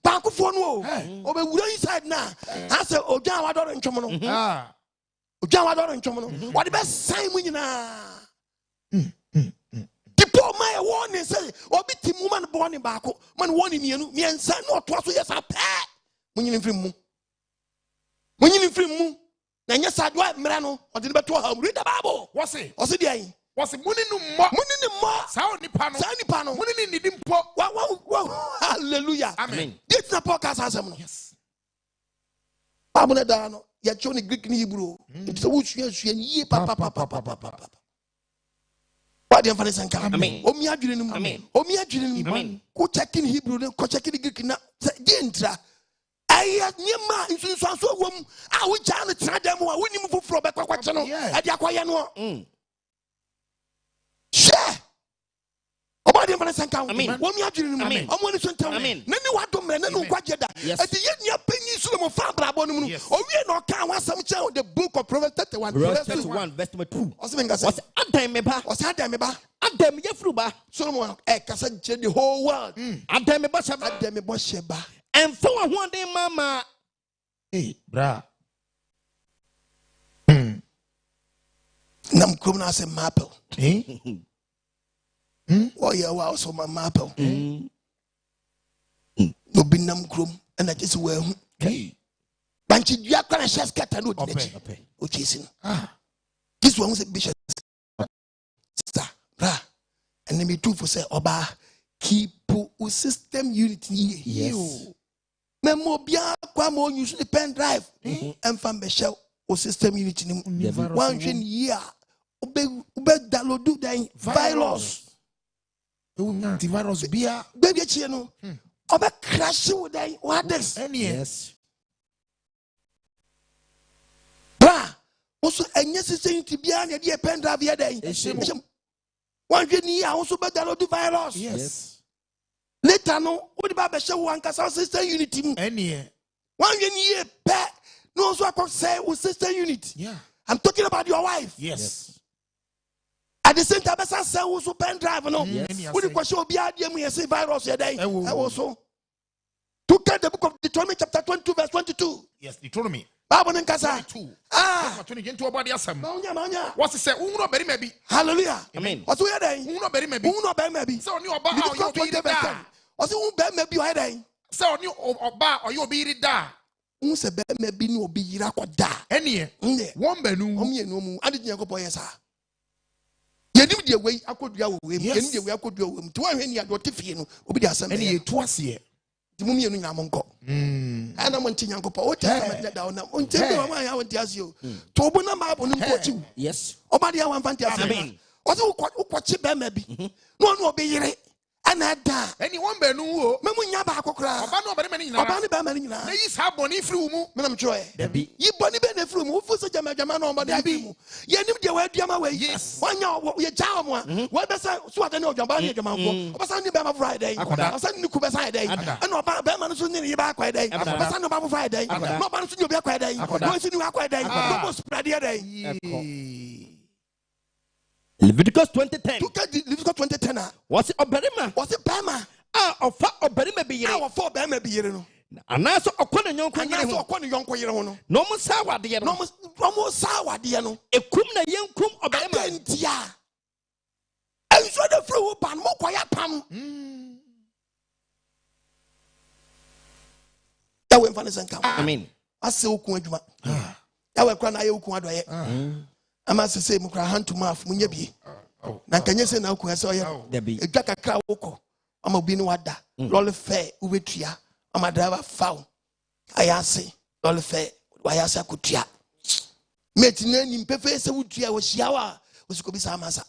ba akofo no o be wura inside na ha sɛ odwan wa dɔre ntwom no odwan wa dɔre ntwom no what the best sign mu nyina tipo my warning say obi timu man born ba ko man warning mienu miensa no to so yes apɛ munyini mfiri mu na nya sadwa mra no ɔde ne beto ha read the Bible Wose de ayi wose muni no mo sao nipa no muni ni nidi mpo wa hallelujah amen this na podcast asem no yes Bible na da no ya cho ni Greek ni Hebrew it so wusua ni papa what the emphasis and amen omi adwene no omi adwene no ko check in Hebrew no ko check in Greek na di entra aya nyema nsusuanso wom a wo gya no tena dem a wonim foforo be kwakwache no e dia kwaye no she Oba de mfane sanka wo. Amen. Wo mi adwene mu. Amen. Omo ni so ntam. Amen. Na ni wadom na no kwagye da. Ati ye nia panyi so mo fa brabo no mu. Owie na oka wasam che the book of Proverbs 31 verse number 2. Osemenga say. What's Adam me ba? What's Adam me ba? Adam ye fru ba. Solomon kasa je the whole world. Adam me ba sheba. Adam me bo sheba. And for one day mama. Hey, bra. Nam krom na say maple. Eh? Oh yeah, wow, so my maple. No be nam krom and I just wear. Banchi dua kwa na share scatter no de. O chasing. This one was a bishop. Sister, bra. And then me too for say oba keep u system unity. Yes. Memo bia kwa mo use the pen drive. And fan be shell o system unity ni. One year. Ube download the virus. Antivirus bia. Baby chie no. Obe crash with the what this? Yes. Bra. Also enye system unity bia na dey pen drive here dey. One year also be download the virus. Yes. Later no, what the Bible show one cause system unity mu. Any. 1 year pe no also I say with system unity. Yeah. I'm talking about your wife. Yes. At the same time, I say also pen drive no. Yes. What the question will be you say virus here day. Also. To get the book of Deuteronomy chapter 22 verse 22. Yes, Deuteronomy. Bible nkasa. 22. Ah. 22 into about asem. Maunya. What's it say? Uno beri maybe. Hallelujah. Amen. What's we day? Uno beri maybe. Uno be maybe. So ni oba or you be da. What's un be maybe o day? So ni oba or you be da. Un se be maybe ni obi yira kwada. Any. One benu. Omienu mu. Ade nyankopon yesa. Yenim de wei akodua wo wei. Yenim de wei akodua wo. Ti wan hwe ni ade otifie no. Obi de asem. Any to ase. Ti mu mienu nyam nko. Ana mo nti nyankopon. O tell me da na. O nti be wa man ya won ti ase o. To obo na ma abo no ko chi. Yes. Oba de ya wan fanti ase. Amen. O se ukwachi be ma bi. No no obi yire. Ana da. Any one benu o. Memu nya ba akokra. Oba no beri mani nyina. Oba ne be ma ni nyina. Na yi sa boni firi mu. Me nam choe. Dabi. Yi boni be na firi mu. Fu se jama na oba de bi mu. Ye nim de wa aduama we. Yes. Wanya ye ja omo a. Wa be sa so ade na odwamba na adwama ko. Oba sa ni be ma Friday. Oba sa ni ku be sa day. And oba be ma no so ni ye ba akwa day. Oba sa no ba Friday. No ba no so ni obi akwa day. No so ni akwa day. No mo spread here day. Leviticus 20:10. To get Leviticus 20:10. What's it oberima? What's it Bama? Ah, ofa oberima be yire. Our four Bama be yire no. Anaso okone nyonko Anya yire so ho. okone yonko yire ho no. No mo sa wade ye no. No mo sa wade ye no. Ekum na yenkum oberima. Adentia. And so the flow pan mo kwaya pam. Ya we mfane senka. Amen. Ase okun adwuma. Ya we kra na ye okun adoye. Ama se say mo kra hand to mouth munya bi. Na kanye se na okun ase oye. Dabi. Edwa kakra woko. Ama obi ni wada. Lole fe ubetua. Ama driver foul. Ayase. Lole fe wayase akotua. Meti na ni mpefe se wutua wo hia wa. Osiko bi sa amasa.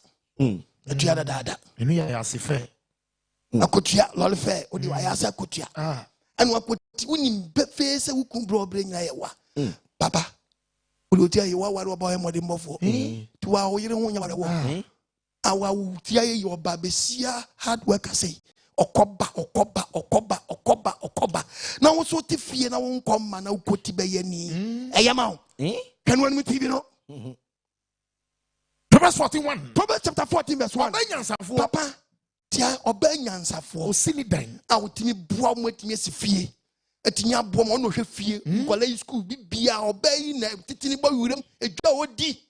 Atua dada. Enu ya asife. Akotua lole fe odi wayase akotua. Anu akoti woni mpefe se wukun bro bre nyina ye wa. Papa. Oti ayi wa ware oba emode mbofo. Ti wa oyire ho nya ware wo. Awa utia ye oba besia hard work say. Okoba. Na wo so ti fie na wo nkomma na ukoti be ye ni. Eyama o. Kan won mi TV no. Proverbs 41. Proverbs chapter 14 verse 1. Obanyansafo. Papa, tia obanyansafo. Osini dan. A wotimi bua mo atimi asifie. Atinya bua mo no hwe fie. College school bibia obayi na titini bo wurem edwa odi.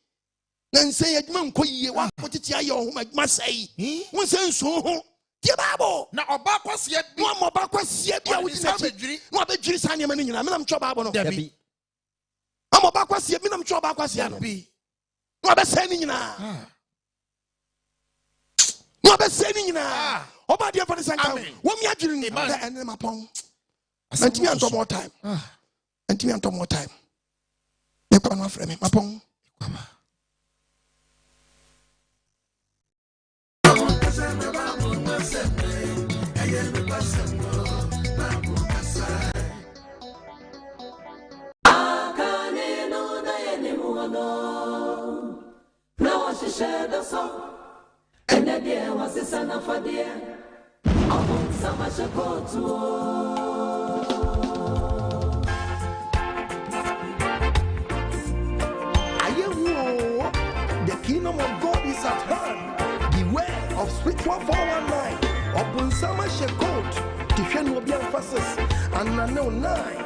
Na nsen adwuma nkoyie wa kotiti aye ho adwuma sai. Won sen so ho. Tie babo. Na oba kwase bi. No mo ba kwase bi a wodi na bedwiri. No abedwiri san ne ma nyina. Me nam cho babo no. Dabi. Amo ba kwase bi nam cho ba kwase no. Bi. No abese ni nyina. No abese ni nyina. Oba dia for the sanka. Wo mi adwiri ni ba ene mapon. Antimi anto more time. Antimi anto more time. Me kwa no afre me mapon. Now I should share the song and then The kingdom of God is at hand. Beware of spiritual 419. Upon summer shekot, Tiffany will be emphasis, and I know 9.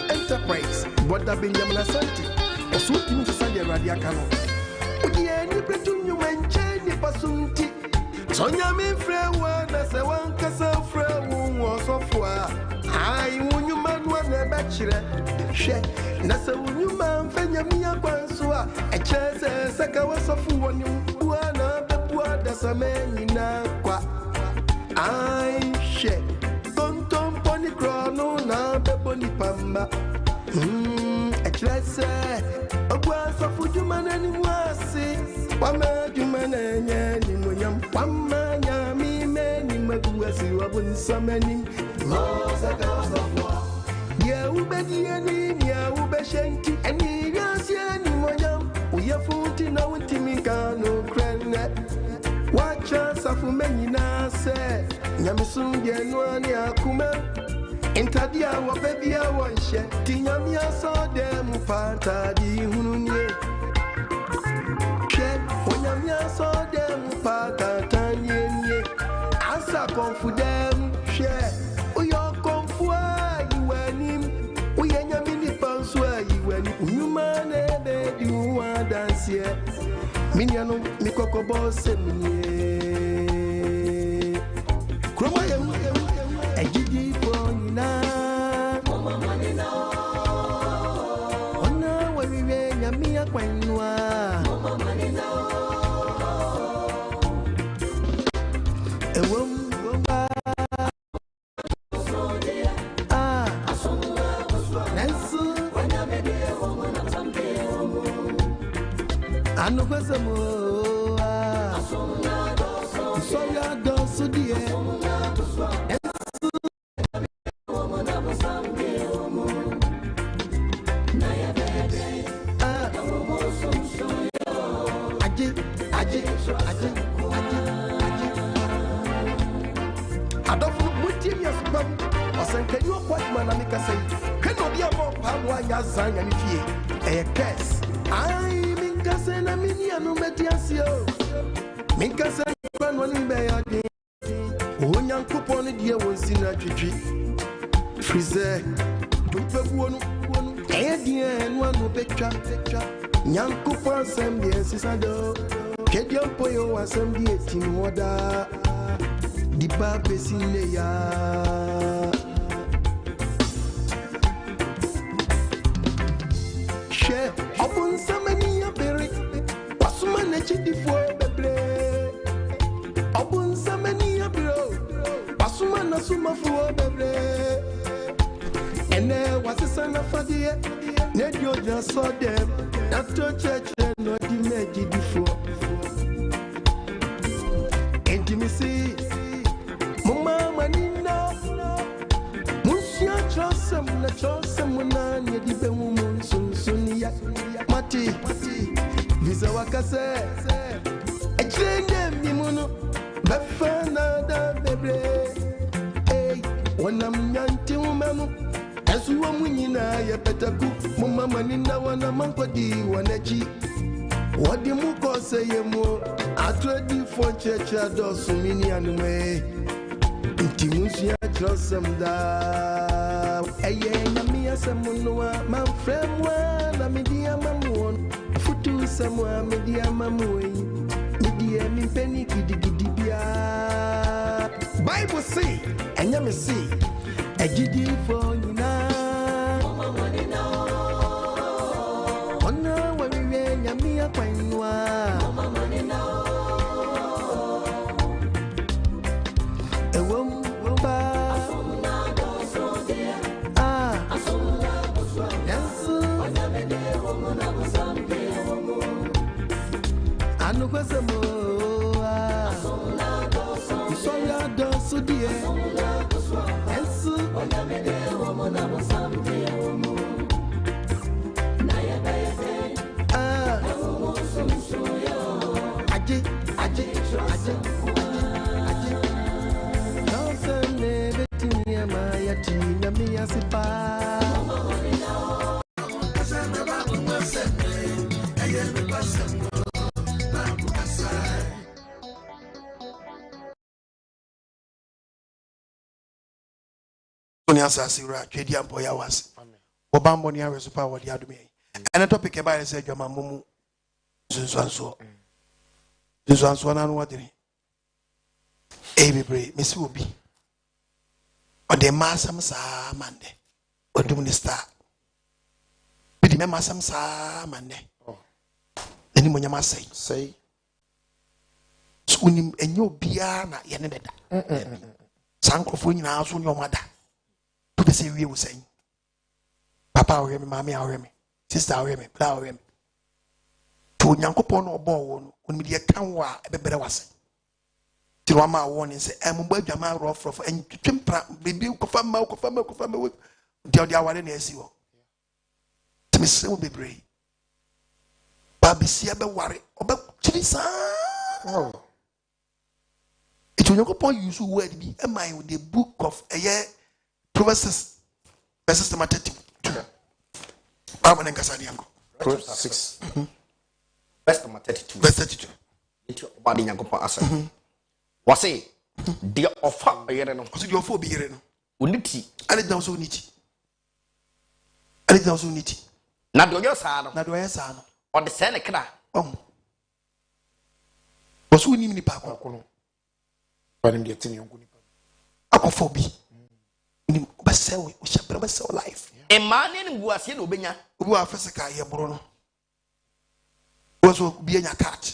Enterprise, what that been Yamana Santi, or so to Sunday Radiacano. Udiani Pretum, Manchani Pasunti, Sonia me friend, as a one castle friend who was of war. I won you man one a bachelor. She, Nasa won you man, Fenya Quansua, a chance as Sakawas of one who are not the poor, that's a man in Aqua. I shake. Tonton Pony Crono, now the Pony Pamba. A class, a glass of food, you man, and was Wama, you man, and Yam, Wama, Yami, many, Maguasi, Wabun, so many. Rose of war. Ya Ubedi, and Ya Ubeshanti, and Yasian, Moyam, we are 14 now in Timicano, Cranet. Watch us of many nasa, Yamisun, Yanuani, Akuma, Intadia, Wabebia, one shed, Tinyamia saw them, Panta, the Hununie. Shed, when Yamia saw them, Pata, Tanya, Misa confidem share. We are confua you and him. We are mini panswa you and human baby you want dance here. Miniano mikoko boss me. Kroma yam ejidi for you na. Mama money now. Ona we nyamia kwanwa. Mama money now. Anu kwesemo soya dosu die Adofu mutim yasbam osanka you kwatman amika say keno dia mo pamwa nya zanya ni fie e curse ai minkase na minia no mediasio minkase na no ni be yodi onyankopon die wonsi na twetwi frize dupeguo no e die no anu betwa nyankopon asem die sisado twediampo yo asem die tin woda di babe sinle ya she obun samani ya bere wasuma na chidifo bebre obun samani ya bro wasuma na suma fo bebre ene wasisa na fadie ne dio just so dem na to church no di meji difo intimacy Mama manina Musia chosam na chosam na Nyedi be mu nsusuanso Mati Visa wakase Ejene mimuno Befana da bebre Hey Wanam nyanti umemu Esuwa munyina ya petaku Mama manina wana mankodi wanaji Wadi mukose yemo Atwedi fonchecha dosu mini anume Timusia trosam da eye nyamia samunwa manfremwa na media mamuon futu samwa media mamuoi media mi peni gidigidi bia Bible say enyame say ejidi for nyina mama money now ona wewe nyamia kwanwa mama money now Anu kwesemo soya dosu die ensu aje Nose beti ya mayati na miyasipa Oni asasi ra twedi ampo ya wase obambo ni aweso pa wodi adome ene topic e ba say adwamambo mu nsusuanso na no wadiri bebre mesi obi ode masam sa mande odum ni star bidi me masam sa mande eni mo nyama sei so unim enyo bia na ye ne deda sankrofo nyina so nyomada to say we will say papa or me mama or me sister or me bla or me to nyankopon no obo wo no oni de kan wa ebebere wase ti no ma wo ni say embo adwama rof entwempra bebi kofa ma de awale na asi wo ti me se wo bebre babisia be ware oba chiri sa it nyankopon use word bi am I with the book of Proverbs verses number 32. Proverbs 6. Verse number 32. Verse 32. Into body nyankopon asa. Wase deɛ ɔfa ɔyere no ɔso deɛ ɔfa obi yere no oniti ane gyina so oniti ane gyina so oniti na deɛ ɔyɛ saa no na deɛ ɔyɛ saa no ɔde sɛ ne kra ɔso onim nipa ko Panim de tini yonku nipa. akɔfa obi onim ɔbɛsɛ wo ɔhyɛ brɛ ɔbɛsɛ wo life mmaa ne ne buaseɛ na obɛnya obi wɔ afɛ sika yɛ boro no ɔso obi anya card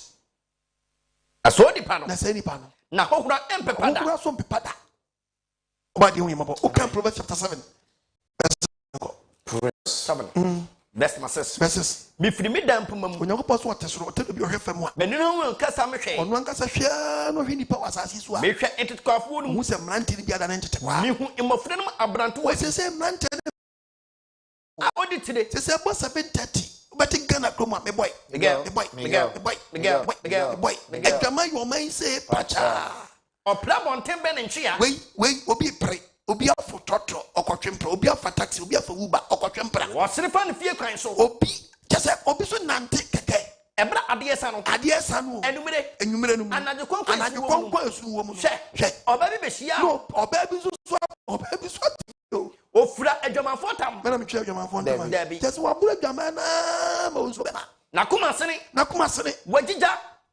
asɔ nipa no na sɛ nipa no na hohora empepa da ɔkura so mpepa da ɔba deɛ wɔyɛ mabɔ ɔka Proverbs chapter 7 verse 6 verses mifiri mi dan poma mu onyankopɔn so ɔte soro ɔte bi ɔhwɛ fam a mɛni no nkasa mehwɛ ɔno ankasa hwɛ no hwɛ nipa wɔ asase so a mehwɛ ntetekwafoɔ no mu hu sɛ mmerante no bi ada ne ntete kwa mehu mmɔfra no mu abranto wɔ wɔsɛ sɛ mmerante no a ɔde tire sɛ sɛ bɔ 7:30 wobɛte Ghana kurom a meboy adwama yɛ ɔma yi sɛ pakyaa ɔpra bɔnten bɛ ne ntwea wei obi pere obi afo trɔtrɔ ɔkɔtwe mpra obi afa taxi obi afa uber ɔkɔtwe mpra wɔsere fa ne fie kwan so obi kyɛ sɛ obi so nante kɛkɛ ɛbra adeɛ sa no enwumere no mu anadwo kɔnkɔn esu wɔ mu hwɛ ɔbaa bi bɛhyia no ɔbaa bi so ati ofura adwamanfoɔ tam mena metwɛ adwamanfoɔ ntam kyɛ sɛ waboro adwaman naa ma ɔnso bɛma na koma sene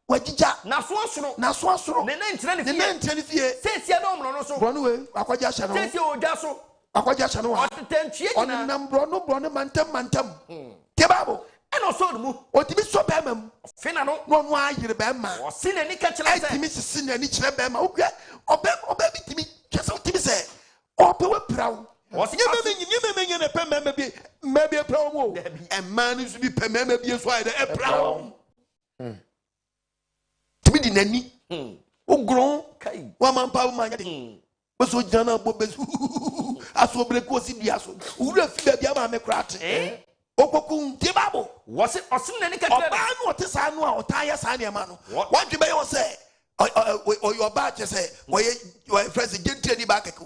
wagigya na so asoro ne nantena ne fie seesia na ɔmorɔ no so borɔ no wei akɔgye ahyɛ no seesia ɔdwa so akɔgye ahyɛ no wɔ ɔtetantwie nyinaa ɔnenam borɔ no mantam tie Bible ɛna ɔsɔ ne mu ɔtumi sɔ bɛrima mu fina no na ɔno ayere bɛrima ɔsi n'ani ka kyerɛ sɛ ɛtumi sisi n'ani kyerɛ bɛrima wokɛ ɔbɛ bi tumi kyɛ sɛ wotumi sɛ ɔpɛ wapira wo nyɛmɛmɛ ne pɛ mmarima bi apira wo mu ɛmmaa no nso bi pɛ mmarima bi so ayɛ dɛ ɛpira wo tumi di n'ani wogorɔn wamampa wo ma nyɛ de bɛsɛ ogyina no abɔ bɛsi aso obere ko si dua so owura fi baabi ama me kora te okokun tie Bible ɔsim n'ani ka kyerɛ ɔbaa no ɔte saa no a ɔtaa yɛ saa nneɛma no wadwe bɛyɛ wɔ sɛ ɔyɛ ɔbaa kyɛ sɛ wɔyɛ frɛ sɛ gyentia ni baa kɛkɛ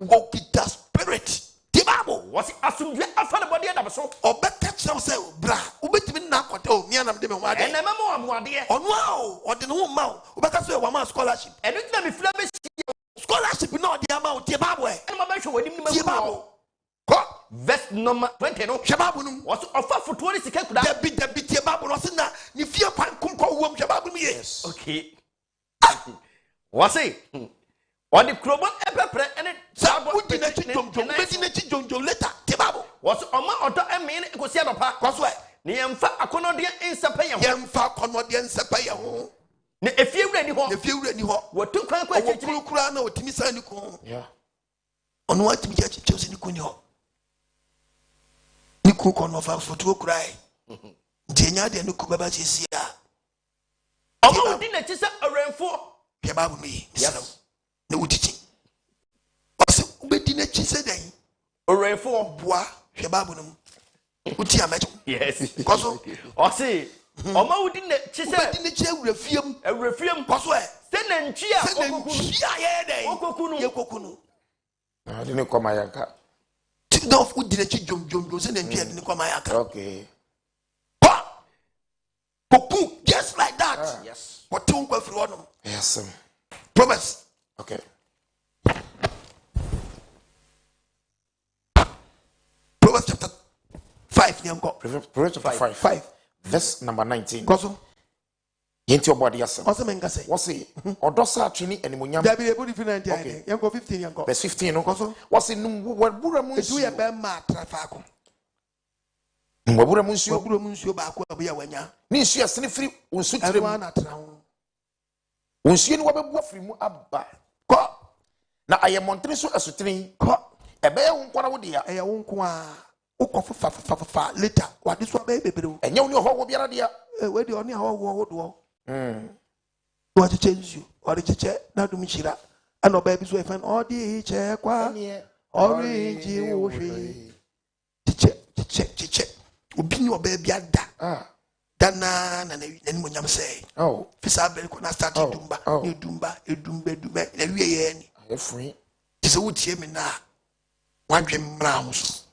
wɔkita spirit tie Bible asomdwe afa ne bɔdeɛ dam so ɔbɛka kyerɛ wo sɛ bra wobɛtumi nna akɔtɛ o mianam de me ho adeɛ ɛnɛ mɛma wɔ amoadeɛ ɔno a o ɔde ne ho ma wo wobɛka sɛ wama scholarship ɛno gyina mefira bɛhyia scholarship na ɔde ama wo tie Bible ɛne mabɛhwɛ w'anim ne tie mahu Bible kɔ verse number 20 no hwɛ Bible no mu ɔfa fotoɔ ne sika kuda dabi tie Bible no ɔse na ne fie kwan konkɔ wom hwɛ Bible no mu yɛ okay wɔse ɔde kurobɔ ɛpɛprɛ ɛne sɛ wodi n'akyi dwomdwom wobɛdi n'akyi dwomdwom later tie Bible wɔse ɔma ɔdɔ ɛmee ne kɔsi anɔpa kɔ so ɛ ne yɛmfa akɔnnɔdeɛ nsɛpɛ yɛn ho yɛmfa akɔnnɔdeɛ nsɛpɛ yɛn ho ne efie wura ni hɔ wɔtu kwan kɔ akyirikyiri kura na wɔtumi saa ne ko ɔno watumi gye akyirikyiri sɛ ne ko ni hɔ ne ko kɔ no ɔfa fotuo kurae nti ɛnya deɛ ne ko bɛba siesie a ɔma wodi n'akyi sɛ awɛmfoɔ hwɛ Bible no yi mesrɛ na wotiti ɔsɛ wobɛdi n'akyi sɛ dɛn awɛmfoɔ boa hwɛ Bible no mu woti amɛkyo yes kɔ so ɔse ɔma wodi n'akyi sɛ wobɛdi n'akyi awura fiem kɔ so ɛ sɛ nantwi a yɛyɛ dɛn ɔkɔku no yɛkɔku no Ade ne kɔma yanka. na wodi n'akyi dwomdwomdwom sɛ nantwi yɛde ne kɔma yɛaka Okay. Koku just like that. yes What do you go for one? Yes. Proverbs. Okay. Proverbs chapter 5. Proverbs chapter 5. Verse number 19. Koso. Yenti obodi yasem. Ose menga say. Wose odosa atwini animonyam. There be a good different idea. Okay. Yanko 15 yanko. Verse 15 no. Koso. Wose nwabura mu Edu ye be ma trafako. Nwabura mu nsuo. Nwabura mu nsuo ba ko abuya wanya. Ni nsuo asene firi nsu tire mu. Ewa na tra ho. Nsuo ni wabebu afiri mu aba. Ko. Na ayemontre so asutren. Ko. Ebe ye wonko na wodi ya. Eye wonko a ukọ fa later. Wade so be beberu. Enye woni ho wo biara dia. We di oni hawo wo do. What change you? Or the cheche na dum chira. Ano baby so fan all the che kwa. Orange wo hwe. Cheche. Obi ni obaby ada. Dana na monyam say. Oh. Fisa be ko na start dumba. Edumba. Na wie ye ni. Efri. Ti se wutie me na. Wadwem mra ho so.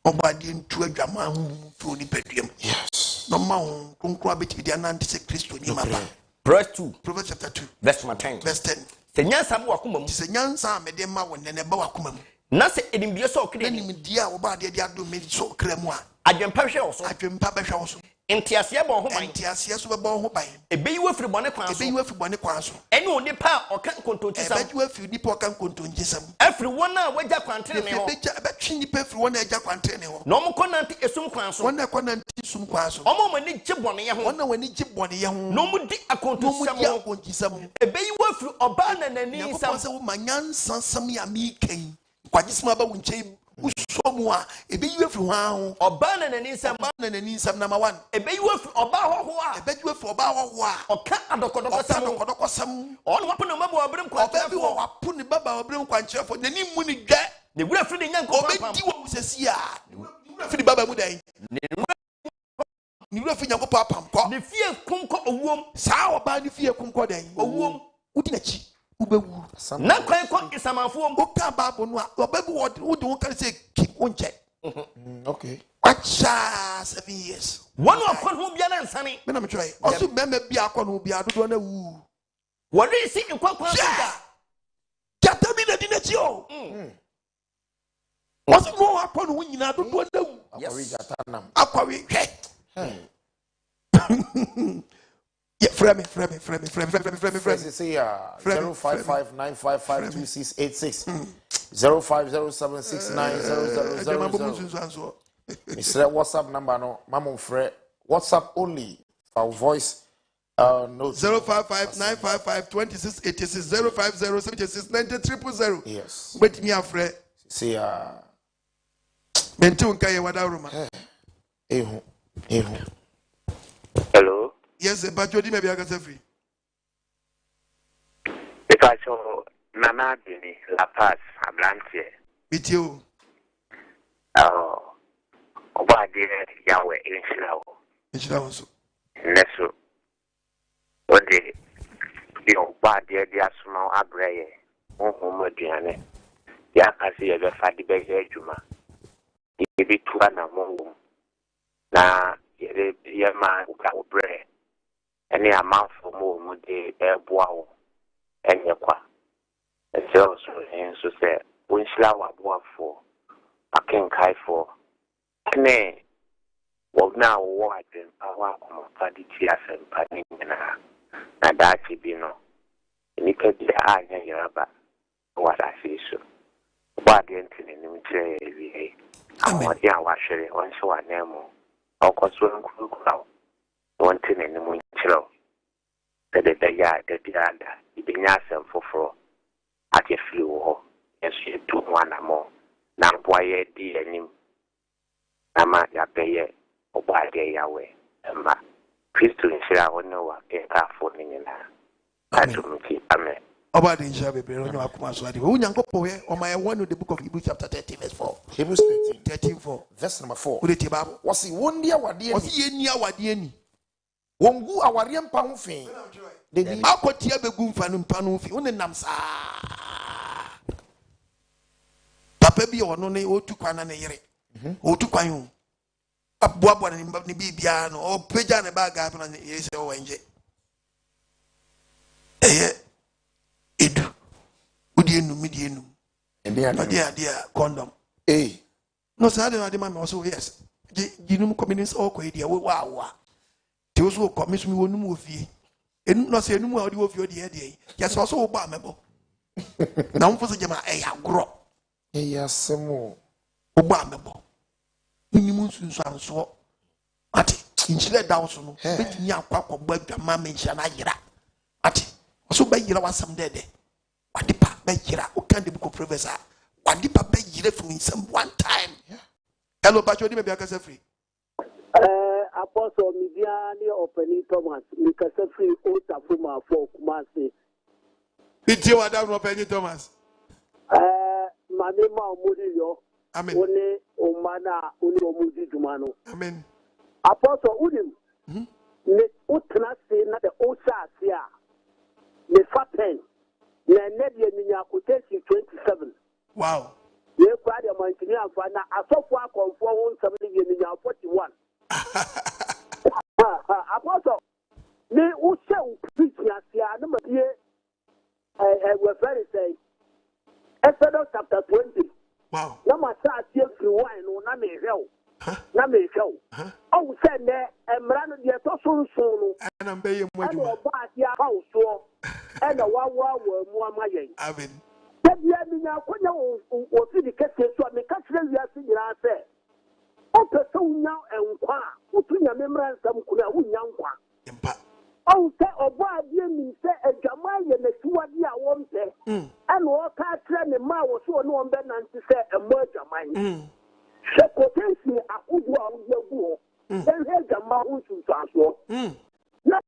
Obade ntu adwama ho fu ni peduam. Yes. No ma ho konkro abeti dia na ante se Kristo ni mama. verse 2 Proverbs chapter 2 verse 10 verse 10. Se nyansa bo akoma mu. Se nyansa me de ma wo ne ba wakoma mu. Na se edimbie so okre. Na nimdi a wo ba de adom me so okra mu a. Adwempa hwe wo so. Adwempa be hwe wo so. Entiasia bo ho ban. Entiasia so be bo ho ban. Ebeyiwa firi bone kwan so. Ebeyiwa firi bone kwan so. Ene onipa oka nkontontisam. Ebeyiwa firi nipa oka nkontontisam. Afiri wona wagya kwantere ne ho. Ebetwi nipa firi wona agya kwantere ne ho. Na omo konanti esum kwan so. Wona konanti esum kwan so. Omo mani gye bone ye ho. Wona wani gye bone ye ho. Na omo di akontontisam. Ebeyiwa firi oba na nani sam. Se wo manyansa sam ya mi kan. Kwagisema ba wo nkyɛn usomu a ebeyiwa firi ho aho. Oba na nani sam. Oba na nani sam number 1. Ebeyiwa firi oba hoho a. Ebeyiwa firi oba hoho a. Oka adokodoko sam. Ono wapo na mabo obrem kwankyerefo. Oba bi wo wapo ne baba obrem kwankyerefo. Nani mu ni dwa. Ne wura firi de nyanko pam. Obedi wo sesi a. Wura firi baba mu dan. Ni wura firi nyanko pam ko. Ne fie kumko owuom. Saa oba ne fie kumko dan. Owuom. Udi na chi. Ubewu. Na kwan ko isamanfo o ka babo no a oba bi wo de wo kan say keep unche. Okay. Acha 7 years. One of who be an ansani. Me na me try. Also me bi akọ bi adodo na wu. What is it in kwakwa? Jata bi na di na chi o. Also go akọ no nyina adodo na wu. Akọwi jata nam. Akọwi hwe. Yeah, frame me. Say 05595552686. 0507690000. Adwammanbo Mu Nsusuanso. Mr. WhatsApp number no, Mamon Fre. WhatsApp only for voice. No. 0559552686. 05076969000. Yes. Wait me afre. Say Menti unka ye wada roma. Hello. Yes, but you didn't be a free. Because Nana Bini, La Paz, Ablantia. With you. Oh, Oba dear Yahweh in Shilao. In Shilao. Nesso. One day, the Oba dear Diasmo Abraye, Homo Diane. Yakasi ever Fadi Beggar Juma. It be 2 and among them. Na Yama Ubre. Any amount for more de airbow and yakwa. And so, so say, when Slawa boa for a king kai for. Nay, well, now what in power of Paditia and Padina. And that be no. And you can be a yaraba. What I see so. What the internet in the I want ya washer on so I name. I'll consume crowd. One thing in the moon chill. The yard, the yard, the binyasam for at your flew, and she took 1 more. Now, why dear him? Nama ya pay or by the Yahweh, and ma. Christo in Shira Noah, a car for me in her. I don't keep a man. About the Jabe, Unyanko, or my one with the book of Hebrews, chapter 13, verse 4. Hebrews 13, 4. Verse number 4. With the Bible. Was he 1 year? What dear? Was he near what dear? Wongu awariam pamfin. De bi akotia begu mfanu fi one nam sa papa bi ono ne otu kwana ne yere otu kwan ho aboabo ne bibia no o peja ne ba ga na yere se o wanje edu udi enu midi enu dia condom no sa de na de ma me so yes jinum community o ko dia wa ti o so commission mi wonu ofie enu no se enu mu a odi ofie odi e yes so so ba mebo na mfo se jema e ya gro semo o ba mebo ni mu nsusuanso ati inchile down so no betimi akwa ba dwama menhia na yira ati so ba yira wasam dede wadi pa ba yira o kan de book of professor wadi pa ba yira from some one time hello pacho di me bia kasa free Apostle Midiani Openi Thomas, Mikasa free Otafuma for Kumasi. Pity what down Openi Thomas. Manema Mudio. Amen. One Omana Unimudi Jumano. Amen. Apostle Udim. Ne Utnasi na the Osasia. Ne Faten. Ne Nedia Ninyakutesi 27. Wow. Ye Prada Mantinia Fana, Asofwa conform 41. Apostle, me who say preach ya no me we're very saying Exodus chapter 20. Wow. Nama sa tie free wine no na me hwew. Na me hwew. Oh say ne emra no de to so no. And I'm paying more. And oba ade afa so. And wa mu amayen. Amen. Bia mi nya konya o fi di kese so me ka kire wi ase nyira se. O pese unya enkwa a utunya memra nsam kuna unya nkwa. Impa. Oh say oba ade mi se adwama ye na tuwade a wo mpe. And o ka kire ne ma wo so no mbe nante se emo adwaman. Se potensi akudu a wo yagu ho. Den he adwama nsusuanso. Na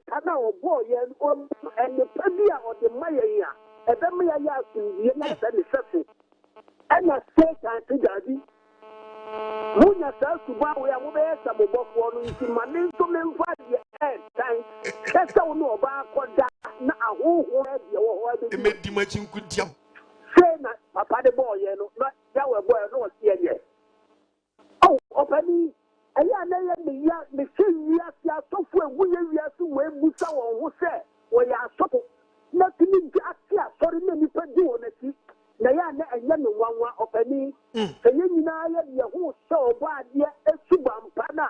kana obo ye o ene padi a o de maye ya. Ebem ya ya sunye na se ne sefu. Ana se kan ti dadi. Munya sa suba we a wo be sa mobofo no nti ma me nso me mfa de time. Kesa wo no oba akoda na ahoho e de wo ho be. Me di machin kuntiam. Say na papa de boy no na ya we boy no see ye. Oh, opani aya na ya me se wi asia sofo egu ye wi asu we busa wo ho se wo ya sofo. Na tini asia sorry na nipa di wo na ti. Na ya na anya no wanwa opani se ye nyina ya de ho se obo ade esubampa na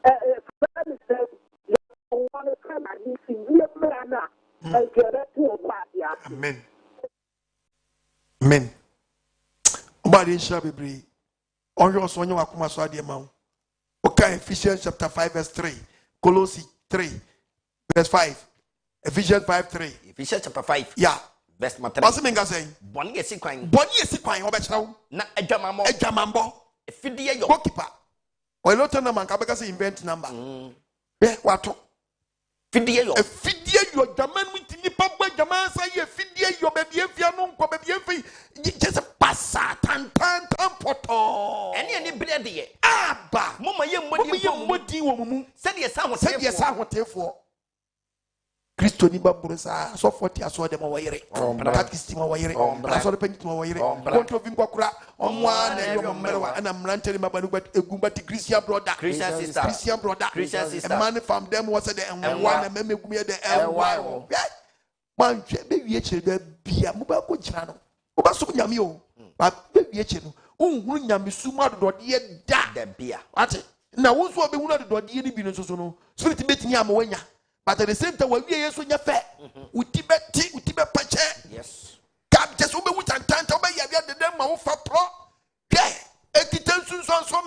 friend say you want to come and see ye na and get to obo ade. Amen. Amen. Obadi nsha bebre. Onyo so onyo akoma so ade ma wo. Okay, Ephesians chapter 5 verse 3. Colossians 3 verse 5. Ephesians 5:3. Ephesians chapter 5. Yeah. Verse 3. What's the mean saying? Boni yesi kwan. Boni yesi kwan obechrawo. Na adwamambo. Adwamambo. Efidie yo. Goalkeeper. Oy lot na man ka beka say invent number. Be wato. Fidie yo. Efidie yo adwaman mu timi pa gba adwaman say efidie yo be efia no nko be efi just passa tan poto. Eni brede ye. Aba. Mama ye mmodi wo mumu. Se de sa hotefo. Kristo ni baburu sa so 40 aso de ma wayere practice ma wayere aso de penit ma wayere control vim kwakura onwa na yo mmerwa na mrante ni mabanu egumba ti Christian brother a man from them was the enwa na memegum ye the enwa man be wie chire bia mo ba ko jira no o ba so nyame o ba be wie chire no unhuru nyame suma dodode ye da bia ate na wo so be hunu dodode ye ni bi no so no spirit betini amawanya. But at the same time, when we are so near fair, we tibe pache. Yes. Cap just over which and tant over ya the them my for pro. Yeah. Ekitansu so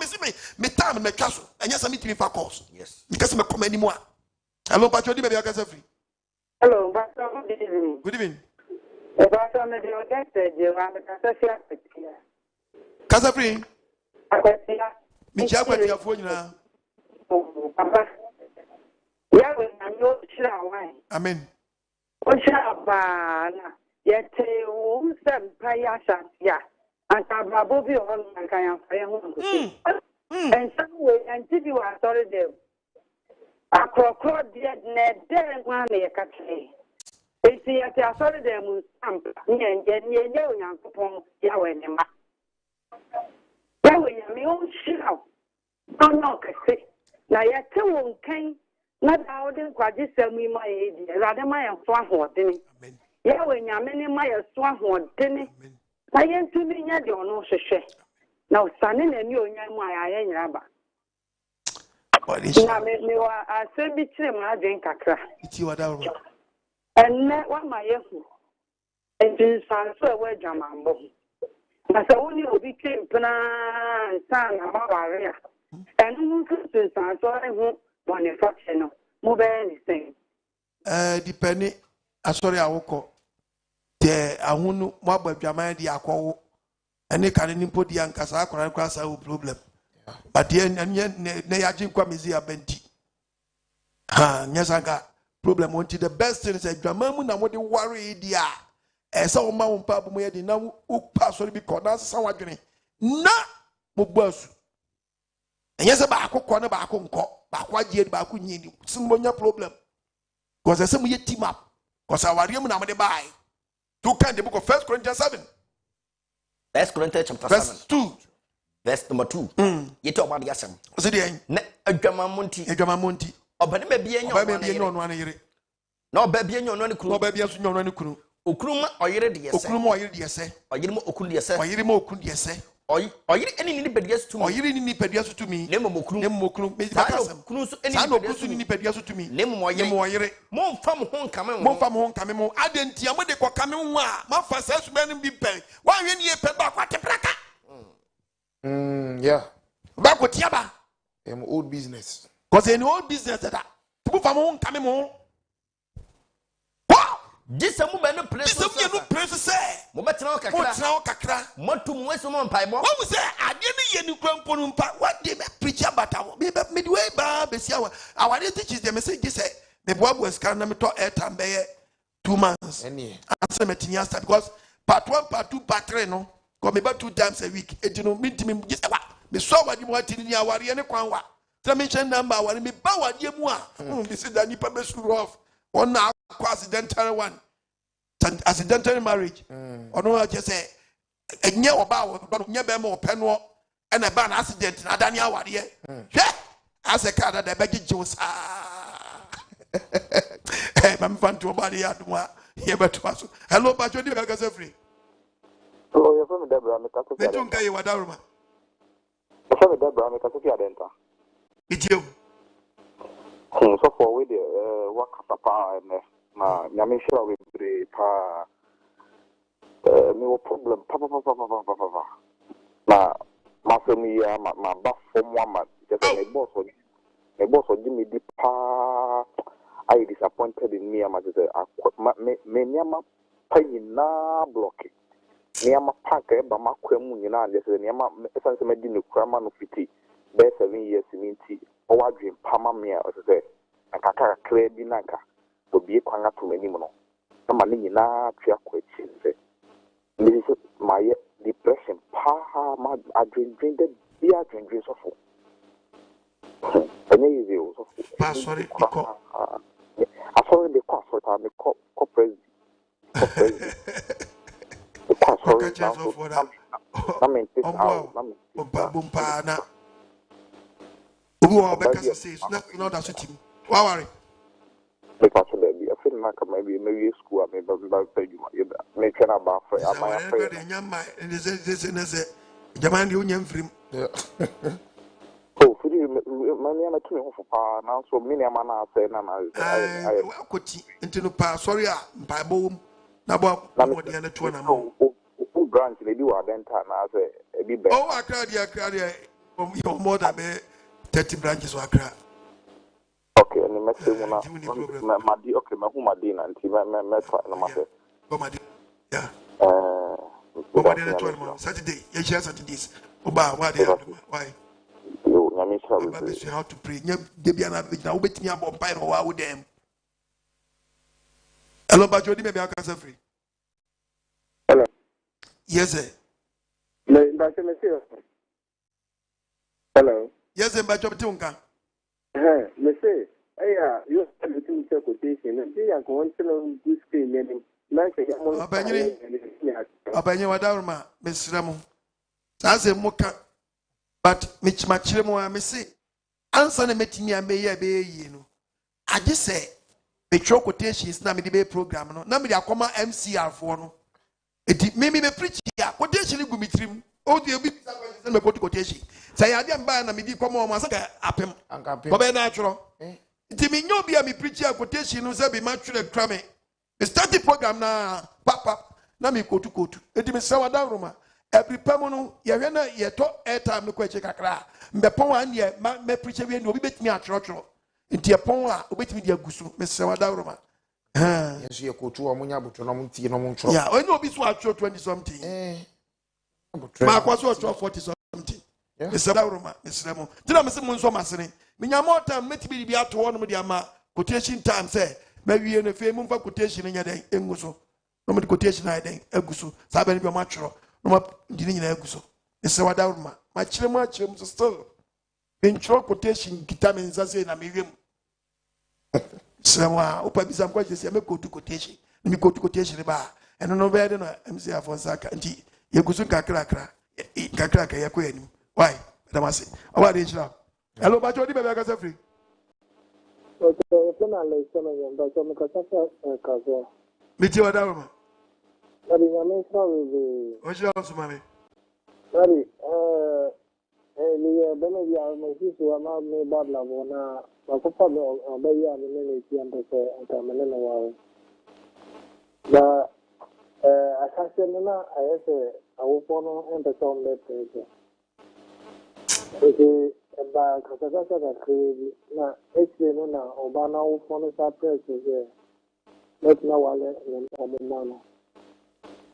me time me castle. And yes, I meet me for course. Yes. Because me come anymore. Hello, Patrick, baby, I can free. Hello, Pastor. Good evening. Good evening. Pastor, me the audience, you are the Casa free. Me chia kwa tia phone na. Papa. Yahweh, I know why. Amen. Oshabana, yet some payasha, yeah, and Tababobi on my kind and some way, and did you are sorry them. A crocodile dead, dead one a country. They see at the sorry them, and yet you young upon Yahweh. Yahweh, me own shout. Don't knock a sick. Now, yet two came. Not out in AGYEMANG my age, rather my swahord dinny. Yahweh, Yamini my swahord dinny. I ain't to me yet, or no share. Now, Sunny and you, my iron rabba. I said, be trim, I drink a crack. It's you are and that one my echo. And in Sanso, where Jamambo. As only became Pana, son, about area. And who could say Sanso? Depending, sorry, I will the Ahunu Maba Jaman di Aqua, and they can import the Ankasa cross our problem. But the end, and yet, Nayajin Kwamizia Benti. Ha, Nyasanga problem wanted the best thing is a Jamamun and what you worry, dear. As our mount Papa Medi now, who pass will be called as someone. Na Mubus. And yes, about corner back on call. Back back with some problem. Because there's some team up. Because our room now they buy. To can the book of 1 Corinthians 7. 1 Corinthians chapter 7. Verse 2. Verse number 2. You talk about AGYEMANG. What's it saying? Obani be bien yon one yere. No be bien yon one kunu. No be bien yon one kunu. Okruma oyire de yese. Okruma oyire de yese. Oyire mo okun de yese. Oyire mo okun de yese. Oyire eni ni nipadua so tumi. Oyire ni nipadua so tumi. Nemo mokru. Nemo mokru. Me bakasem. Okunu so eni nipadua so tumi. Nemo oyire. Mo mfa mo ho nkame mo. Mo mfa mo ho nkame mo. Adentia mo de kwa kame ho a. Ma fa sa su be bi pen. Wa hwe ni e pe ba kwa tepraka. Yeah. Ba ko tia ba. Old business. Cause any old business that. Mo fa mo ho nkame mo. This mu be no place. This mu no place say. Mo betena o kakra. Mo betena o kakra. Mo tum we so mo mpae bo. What we say ade ne ye ni krampo no mpa. What dey preach about our midway ba besia wa. Our teachers dey message say me boabu eska na me to airtime be 2 months. Any. Answer me tinya start because part 1 part 2 part 3 no. Come about 2 times a week. E no me ntimi gise wa. Me so wa di mo atini ni aware ne kwan wa. Tell me chen number aware me ba wa die mu a. Me say da nipa be screw off. On na accidental one. Accidental marriage. Or no, just say, a near about near Bemo Penwo and a ban accident. I don't know what here. As a car that I beg you, I'm fun to a body at one here, but hello, but you did free. Hello, you're from Deborah. They don't care what Daruma. You're from Deborah. I'm a Adenta. It's you. So for with the work papa and nyame sure we be pa no problem papa na ma family ma ba form one man just my boss will give me the pa I disappointed in me ama just me nyama pa na block nyama pa ka ba makwam nyina just nyama sense me di no krama no fiti be 7 years minti o wa dream pa ma me o say akaka kra bi nanka obi kwanga to mani mo no na ma ni na twa kwachi se me so my depression pa ma adwin de bi adwin so fo any easy so pa sorry because I saw the cost for time the corporate maybe school maybe make an about for oh, for you, money and a 2 for now, so many a man say, I into the past. Sorry, by boom. Now, the other 2 and a more branch, they do a dental as a bit. Oh, I cried, you're more than 30 branches or crack. Okay, and the message, my dear, okay, my home, my dinner, and yeah. Saturday, yes, Saturdays. Why? How to pray. Hello, but you maybe I can free. Hello. Yes, sir. Hello. Yes, sir, but you say, you have to quotation and they are going to do screen. Adwammanbo Miss Ramo. As a mocha, but Mitch Machimo, I may say, answer the meeting I may be, you know. I just say, the show quotations, Namidi program, no, Namidi Akoma MCR for no. It may be preaching, quotation will be trim. Oh, dear, be quotation. Say, I didn't buy Namidi come on, Massacre, Appem, Bobe Natural. Timmy, no be a me preacher quotation, who said be much cramming. The starting program na papa na me kotu edi me sawa da roma every pemono ye hwe na ye to airtime no kwache kakra mbepon an ye me preacher we no obi betimi atrotro nti epon a obetimi di agusu me sawa da roma yes ye kotu o munya boto no muntie no muntro yeah when obi so atro 20 something ma kwa so atro 40 something me sawa da roma me sremo tina me se mun so masene me nya more time metimi bi ato wono me di ama quotation time say maybe in a famous quotation in your day, Enguso. No more quotation I think, Eguso, Sabin be matro, no more didn't Eguso. It's a wadama, my children still. In short quotation, Kitamins as in a medium. Someone, open some questions, I may go to quotation. Let me go to quotation bar, and no better than MCF for Saka and T. Yakusu Kakraka, Kakraka, Yakuan. Why? Damasi. What is love? Hello, but you're the free. Okay, Meet you, Adama. Daddy, I'm sorry. What's your house, mommy? Daddy, the benefit of my sister, I'm not me bad love on my papa, or baby, I'm in the and the say, and I'm in the world. But I can't say, no, I say, I will follow and the song that is about Casacasa crazy. Now, it's now, Obana will follow that person here. Let's know what I'm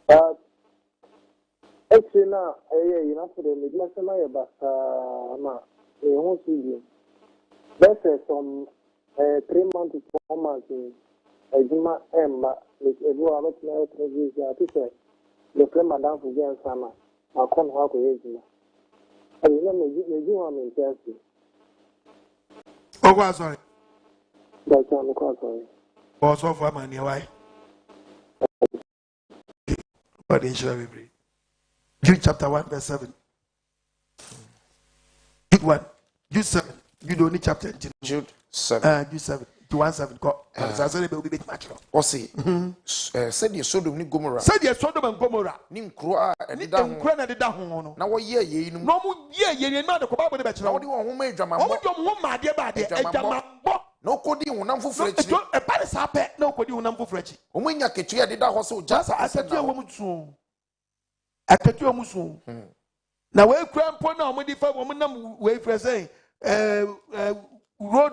but actually now, you know, for the middle of my basta, they won't see you. That's some 3 months to 4 months in Ejima Emma, with everyone not know to say, the play Madame for Jan Sama, I can't help Ejima. I remember you want me Chelsea. Oh, sorry. That's on the call, sorry. What's off for money? Why? But in Jude chapter 1, verse 7. Jude 1, Jude 7. Jude only chapter 18. Jude 7. Jude 7. To 1 7. What's it? Said you Sodom ni Gomorrah. Said you Sodom and Gomorrah. Nim Croa and the down. Now, what year you know? No more year, you know the Cobabo Bachelor. What do you want who made Drama? What do you want, my dear body? No codi unam for French. A Paris Happy, no codi unam for French. When you get to the house, just I said to a woman soon. I said to a musu. Now, we're cramping on with the 5 woman way for saying, road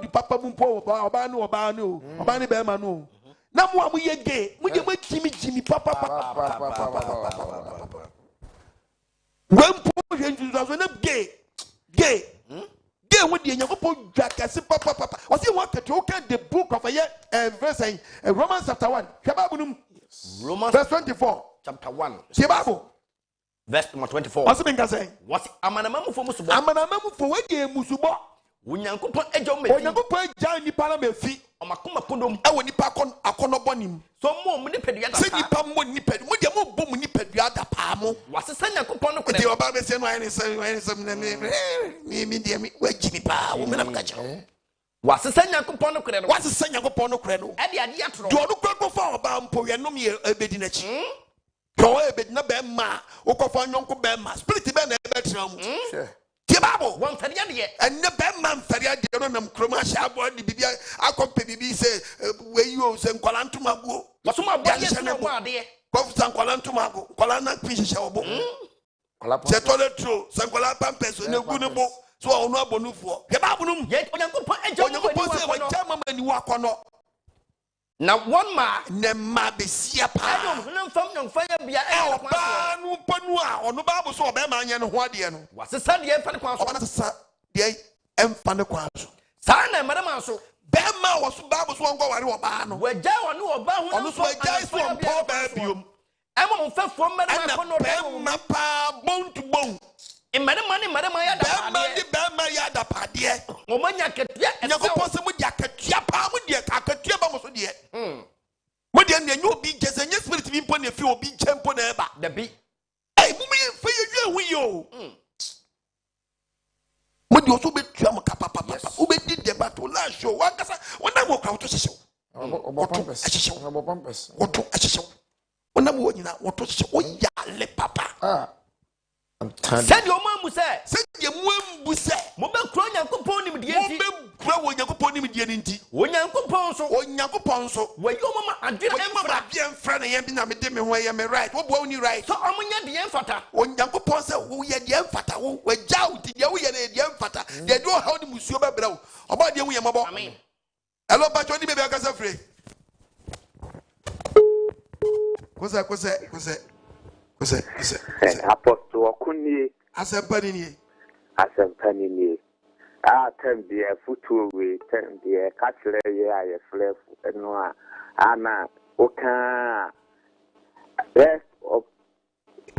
the Papa Mumpo, Obano, Obani Bermano. Now, what we get gay, we get Jimmy Papa. When Paul into gay. With the Yango Jack, I said, Papa, was you want to open the book of a year verse Romans chapter 1, Romans verse 24, chapter 1, verse number 24. What's the thing I say? What's Amanamu for Musubo? Amanamu for what you Musubo? Unyanko Ejo Johnny Palamefi, or Makuma Kundum, I will nipakon a conobonim. So more Munipediata, say Nipam Niped, with the more boom Nipediata Pamo. What's the same Kupon of the Obama saying, where Jimmy Pa, woman of Gajo. What's the same Kupon of Credo? What's the same Kupon of Credo? Eddie Adiatro, do not go for about Poyanomia Bedinach. Go a bit no bema, Okofan Yonko Bema, split the band bedroom. Tibabo, one Feridia, and the Bemman Feria, the Ronam Cromasha, the Bibia, accompany me say, where you send Colantumago. What's my body? Both San Colantumago, Colana Fish Shabo. Settle true, San Cola Pampes, no good book, so I'll not bonufo. Yababunum, yet when you go and you walk on. Now one man, Nema Besiapa. I don't from fire be a Banu Panua or no Babu so Bema and Wadian. What's the Sunday for the Quasso? Yea, and Fanaquasso. Sana, Madame so Bema was Babu's one go at Obano. Where Joe knew about one who dies from poor babium. I'm on fifth from Madame Bema, bone to bone. In Madame Bema Yada Padia. Omania Katia, and the person with Yakatiapa with the Kakatiaba dear. What then you be just a yes, but you put a few big champion ever. The bee. Hey, for you, what you also be Tramaka, who did the battle last show? When I walk out to show. What to show? When I'm walking out, what to show? Oh, yeah, papa. Said your mom was said, said your mom was said, Mobile Crown Yankopon him, the Crow Yankopon him, the N.T. When Yankoponso, or Yankoponso, where your mama and dear friend, I am in a medicine where I am right. What won't you write? So I'm the Enfata. When Yankoponso, who yet the Enfata, where Jout, the Enfata, they don't hold the Monsieur Babro, about the Yamabo. I mean, hello, but only baby, I got a free. Was that? Apostle Okuni Asempani ten dear footway, 10 dear catcher, I flef and no Anna Oka rest of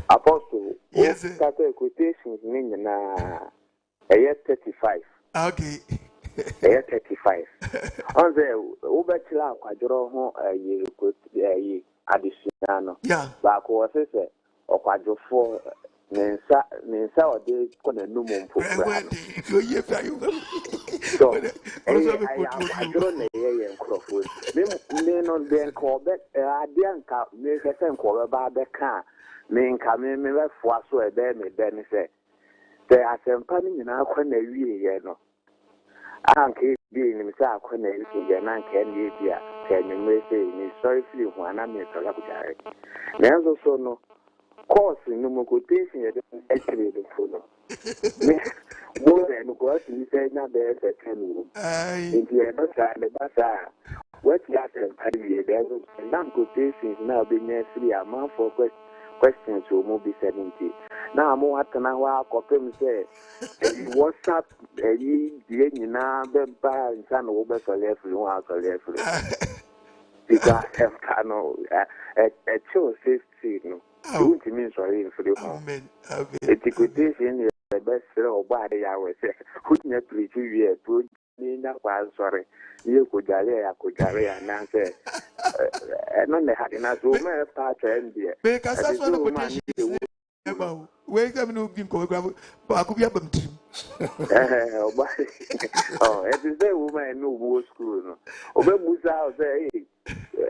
Apostle. Yes, quotations mean a year 35. Okay. A year 35. On the Ubachla, I draw a year additional. Yeah, back was it. Okwajo for Nensa or they could a no more for so I don't know and Crawford. Men on Ben Corbett, I didn't make a same call about the car. Men come in for so a damn then say. There are some coming in our corner, you know. I can't be in himself when I can be here. Can you say, sorry for you when I'm in Salakutari. There's also no course in no quotation actually the full. More than what you said, now there's a 10 room. If you are not trying the bazaar, what you have to carry, there's some quotations now being free amount for questions to move 70. Now, more at an hour, Copem say, what's up? You now, the bar and son over for left, you are for left. Because I have a chill 16. Don't mean sorry for the home. It's a quotation. The best of body hours. Couldn't you preach you to me? Sorry, you could carry and answer. And on the had enough woman of part and dear. Because that's one of the wake up no game go but I could be a bum team. Oh, it is the woman no war school. Over Musa say,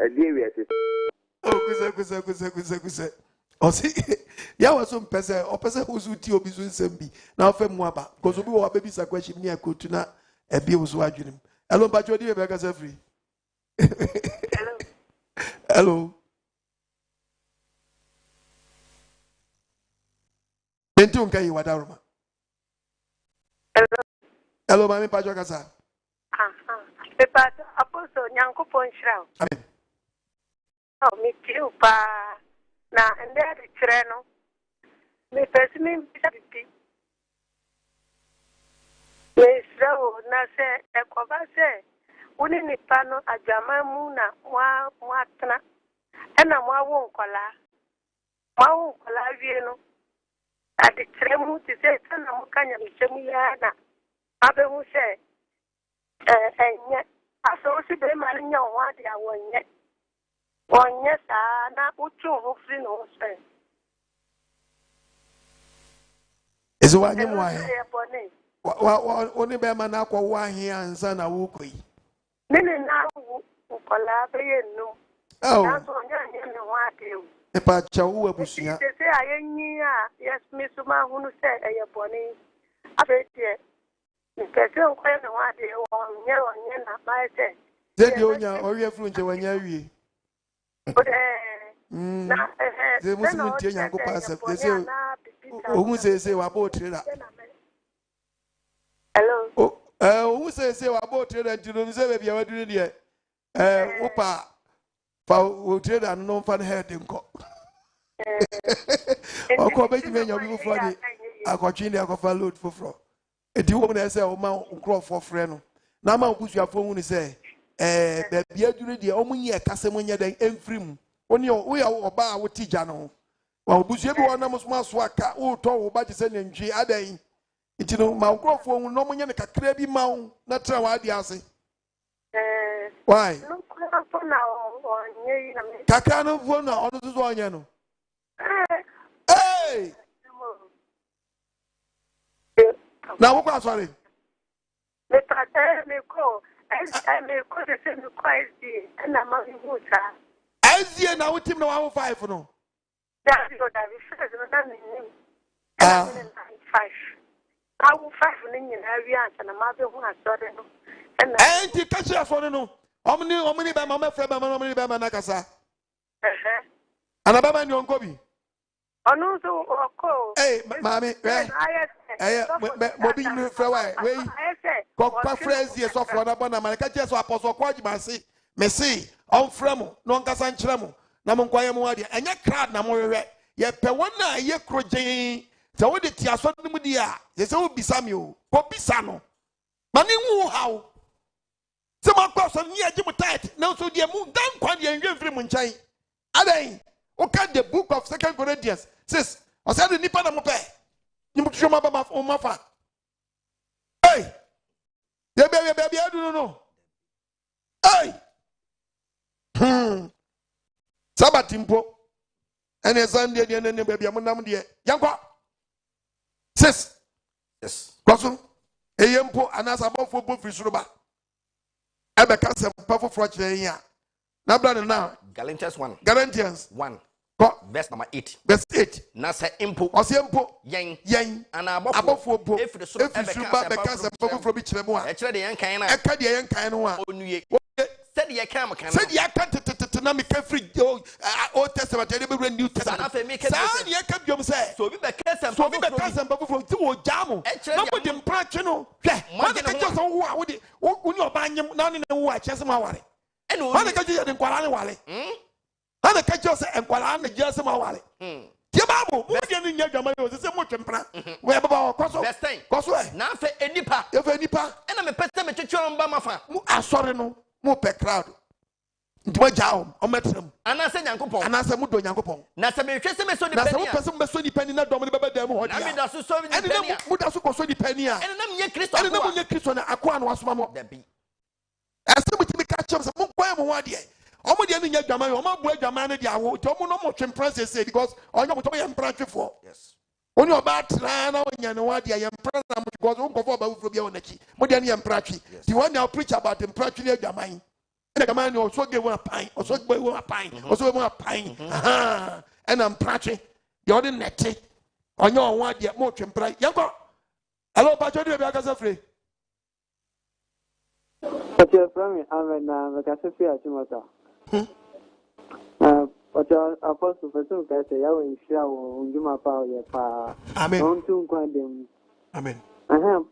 a dear. Oh, Osi ya was some person or person who's with you be sembi now fem waba because we were baby sa question near kotuna e bi wo so adwenem hello ba jodi e be ka free hello Bentu nkai wadaruma hello mami pa jo kasa pepa apostle nyankopon shraw amen oh me tiu pa na ende de treno me pesimi bisabi me srawo na se ekoba se uni ni pano agyemamu na mwa tena ena mwa wo nkola wie no ade tremu ti se tana mukanya bichemu ya na abe hu se enye aso si be mali nya wa de awonye onye sa na uchu ho free no se Is what you want. Only be man akwa wa here ansa na wo koi. Nene na ukola be yenu. Oh. Na so nya me wa de. E pa cha wo abusia. Se ayenyi a yes me so ma hunu se eye boni. Abe tie. Nkese nkwa me wa de onye na ba se. Zedi onya owie fru nche wanya wie. Na ze musu ntie nyanko pa asa. Ze ohun se wa bo trailer. Hello. Ohun se wa bo trailer ntino nse be bia waduru de. Opa fa o trailer no fa na head nko. Oko be jime nya bi fo ni akotwe ni akofa load foforo. Edi wo na se o ma nkrofo frɛ no. Na ma obusuafo hu ni se baby aduru de omunye kasem nya den emfrim. Oni o ya oba a wotija no. Wa obusua bi wona musuma so aka wo to wo ba je se nantwi adan. Ntino ma nkrofo hu no munye ne kakra bi ma wo na tra wa ade ase. Why? Kakra no fo na ono so onye no. Hey! Na wo kwa sorry. Me pata me ko de se me kwaisi na ma huta. Azie na wutim na 105 no. Davi first no na ni. 5. Awu 5 ni nyina wi ansa na ma be hu asore no. Enti kachi asore no. Omni be ma mafre be ma omni be ma nakasa. Anababa ni onkobi. Onu so oko. Hey, mami, mobi ni fre we. Kokpa phrase ye so fro na bona ma ka je so apostle ko agimase. Messi, on fremo, no nkasa nkyere mo. Na mo nkwaye mo ade. Enya crowd na mo hwehwe. Ye pe wona ye krogen. Se wo de ti aso no mu di a, ye se wo bisa mi o. Ko bisa no. Ma ni hu hawo. Se mo kwa so ni agi mo tight. Na so de mu dan kwa de enwe mfiri mo nkyai. Adan, o ka the book of 2 Corinthians 6. O se de nipa na mo pe. Ni mo twoma ba ma fa. Hey! Ye be adu no. Hey! Sabati mpo ene Sunday de ne bebia munam de yankwa 6 Yes. Koso eyempo anasa bofo bo frisuruba ebe ka se pafo frochre yin a na bra na Galatians 1 verse number 8. Verse 8. Na se impo Osiempo yen ana abofo bo efrisuruba be ka se pafo fro bi kire mu a e kire de yen kan na e ka de yen kan no a onue said ye come kan said ye can na me ka free Old Testament and the New Testament sa ye ka biom say so bi be ka se pafo fro ti wo jamu na mo de mpra no hwe man ka je so wo a wo de wo ni obanyem na ne wo a chese ma ware man ka je de nkwara ne wale man ka je so nkwara ne je se ma wale tie babu mo de ne nya dwama yo se mo twempra we baba koso na fe enipa e na me pete me twetwe mba mafa mu asore no mo pe crowd ntwa jaom o metram anase nyankopon anase mu do nyankopon na se me hwese me so di na se pani mo pese mo so di pani na dom ne baba dam ho dia na me da so di pani a mu da so ko so di pani a ene na me Kristo ene na mo nye Kristo na akwa na wasoma mo da bi ase mo ti me ka chem se mo kwai mo ho ade o mo de ne nya dwama yo o ma bu adwama ne dia wo to mo no mo twempra se because onye mo to ye mpra twefo yes oni oba tra na onya ne wa dia ye mpra na mo because won kofo ba wufro bia wonachi mo de ne ye mpra twi the one now preach about the mpra twi ne adwaman ene kama ne oso ge won apan oso gbe won apan oso won apan aha ena mpra twi ye odi nete onye onwa dia mo twempra yanko hello pa chodi be akasa free okay from me amen na akasa free achimota Ocha apostle person ka say yawo nhira wo nduma pa ye pa amen on tun kwandem amen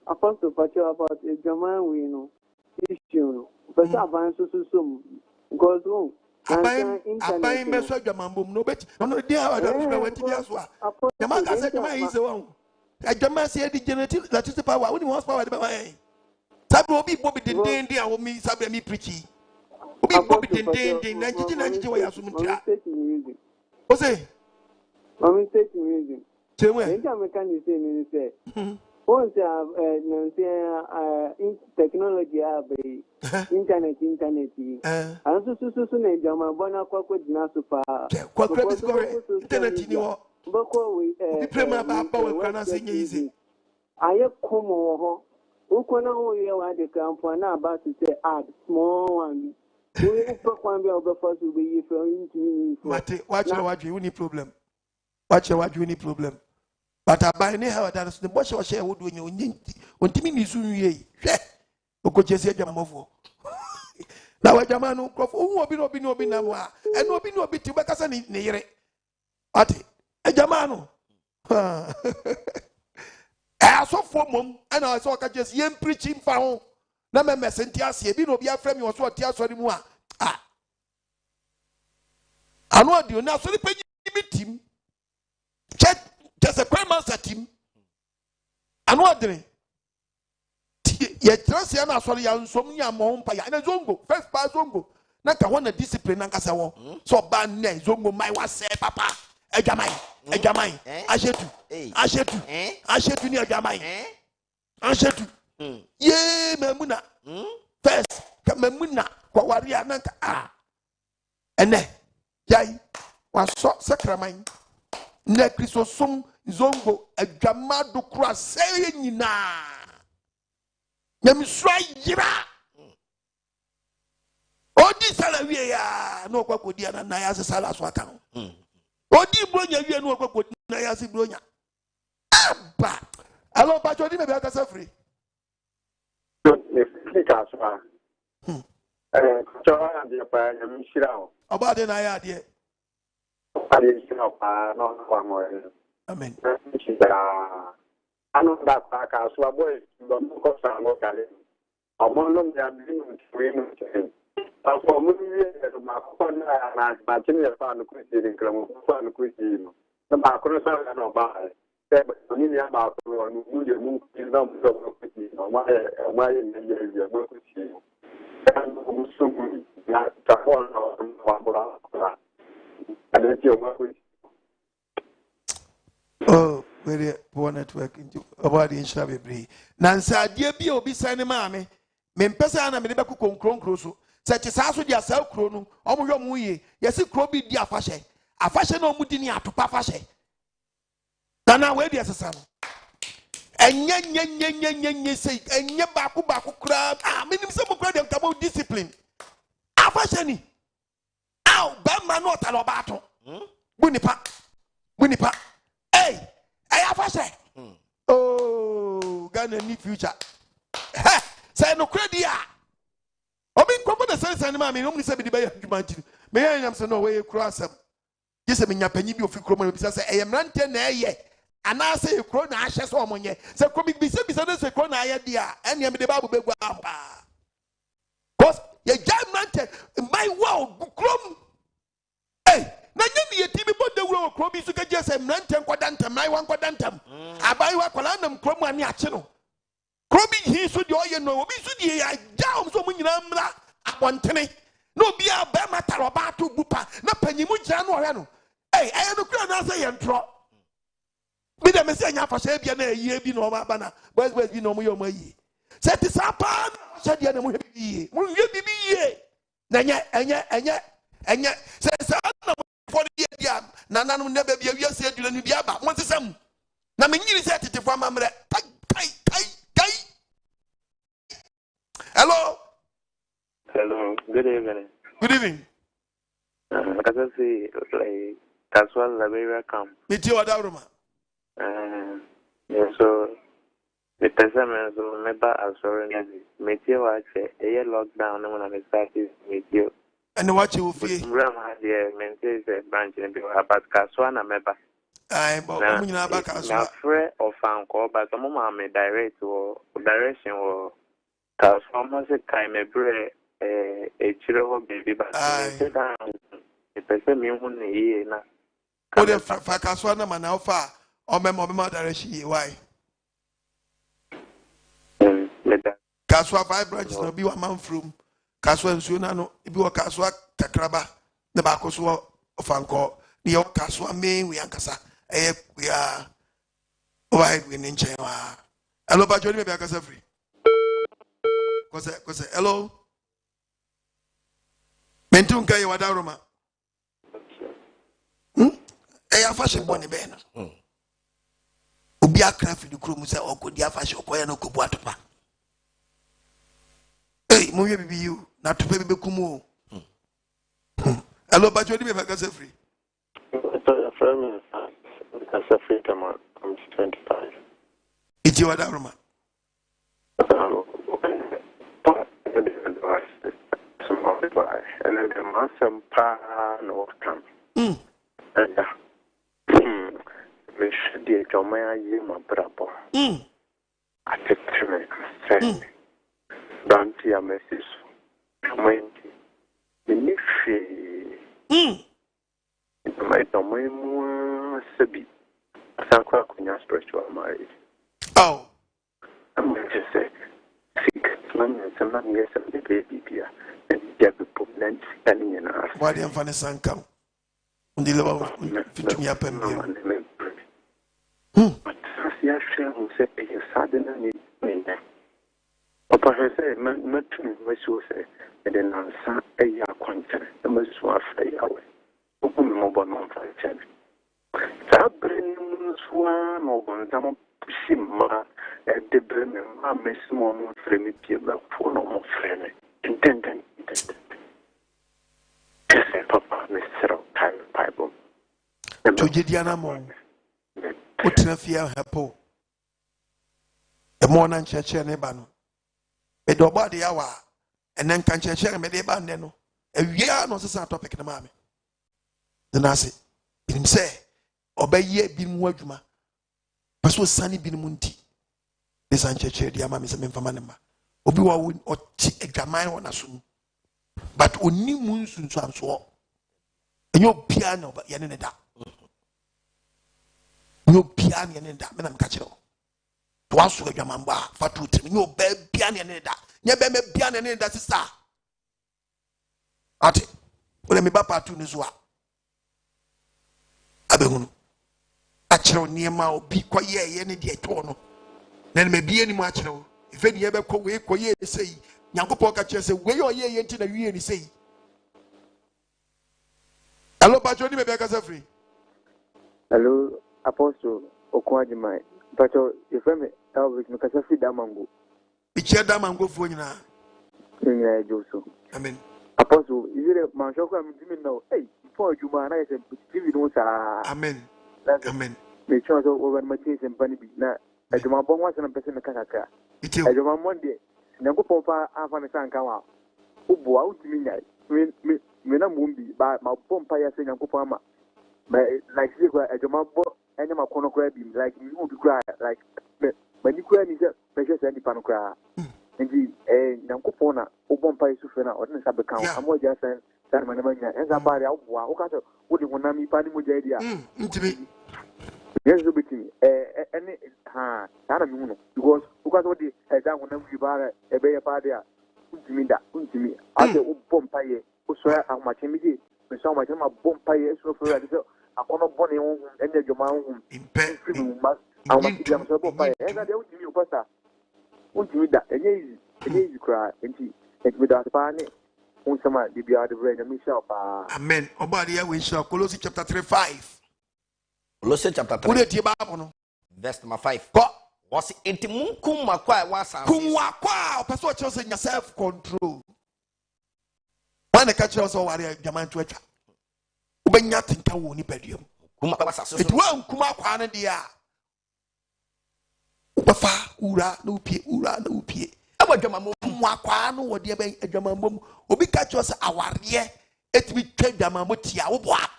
apostle pacho about AGYEMANG we know issue no person advance so because won abai me so AGYEMANG no bet no dey how that so we ti aso a AGYEMANG ka say AGYEMANG is won AGYEMANG say the generative electricity power we ni horse power dey buy sabi obi bobi den a wo mi sabi mi preach obi bobi den na jiji wa yaso mutia o say I'm taking music. Chenwe I can say once technology internet and so na jama bona kwa dina super internet ni wo bako we prema ba we kana say easy aye komo ho ukona ho ye wa de campo na about to say add small one we can be over first will be from Mate watch you need problem watch you need problem but I buy how that the boss was share would when you ontimi ni su wie hwe okochesi AGYEMANG fo na AGYEMANG no krofo obi na mo a ene obi ti be kasa ne yere ate AGYEMANG no so for mom and I saw just yem preaching fa ho na me mesenti ase bi no obi afrem yo so otia so mu a anu adi na so ni panyi bi tim check just a prime master team anu adre ye trase na so ya nsom nya mo mpa ya na zongo first pa zongo na ka wona discipline na nkasa wo so ba na zongo mai wa se papa AGYEMANG ashetu ni AGYEMANG ashetu ye memuna first ka memuna kwa waria na ka ene yai waso sakraman na Kristosom zongo AGYEMANG kura sey nyina nyamsua yira odi salawie ya no kwa kodia na ya sala so aka odi bronya wie no kwa kodia na ya si bronya aba alo ba jodi me be aka sa free About the idea. Amen. I know that back as well, boys, don't go some more. Among them, they are being trained. For me, my phone and my children found the Christian found the Christian. The Macron and about it. But you need about to move your move in the Christian. Why in the year you're Christian? And so not to hold on. And it's your work. Oh, very poor network into about the Inshabri. Nansa, dear B. Obi Sani Mammy, Mempesa and Medibaku Concron such as Asu dia Sel Crono, Omo Muye, Yasi Crobi dia Fashe, a fashion of Mutinia to Pafashe. Nana, where there's a son. Enya say enya baku crab. Ah, minim some crab dem come discipline. Afashani. Ow, Bama no talobato. Bunipa. Hey, afashe. Oh, Ghana need future. Say no credit. Obi nkɔmɔ na sɛn sɛn maa mi n'omu nisɛ bi de bɛyɛ adwuma nti mɛ yɛn nyam sɛ no wɔyɛ kuro asɛm gye sɛ menya panyin bi ofi kuro mu na bisa sɛ ɛyɛ mmeranteɛ na ɛyɛ anaasɛ yɛ kuro na ahyɛ sɛ ɔmo nyɛ sɛ kuro mi bisa ne sɛ kuro na ayɛ di a ɛnea mi de baabu bɛ gu ampa cause yɛ gya mmeranteɛ mmaa wɔ kuro mu ɛy na nye ne yɛ ti bi bɔ dawuro wɔ kuro bi so kagye sɛ mmeranteɛ nkɔda ntɛm mmaa nkɔda ntɛm abaayewa akwadaa nam kuro mu ani akye no. Krobi he so the oye no obi so the agya so mu nyina mra abontene na obi a ba mataro ba to bupa na panyimu gira no ɔhɛ no eh no kura na say yentro bi de me say nya afahye bia na ayie bi na ɔma ba na boys bi na ɔmo ye ɔmo ayie say ti sapa na hye de na mo hwe bi yie mo hwe bi yie na enye say na for the dia na nanom na ba bia wiase adura ni bia ba mo nsesam na me nyiri say tetefo amamre kai. Hello. Hello. Good evening. Good evening. I can see like casual Liberia camp. Meet you at Adwammanbo. Yeah, so the person so member as sorry. Meet you at a lockdown. I'm gonna start meet you. And what you will feel? Grandma, yeah, maintains a branch in the about casual member. I'm about casual. Now, free or found call, but the moment I direct or direction or. Cause almost a time a bread, a children baby, but the person me who need na. What if Fakaswana man alpha or Memma direction? Why? Kaswa 5 branches no be 1 month from Kaswa and Sunano, if you are Kaswa Takraba, the Bakoswa of Anko, the old Kaswa main we ankasa, we are wide winning Chema. Hello, but you never got free. Kose hello mentum kai wa daroma afashe boni be no obi akra fi dukuru mu se okodi afashe okoya na okobu atopa mo hwe bibi yu na topa bi bekumu hello but you dey be kase free friend kase free come I'm 25 iti wa daroma and then the master pan or camp. And we should be a Jomaya Yima Brabo. I said to me, I said, don't be a message. The Nifi, my domain, Sabi, Sanqua Kunya spiritual marriage. Oh, I'm going to say, sick, someone yes, and the baby here. Why the unfunny son come? On the level of me up and but I share who said a sudden need. Papa has said, not to my say, and then answer a year content, the most worth a hour. Open mobile non five. That brings one or one time Simma at the Bremen, I miss more friendly people for no more friendly. Intended. Papa, Mr. Bible. To Gidiana Mon, what in a fear her po. A morning church and a bano. A doba the hour, and then can church and made a bandeno. A year no such topic in the mammy. The Nasi, him say, obey ye bin wajuma. Paso sunny bin munti. The Sanche, the Amam is a memfamanema. Obiwa win or a gamine on a soon. But only Mu Nsusuanso. And your piano, but Yaneda. No piano and that, Madam Catcher. To answer your mamba, Fatu, no bad piano and that. Never me piano and that is that. Ate, let me bapa to Nizua. Abehunu. Achero near my be quiet any day tono. Then may be any much. If any ever go away, quiet say. Nyankopo ka chese we yo ye yenti na wie ni sei. Hello Pacho ni me be kasa free. Hello Apostle OKOH. Pacho if me Elvis mekasa fi Adwammanbo. Bichia Adwammanbo fo nyina. Nyina Joso. Amen. Apostle, is it a man shoko am dimi no. Hey, before Juma na yese TV no sa. Amen. Amen. Me chon so over my things and bunny na. Adwammanbo wa se na pese me kakaka. Adwammanbo de. Nyankopon fa afa ne sanka wa. Ubo a utimi nyai. Me na mumbi ba ma pompa ya se Nyankopon ama. Like say Adwammanbo enya makono kra bi like me obi kra like mani kra ni se pressure se ni pano kra. Nti Nyankopon na obompa yesu fe na odin sa beka amoja san san manamanya enza bare aboa o ka so wo de honam ipa ni moja dia ntimi yesu biti ene ha sana mi huno because o ka so de da honam wi bare ebe ye pa dia ntimi da ntimi ade obompa ye o so ya amache mi di me so amache ma bompa ye so fe ya so akono bone ho ene adwuma ho impe ma amache dia so bompa ye enza de ntimi o pasta ntimi da enye easy cry enti da pa ni unsama di bia de brenda Michelle pa. Amen. Obadi ya we shall Colossians chapter 3:5. Colossians chapter 3. Ule tie Bible no. Verse number 5. Ko was enti munkum makwa wa sam. Kumwa kwa person chose nya self control. Wana ka chose o ware jaman to atwa. Ubenya tinka wo ni paduam. Kuma ba saso. Eti wa nkuma kwa ne dia. Ubafa ura na upie ura na upie. Adwammanbo mu akwa no wode ben Adwammanbo mu obi ka cho se aware etimi twa Adwammanbo tia wo boa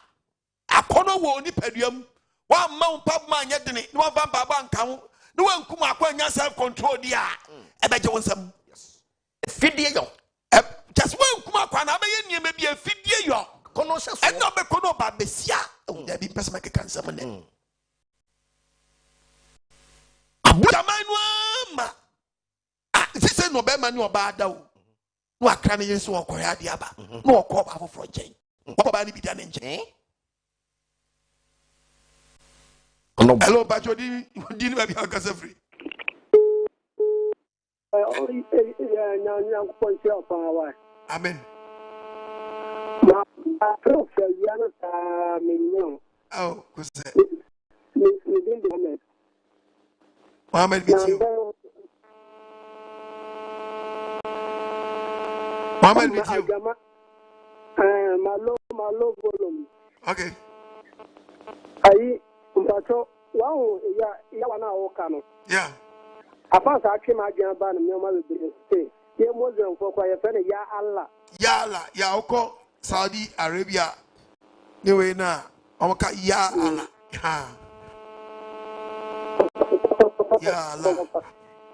akono wo ni paduam wa ma unpa ma anya dene ni wa va baba nka ho ni wa nkum akwa anya self control dia ebeje wonsam fidie yo just wa nkum akwa na abeye niema bi fidie yo kono se so eno be kono ba besia da bi pesa make kan sam ne Adwamman no ma sise no be mani oba da o no akra ne yeso okoya de aba no okọ ba foforo chen oba ni bidia ne nche hello bacho di ni ba bi akasa free amen ma prof ya na ta minyo oh ko se ni din Mohammed bitio Mohammed bitio malo volume okay ayi mpacho wow ya wana oka no yeah afansa atwe ma adwan ba no me ma bebere stay ye mozem fo ya fe ne ya Allah ya oko Saudi Arabia ni we na omaka ya Allah ya Allah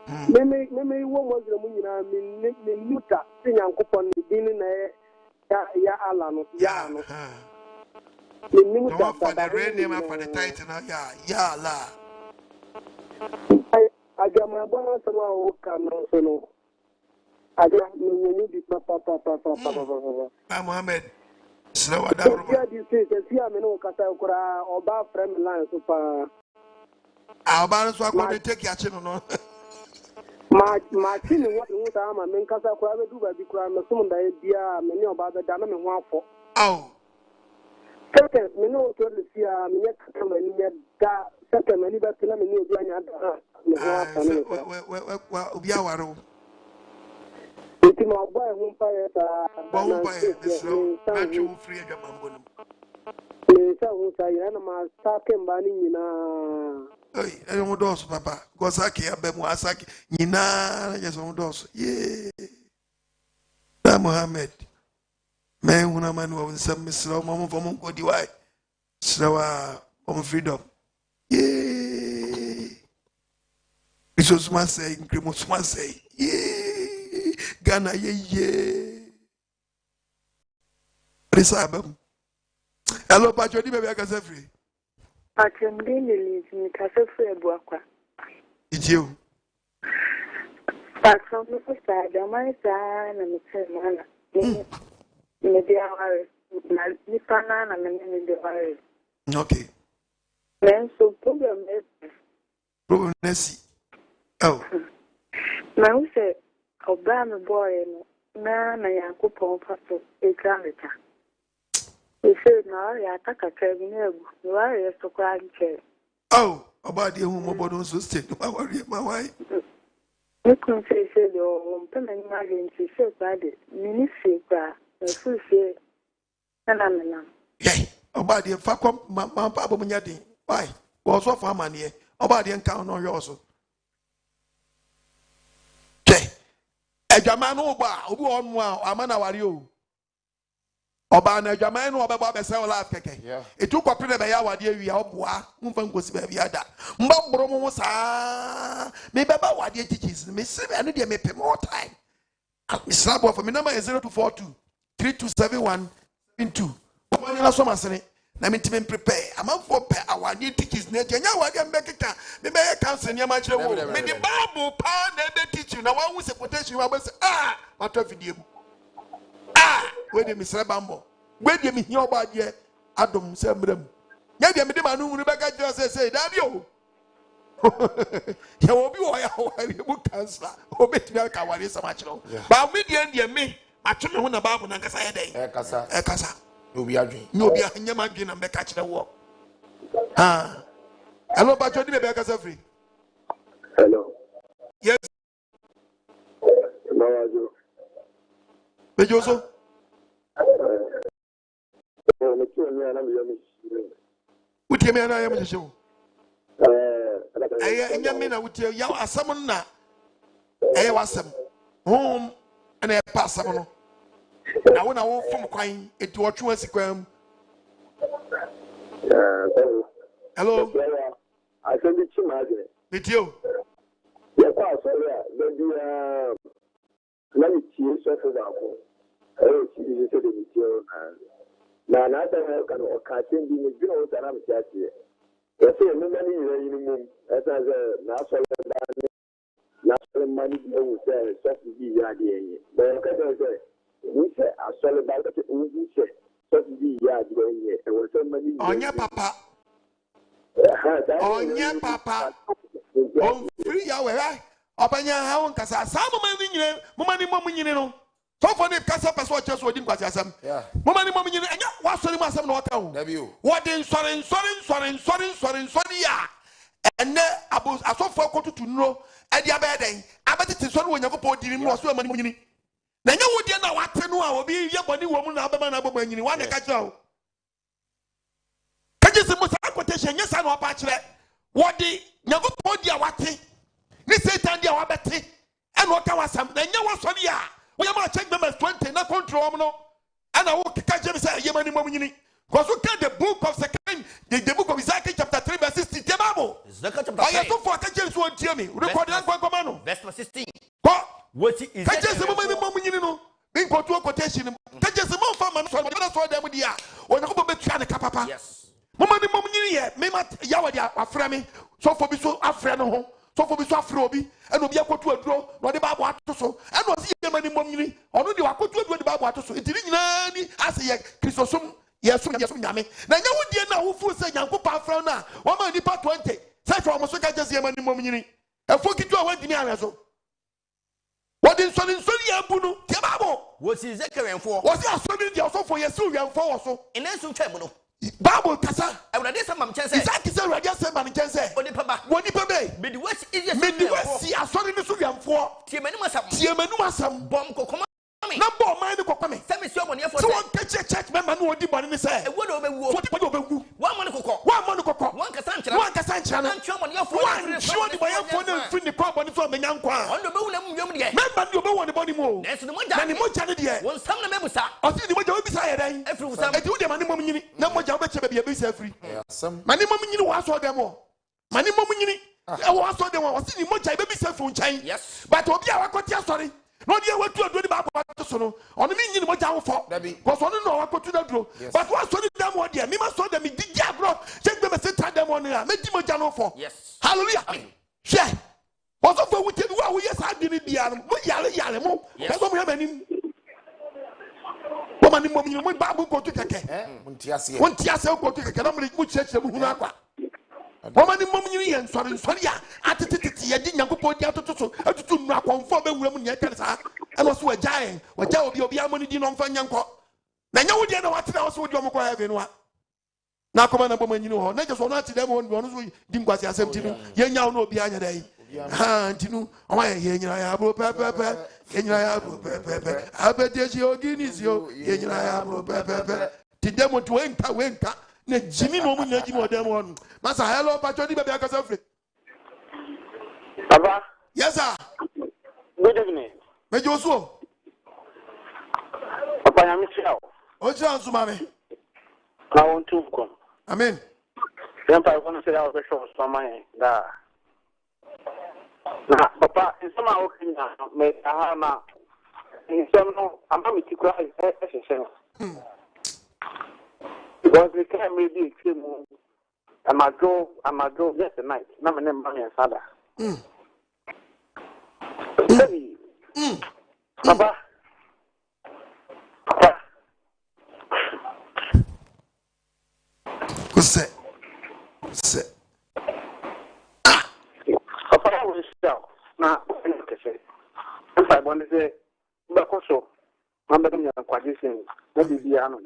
me wo mozem nyina me muta tinyankopon din na ya Allah no ya no no for the real name and for the title now ya Allah Adwammanbo na sama o kan so no aja me di papa Mohammed slawa da bro ya di se me no kasa kura oba frame line so pa oba so akọ take ya chi no ma chi ni what no ta ma men kasa kura be du ba bi kura me sum da bia me ni oba be da na me ho afọ Second, me no to the sia me net kama ni da second me ni ba tena me ni obi anya da obi awaro iti ma boy hu pa ya ta bo pa ya so na chu free Adwammanbo no me sa hu sa ya na ma sa ke mba ni nyina ey mo dos papa go saki abemu asaki nyina na so mo dos ye na Mohammed me huna mani wa nsam misra mo fo mo kodi wai srawa on freedom ye Jesus man say increment man say ye Ghana ye resabam hello pacho di bebe akasa free Achembi ni kasa free buakwa idio pacho mo sa Adwamman sa na mtsemana Media worry. Nipana na media worry. Okay. Then so problem is oh. Now say Obama boy na Yankopon paso ekameta. He said no ya taka kabinegu. Worry to kwa nche. Oh. About the home about also stay. My wife. You can say, your permanent margin, she said, that ministry, the full share, and I'm Yay, about the Facom, my papa Munyadi. Why? Was off our money. About the encounter on yours. Okay. A German Oba, who on one, a man of you. Oba na German no obeba be say wala keke. It took up the ya wade wi ya oboa, mfa nkosi ba bia da. Mbabro mo saa. Me beba wade teachings. Me se anu de me pay more time. Me slabo for me number is 0242 327172. Omo na so masene. Na me time prepare. Am for pay awade teachings na nya wade mbekeka. Me be counsel nya ma kire wo. Me the Bible pa na be teach you. Na wa wu se quotation wa be say what video. Where the Miss Bambo, where the Miss Yoba, Adam Sembrem. Yet, the Midimanu Rebecca just say, Daddy, you will be a book counselor, or bet me a what is so much. But me, dear me, I told you about when I say a day. Ekasa, you'll be a dream. You'll be a Yamagin and be catch the walk. Hello, but you're the Becca's free. Hello. Yes. Bejoso. What you mean? I am the show. I am with you. Yow are someone now. I was some home and I pass someone. I want to walk from Quine into a true sequem. Hello. I send it to Margaret. With you. Yes, sorry. Let me choose for example. Na na ta ka no ka tin bi ni bi o ta na mi ya ti e se no mani ni ni mum e ta ze na so le da ni na so mani bi o se so bi ya de yin be ka de se ni se aso le da ke ni se so bi ya de yin e wo se mani onya papa onya papa on free ya we obanya ha won kasa sa mo mani nyine mo mani mo nyine no. So for the casa person just what didn't quite some. Mommy, and what's the massam no account? What in sorry, and about a so far to know at the aberdeen. I bet it is one when you go dealing more so money. Then you would know what to know. I will be your body woman, Abba, you want to catch out. Can you see most quotation? Yes, I know a patch that. What the Yago Podia Wati? This is Tandia Wabati and what I was some. Then you was on ya. We are check them as 20, not control, no. And I will catch them say, Yemani Momini. Because we can the book of second, the book of Isaiah chapter 3, verse 16. Temamo. I have to for catch one to me. Record that one command. Verse 16. What is catch us a moment, being put to a quotation. Catch us a more fun, so I'm going to saw them with the or the Betran Capapa. Yes. Momani Momini, Memat Yawadia, Aframi, so for me so Afrano. So for me, so Afrobi, and will be a quote to a draw, not the Babu Atoso, and was here many mommy, or no, I could do the Babu Atoso. It didn't as a Christosum, yes, Yami. Now you would dear now who say Yanko Pafrona, 1 man depart 20, such for Mosoka just here many mommy, and forget to a wedding Yanazo. What in Sonny Bunu, Tiamabo? What's his Zacharian for? Was he assuming also for your Sylvian for also? In Ensu Tribunal. Bible Kasa, I would have some chance. Exactly, sir. I just said, man, can say, what the baby, mid West is Midwest. I saw the Sudan for Tiamanuma, bomb cocoa. Number mine, the cocoa. Send me someone here for one catch a church member who did one in the say. What over 1 month, 1 month, 1 Cassancha, and Chairman, your phone, showing the way of phone the problem from the young choir. On the moon, remember, you don't want the body more. That's the one Janity. One some members are. I think the way you're beside every time I do the money mommy. No more job to be a bit free. Some money mommy, you was all them all. Money mommy, I was all them all. See the much I baby self from China. Yes, but what you are got sorry. No dear what you are doing about Sono. On the meaning what I for. Because I don't know what to do. But what's on them one dear? Me must saw them in the Jabro. Check them and say them on there. Make them Jano for. Yes. Hallelujah. Share. Also for we tell you what we yes I didn't be yale mo. That's what we have any. Woman mommy mo babu go to keke. Won tiase go to keke. Na mo church dem hu na kwa. Woman mommy yen sorry ya. Atititi ye di Nyankopon di atoto atutu nu akonfo be wuram ne kan sa. E no so wajae obi amoni di no mfa Nyanko. Na nya wo di na watena wo so wo di omko heaven wa. na koma na boma nyini ho na je so no ati dem ho no so di nkwasi asem ti no ye nya no obi anya dai ha ntinu o ma ye nyina ya bro pepepe ye nyina ya bro pepepe abedeji oginis yo ye nyina ya bro pepepe ti dem to wenka na jimi no mu nya jimi odem ho masa hello pacho di bebe akasa free Baba. Yes sir. Good evening. Me Joshua. Papa ya Michelle. Oje ansu mame. Na won tu ko. Amen. Yan pa ko no se ya o show so man da. Na papa nsema o kinya me aha na nsem no ama mi tikura ehehye. Because we can't maybe extreme Amado yes the night. Na me name man sada. Papa. Kuse. Papa will sell. Na kese. If I want to say bakoso. Mamba nya NKWAGYESEM. Na bibia no.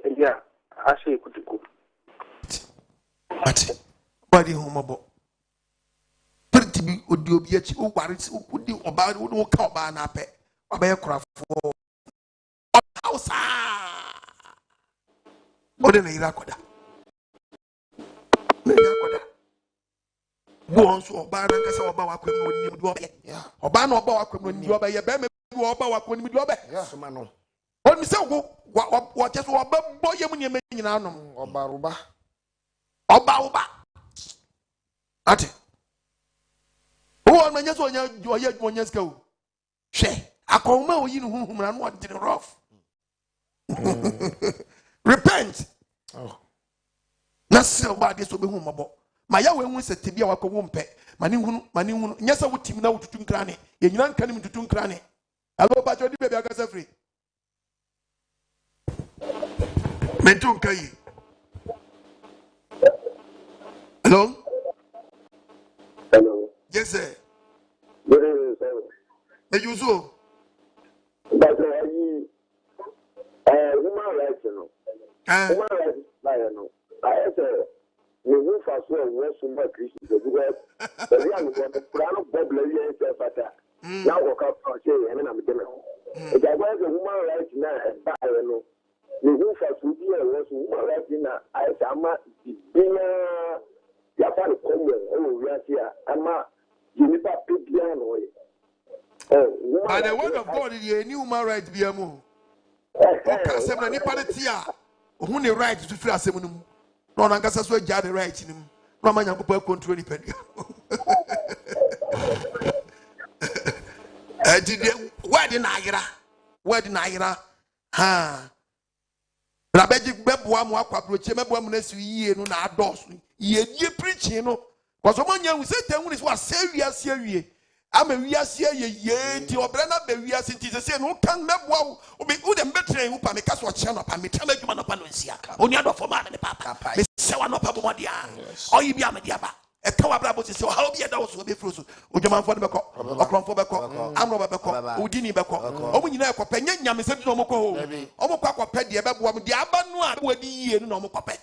Eya ashe kutuku. Ati. Body homobo. Pretty be odi obi achi o ware odi oba wo ka oba na pe. Oba ye krafo. Hausa. Ode na ira koda. Na ira koda. Wo so oba na nkasa oba wakwem no nim do oba. Oba na oba wakwem no nim do oba ye be me oba wakwem nim do oba. So ma no. Oni se wo cheso oba boye mu nyeme nyina anom. Oba ruba. Oba. Ati. Wo manya so onya ska o. Hwe, akoma oyi no humhumra no odi rough. Repent. Oh. Na se oba de so be humabo. Ma ya we hu se tebia wakowo mpe. Mani hunu. Nyesa wotim na wotutu nkrane. Ye nyina nkanim tutu nkrane. Hello ba jodi baby akasa free. Mentu nkai. Hello? Hello. Yes, sir. Good evening, sir. Hey, you so? But human rights, you know. Human rights, you know. I said, we move as well, we want some more Christians, because the young one, the plan of Bob Levy and Fata. Now, walk up and say, I mean, I'm going to if I was a human rights now, you know, we move as we be a human rights in I am the dinner. Yafari komwe we are here ama unipa piano by the word of God the new human rights be amu okay asem na nipa de tia hu ne right to free asem no mu no na nkasa so agya the right ni mu no ma nyankopɔ control nipa dia did word na ayira ha Rabeji beboa mu akwa proche meboa mu na si yie no na ados ye preaching no because omanya hu say tan hu is what say wiase ama wiase ye ti obra na be wiase ti say no kan meboa obi u dem betre hu pa me ka so che no pa me tama djuma no pa no nsia oni adofo ma ne papa me se wa no pa bo dia oyi bia me dia ba e ka wa bra bo se ha obi e da wo so be froso odjamanfo ne beko okronfo beko amro beko odini beko omu nyina e kopa nya nyame se bi no mokɔ ho omu kwa kopa de beboa mu de aba no a wadi yie no omu kopa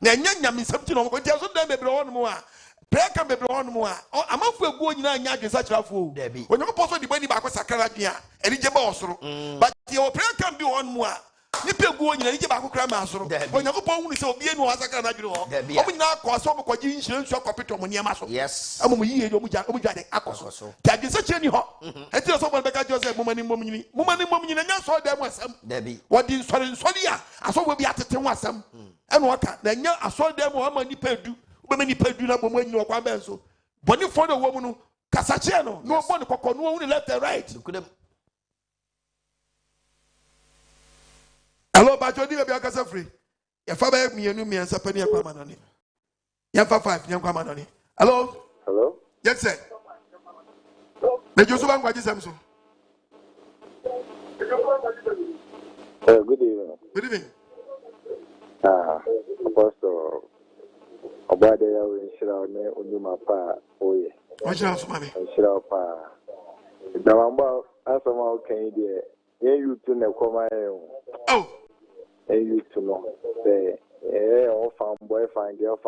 na nya nyame se bi no mokɔ dia so dem bebre ho no mu a prayer can bebre ho no mu a amanfo egu nyina nya adwensa kyerafo onyankopɔ so de bani ba ko sakara dua eni je ba osoro but your prayer can be on mu a nipa egu nyina nije ba ko kra ma asoro onyankopɔ hu ni se obi enu asakara na dwere ho omu nyina akɔ so omu kɔgye nhyire nsu akɔpeto mo niema so amu yie omu gya de akɔ so ta adwensa kyerɛ ni ho enti so bo beka Joseph mumani momnyini nya so da mu asam wodi nsɔre a asɔbo bi atete ho asam ɛna ɔka na nya asɔre da mu ama nipa edu obema nipa edu na bomo anyi ɔkwa bɛn so bɔni fɔ no wɔ mu no kasa kyerɛ no no bɔ ne kɔkɔ no hu left and right hello bajo di be akasa free ya fa ba mienu miensa pani akwa manani ya fa 5 nyankwa manani hello yes sir me Joshua NKWAGYESEM so good evening Apostle Obade ya we nshira ne onuma pa oye nshira so mami nshira pa da mamba asoma okan die ye yutu ne koma ye oh used to know. Say, all found boy, find girl,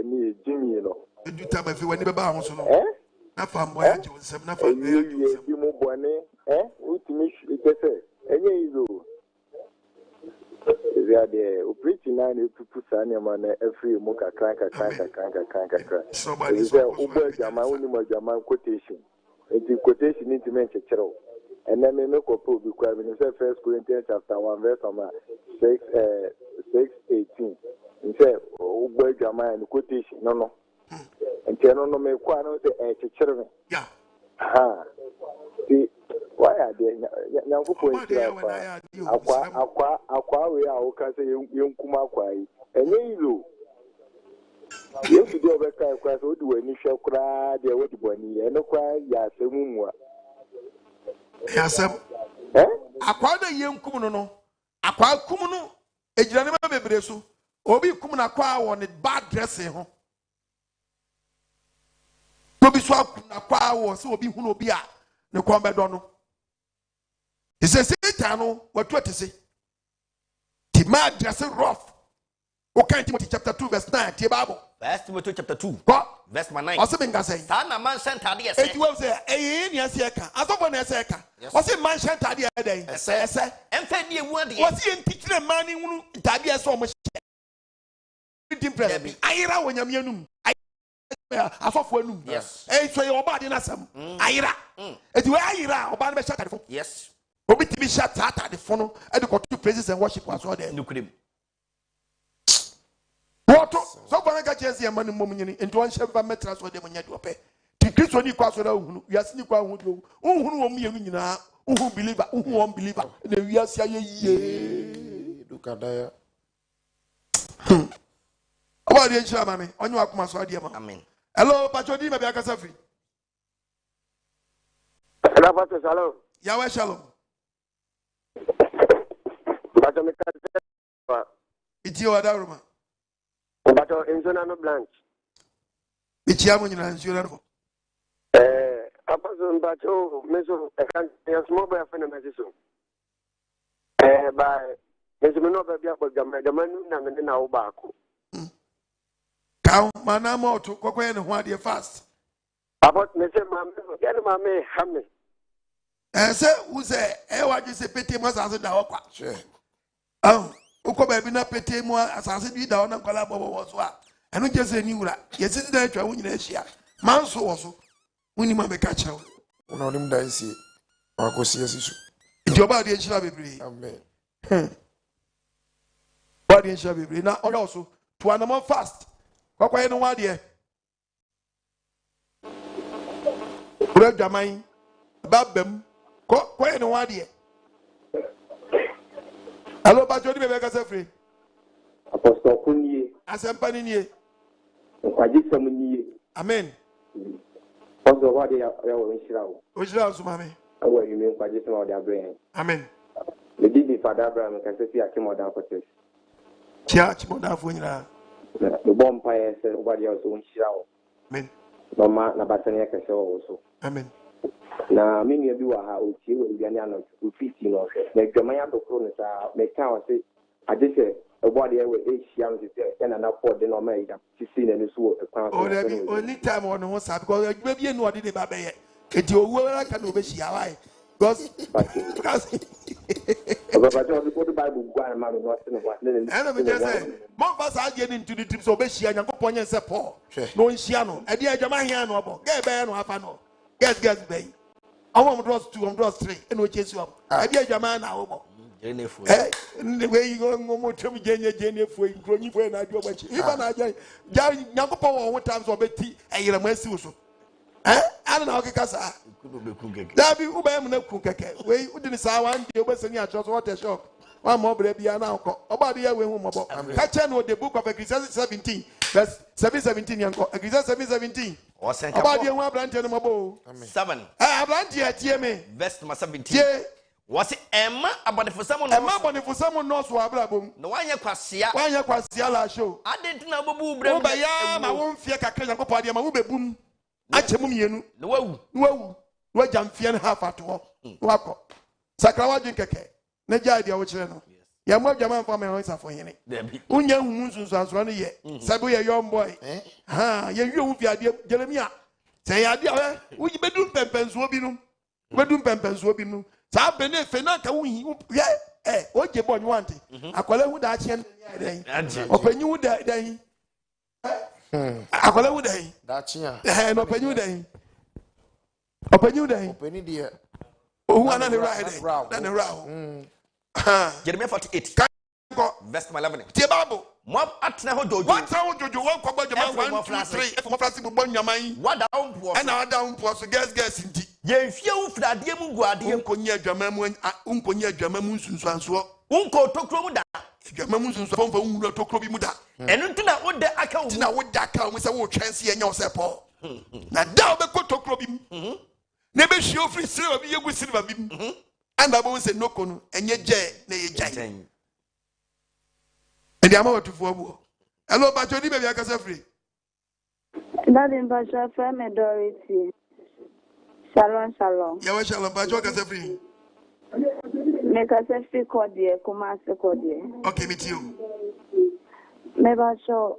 need Jimmy, You do time if you went to the house. Na fam boy Joseph na fam boy Joseph. You mo bone ultimate say enye izo. Is there operating na pupu sanya man every mo kakran. So but is there ubo jama uni mo jama quotation. The quotation into mention chero. And then me make up because when you say 1 Corinthians chapter 1 verse 6:18. You say ubo jama and quotation no. And no me kwa no say children. Yeah. See why are they now go point akwa we a o ka say yenkuma akwa yi enye izo you do obeka akwa so do ani hwe kura de wodi boni eno kwa ya asemu mu a yasem akwa da yenkum no akwa kum no ejira ne ba bebre so obi kum na akwa wo ne bad dressing ho obi so akuna kwa wo so obi hunu obi a ne kwa bedo no he says Satan no what say the man dress rough. Okay, Timothy chapter 2 verse 9 the Bible. First Timothy chapter 2 verse 9. Ose benga say na man senta de ese. Eti we say eh ni ase ka asofo na ase ka ose man senta de dey ese emfa ni ewu ade ose entichire man ni hunu tade ese o mo different ayira wonyam anum asofo anum so ye oba de na sam ayira eti we ayira oba na be shat tade. Yes. Obi tibi shat tade fo no e de go to praises and worship was all there nukrem. What so for make chance e man mom nyini enti won hye ba metra so de mo nya de ope ti Kristo ni kwa so da hunu wiase ni kwa hu de hunu wo mienu nyina hu believer hu unbeliever na wiase aye ye dukadaya oba de nchira mame onye akoma so ade ma. Amen. Hello pachodi me be akasa free. Hello pastor shalom. Yawe shalom. Pastor me ka iti o da roma. Pastor Enzona no blanche. Iti amu nyina nsuo na. Pastor Mbacho meso e kan small boy afena meso. Ba meso me no ba bia ko gamanu na me na wo ba ko. Ka mana mo to kokwe ne ho ade fast. About me say mama hame. Say who say wa je se pete mo asase da okwa. Sure. Uko ba bi na pete mo asase bi da ona kwala bobo so a. Eno je se ni wura. Ye sisi da atwa wo nyina ahia. Manso wo so. Woni ma be ka chawo. Una onim da nsie. Akosi asisu. Ndi oba de nchira bebre. Amen. Ba de nchira bebre na oda so to anamo fast. Kokwa no wa de. Ura jamai babem ko no wa de. Hello Bajodi be ka se free. Apostle Kunye. Asempa ni nie. NKWAGYESEM nie. Amen. Pastor wa de ya wo nshira wo. O jira so mame. Awa yumi NKWAGYESEM wa de abraham. Amen. Le bibi Father Abraham ka se fi akimodan kotes. Chia chimodan fo nyina. The bomb pie se wa de so nshira wo. Amen. Mama na batania ka se wo so. Amen. Na mimi bi wa ha o tie wo biane ano o fiti no na dwaman ya dokro ne sa me ka o se agese ebode e we ehia no se na na for de no ma ida sisi na ni so e kwan o de bi only time on ho sa because agbe bi enu ode de ba be ye eti owo ra ka na obehia why because Baba jo the Bible gwa ma no se no wa na me just say mo fa sa age ni into the trip so obehia Nyankopon yen se Paul no nhia no e de adwama hia no obo ga be no afa no guess be I'm draws 2, I'm draws 3, and we chase you up. I be a Jaman now. The way you go more to me, Jenny, for growing for an idea. Even I, young power, what times or Betty, and you're a mess. I don't know, Casa. That be Ubam no cook. We wouldn't say one day, was in your just water shop. One more baby, and now about the year we home about. Catch the book of Ecclesiastes 17, verse 7:17, young Ecclesiastes 7:17. About the one branch and mobile 7. I branch here, me. Verse 17. Was it Emma about for someone? Emma for someone knows what Abraham. No one ya kwasia. Why ya kwasia la show? I didn't know Babu Bram. But ya, my won't fear Kaka Padi, my ube boom. Achemu, no, jam fear half at all. Wako. Sakrawa Jinkeke. Neja idea which channel. Ya mo Adwamman for me ho isa for hene. Unya hu Mu Nsusuanso no ye. Sabe ye young boy. Ha, ye wi hu fi ade Jeremia. Say ya ade a wo bedum pempenso bi no. Bedum pempenso bi no. Sa bene fe na ka wo hi ye oje bo nyu ante. Akwala hu da chie den. Opanyi hu da den. Akwala hu den. Da chie. No opanyi hu den. Opanyi hu den. Opanyi de. Who are not around? Jeremiah 48. Verse 11. Tiababu. What at now, Jojo? What sound Jojo? One cover Jaman 1, 2, 3. If I'm flashing with Bonyaman, what down was and our down was a guess indeed. Yen few for that dear Munguadi, Unconia Jaman, Unconia Jaman Mu Nsusuanso. Unco to Cromuda. Jaman Mu Nsusuanso for Unco to Cromuda. And until I would the account, now what that count with a war chance and yourself. Now down the coat to Crobim. Never show free silver be with silver beam. And I won't say no cono, and yet jay, nay jay. And the amount of war. Hello, but you never get free. That in Basha Family Dorothy. Shalom, shalom. You shall have a free. Make us a free cordial, Kumasi cordial. Okay, meet you. Maybe I show.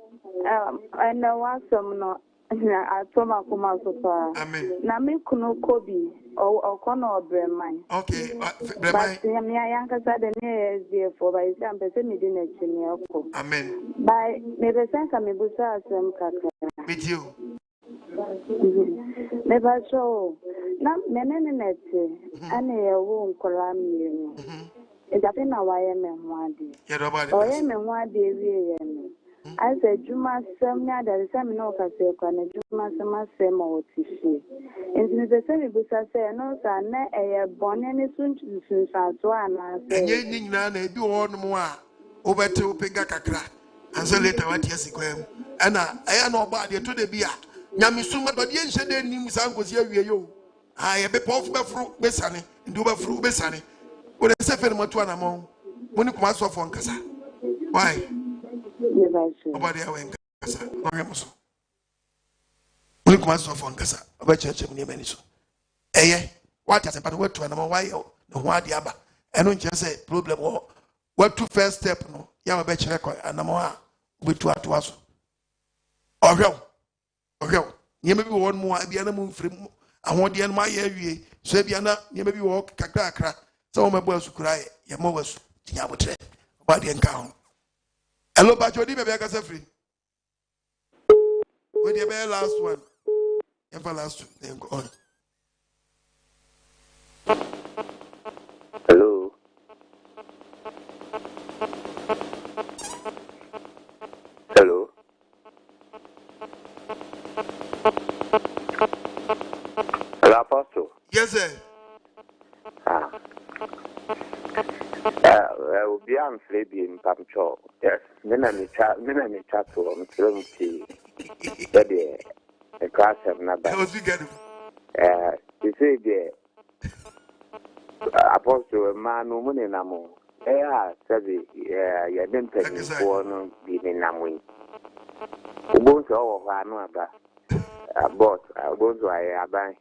I know what some no. I told my Kumasu. Amen. Nami Kuno Kobi or Kono Breman. Okay, but Yanka said the near year for by some person didn't chin. Amen. By maybe send some Busa some kaka. With you. Never show. Not Menenet and a womb Kolam. It's a thing of YM1 day. Or YM1 day. I said, Juma Samia, there is some no Casecon, Juma Sama Sam or Tishi. And the same Busa say, no, sir, a born any soon to the Sansuana. And ye didn't none do all more over to Pegacra. And so later, what yes, and I am nobody to the beer. Yamisuma, but yen said, names uncles here, you. I have a puff fruit besane, and do a fruit besane. What I say for Matuanamo, when you come out of Casa. Why? Nobody went Casa. When you come out of Casa, about church near Meniso. Eh, what has a word to an why no one the other. And don't just say problem or what to first step no. Yama betcha and Namoa with two at us. Or you may be one more, I be animal free. I want the end my area, so be not, you may be walk crack. Some of my boys cry, your mother's Yabotre, body and count. Hello, but you didn't make us free. When you bear last one, ever last one, then go on. Hello. Hello. Hello, Apostle. Yes, sir. Will be on Flaby in Pamcho. Yes, men and chat to him, a class of Naba. You say, dear Apostle, a man who money namo. Said, you didn't pay me for no being Namwin. Both all I know about. I bought, I buy.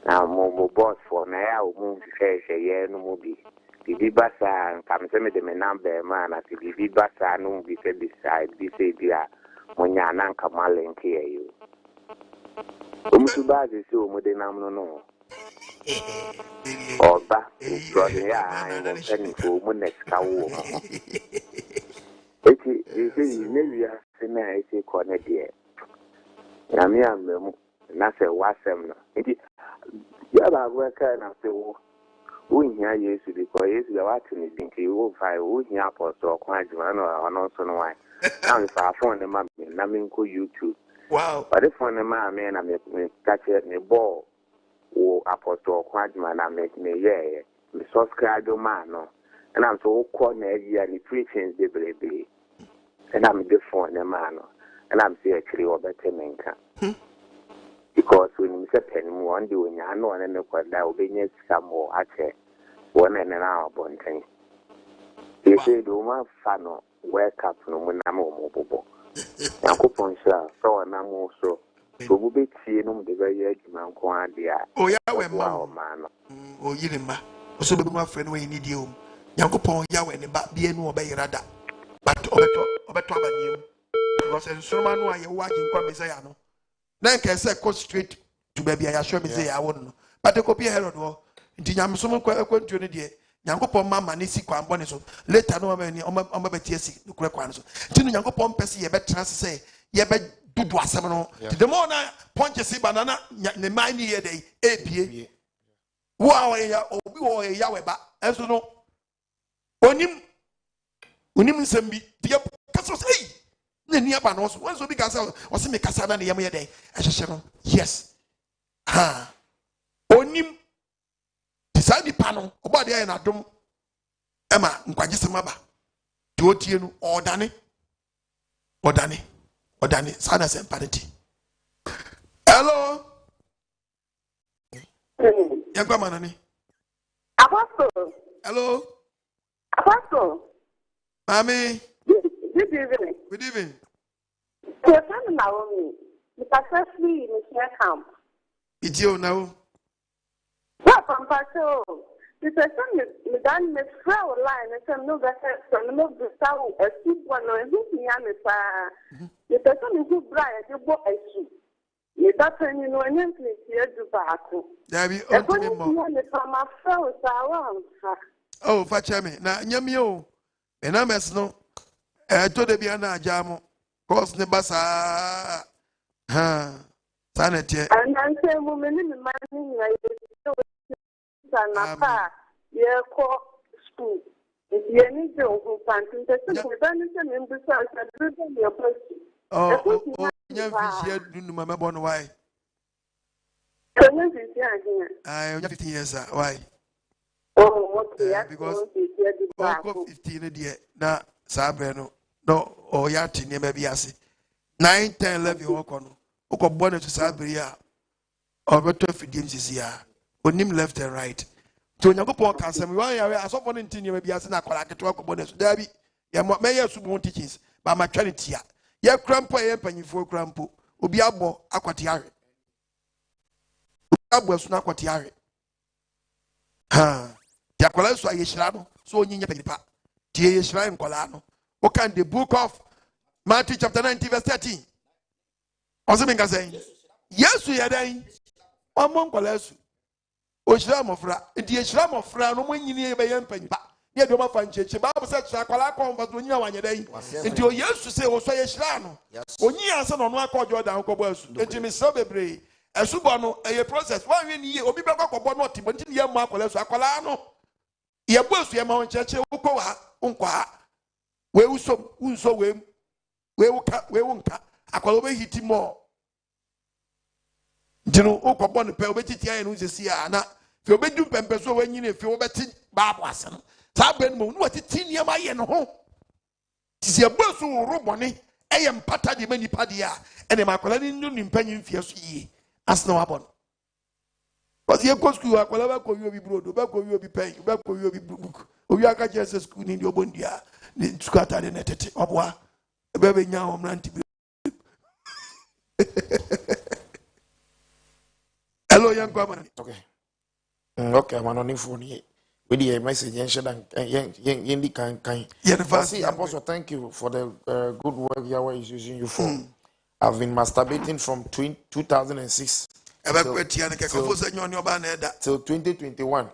Now, more boss for now, move to say, no movie. Bibi basa and come send me the number man at the Bibi basa no be said beside be say dear when ya nan kamale and care you. Umusubazi so mudenam no. Or back to ya and sending for Muneska. It is maybe a sinner, I say, corner dear. Yamiam, Nasa Wasem. It Yaba worker and after who here used to because you are watching it think you will find who here apostle quite man or not so why. Now if I phone them up in Naminko YouTube. Wow. But if on the man I make me catch it me ball or apostle quite man I make me yeah me subscribe man no. And I'm so corner and the preaching they believe. And I'm the phone the man and I'm say actually what better men can. Because when you say penny one doing, I know and then that will be near some more at one and an hour bonting. You say, do my funnel, wake up no when I'm mobile. Uncle Ponsha, so and I'm also. So we'll be seeing the very edge man. Oh, yeah, wow, man. Oh, you didn't. Also, my friend, when you need you. Yankopon yawe ne ba bie no obeyirada but obeto abaniem because ensoroma no aye wa ginkwa Messiah no na nka say go straight to baby I show Messiah won no but e copy Herod wo nti nyamsom kwantuo ne de Yankopon mama ne si kwan bone so later no oma betie si kure kwan so nti no Yankopon pese ye betra say ye be dudu asem no the more na punch si banana ne man ni ye dey ebie wo ya obi wo ya we ba enso no onim nsem bi de kasa say na ni aba no so wenso bi kasa o se me kasa na ne yem ye dey ehhehye no yes ha onim tisani pano oba de na dom ema nkwagyesem aba de otie no odane sana semparity hello yakwa manani Apostle. Hello. Apostle. Mami. Good evening. Good evening. Your son Naomi. Mr. Free in the camp. It's you now. What from Paso? Mr. Son, me done Miss Flower line and some no better, some no better, a soup one or who's Yamisa. Mr. Son is good, Brian, you bought a soup. You don't know any place here to back. There be only more. Oh, Fachami. Now, Yamio. And I'm as no. I told the Biana Jamo. Cause Nebasa. Ha. Sanity. And I'm saying, woman in the money, I call school. If you need to go, oh, yeah, do my born why? I 15 years, why? Oh, okay. Because 15 years, now, Sabreno, no, or Yati, maybe I say 9, 10, 11, walk on. Oko born to Sabria, or better for games here. On him left and right. So, you go for Casam, why I saw one in Tin, maybe as an aquatic to walk bonus. Derby, Yamma may have some teachings by my charity. Ya crampo ye penny for crampo, Ubiabo, aquatiari. Ubiabo, suna aquatiari. Ha, Yaqualaso, Yeshrano, so in your paper. Tia Shrine Colano. What can the book of Matthew chapter 19, verse 13? Osimika saying, yes, we are dying. One month Colasu. Oshram of Ra, the Shram of Ra, no one in a young penny. Yeah, do my fan church. Bible said, Shakalakon, but when you are one day, until you used to say, also Yeshrano. When you answer on one called Jordan Cobos, and Jimmy Sobebre, a Subano, a process, 1 year, or be back up on what, but in your Marcolas, Acolano. Your boss, your mount church, Ukoa, Unqua, where so, where won't cut, I call away hit him more. General Okobon, Pelbetia, and Uziana, if you do Pempeso when you feel better, Babwasan. Saben mo what it tin yama yen ho. Tis your boss who room money, I am pata di many padia, and a macolani in penny fierce ye. As no abon. But your cost you are Colaba, you will be broad, Tobacco you will be paying, Tobacco you will be book, or you are just school in your bondia, the scatter the net of wa, a baby now, Nanti. Hello, young woman. Okay. Okay, I'm on phone. With the message, Yendi can. See, Apostle, thank you for the good work Yahweh is using you for. I've been masturbating from 2006 till 2021.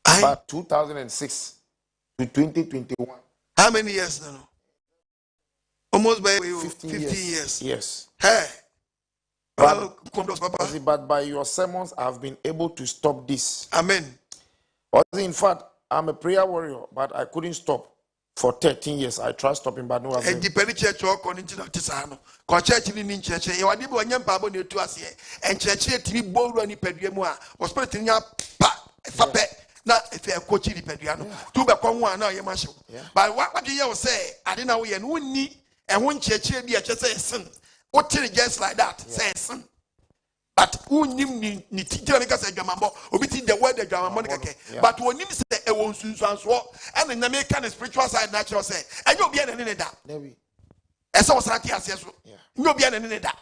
But 2006 to 2021. How many years now? Almost by 15 years. Yes. Hey. But by your sermons, I've been able to stop this. Amen. In fact, I'm a prayer warrior, but I couldn't stop for 13 years. I tried stopping, but no avail. And the church or continue to Tisano. Church in church, you are the one young Pabo near to us here, and church to be bold when you pedimua was spreading up. Not if you are coaching the pediano. Two back on one now, you must. But what do you say? I didn't know you need and one church be a church son. What till it just like that? Say son. But who knew ni teacher because AGYEMANG obiti the word AGYEMANG but when him say NKWAGYESEM Nsusuanso and in the American spiritual side natural say and you be an that so santi aseso you be an that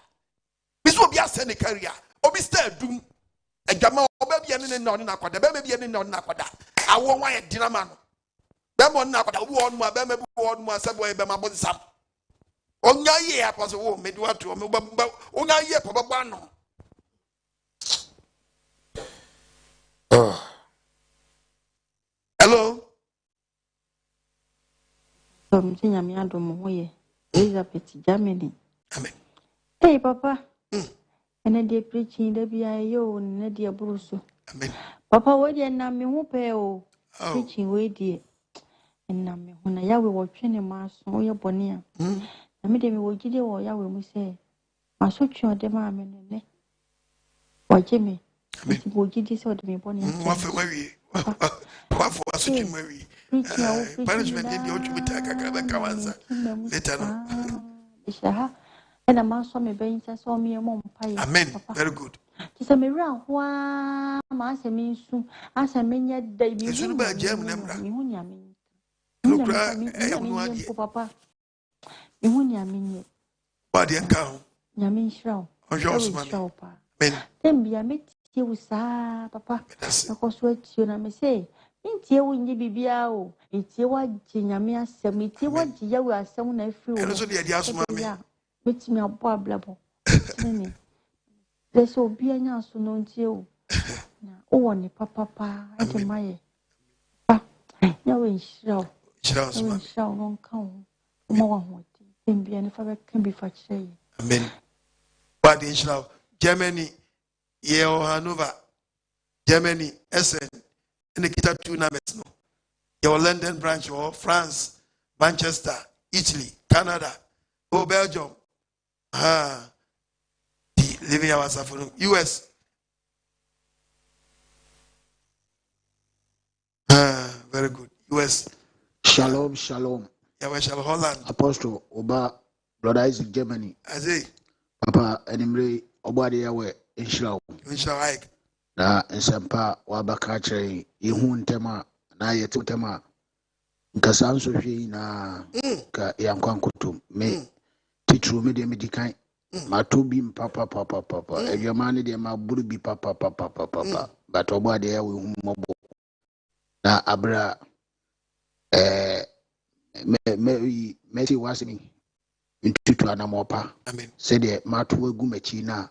this will be a send career obi stay doom AGYEMANG obi be an no na kwada be be an no na kwada awo wan e dinama no Bemon na kwada wo onmu abema bu onmu asebo e bema bonsam. Onya ye apostle wo me do ato me onya ye papa no. Hello. Nyame adom ho ye. Elizabeth Germany. Amen. Hey papa. Ene dey preaching dey bia yo ne dey bruso. Amen. Papa we dey na me ho pe o. Preaching we dey. Na me ho na yawe wo twene ma so ye bone a. Na me dey me wo gide wo yawe mu se. Ma so twe ode ma me ne. Wa je me. Amen. Wo gide se ode me bone a. Wa fe mawie. Wa fo aso twe mawie. Punishment dey o twe ta kakra be kawanza. Later no. Isha. And I'm also me being so me a mom pie. Amen. Very good. Tis a mirror, why, Master means soon, as I mean yet, they be soon by German. Papa. You won't yamin yet. Body and cow. Yamin shroud. Then be a mate you with papa. Because what you may say. Ain't you when you be out? It's your what Jinamia send me, what you are sound I feel. And also the ideas, mammy. Which me a blabble. There's so be an answer known to you. Oh, ni papa, I can my. No, in shall not come. More can be any father can be for say. Amen. But in shall Germany, Yeo Hanover, Germany, Essen, and the Kita 2 numbers. No. Your London branch or France, Manchester, Italy, Canada, or Belgium. Living hours for US. Very good. US. Shalom, shalom. Yahweh shall Holland. Apostle Oba, brother Isaac Germany. Azay. Papa, Enimre, Oba de Yahweh, Inshlau. Inshlau. Na Nsempa, Wabakache, Ihun Tema, na Yetu Tema. Nkasanso hwi na ka yankwankotum me titru me de medikan mato bi papa adwamane de ma buru bi papa but obo ade ya we hu mobo na abra me ti wasimi ntutu anamopa se de mato agu machi na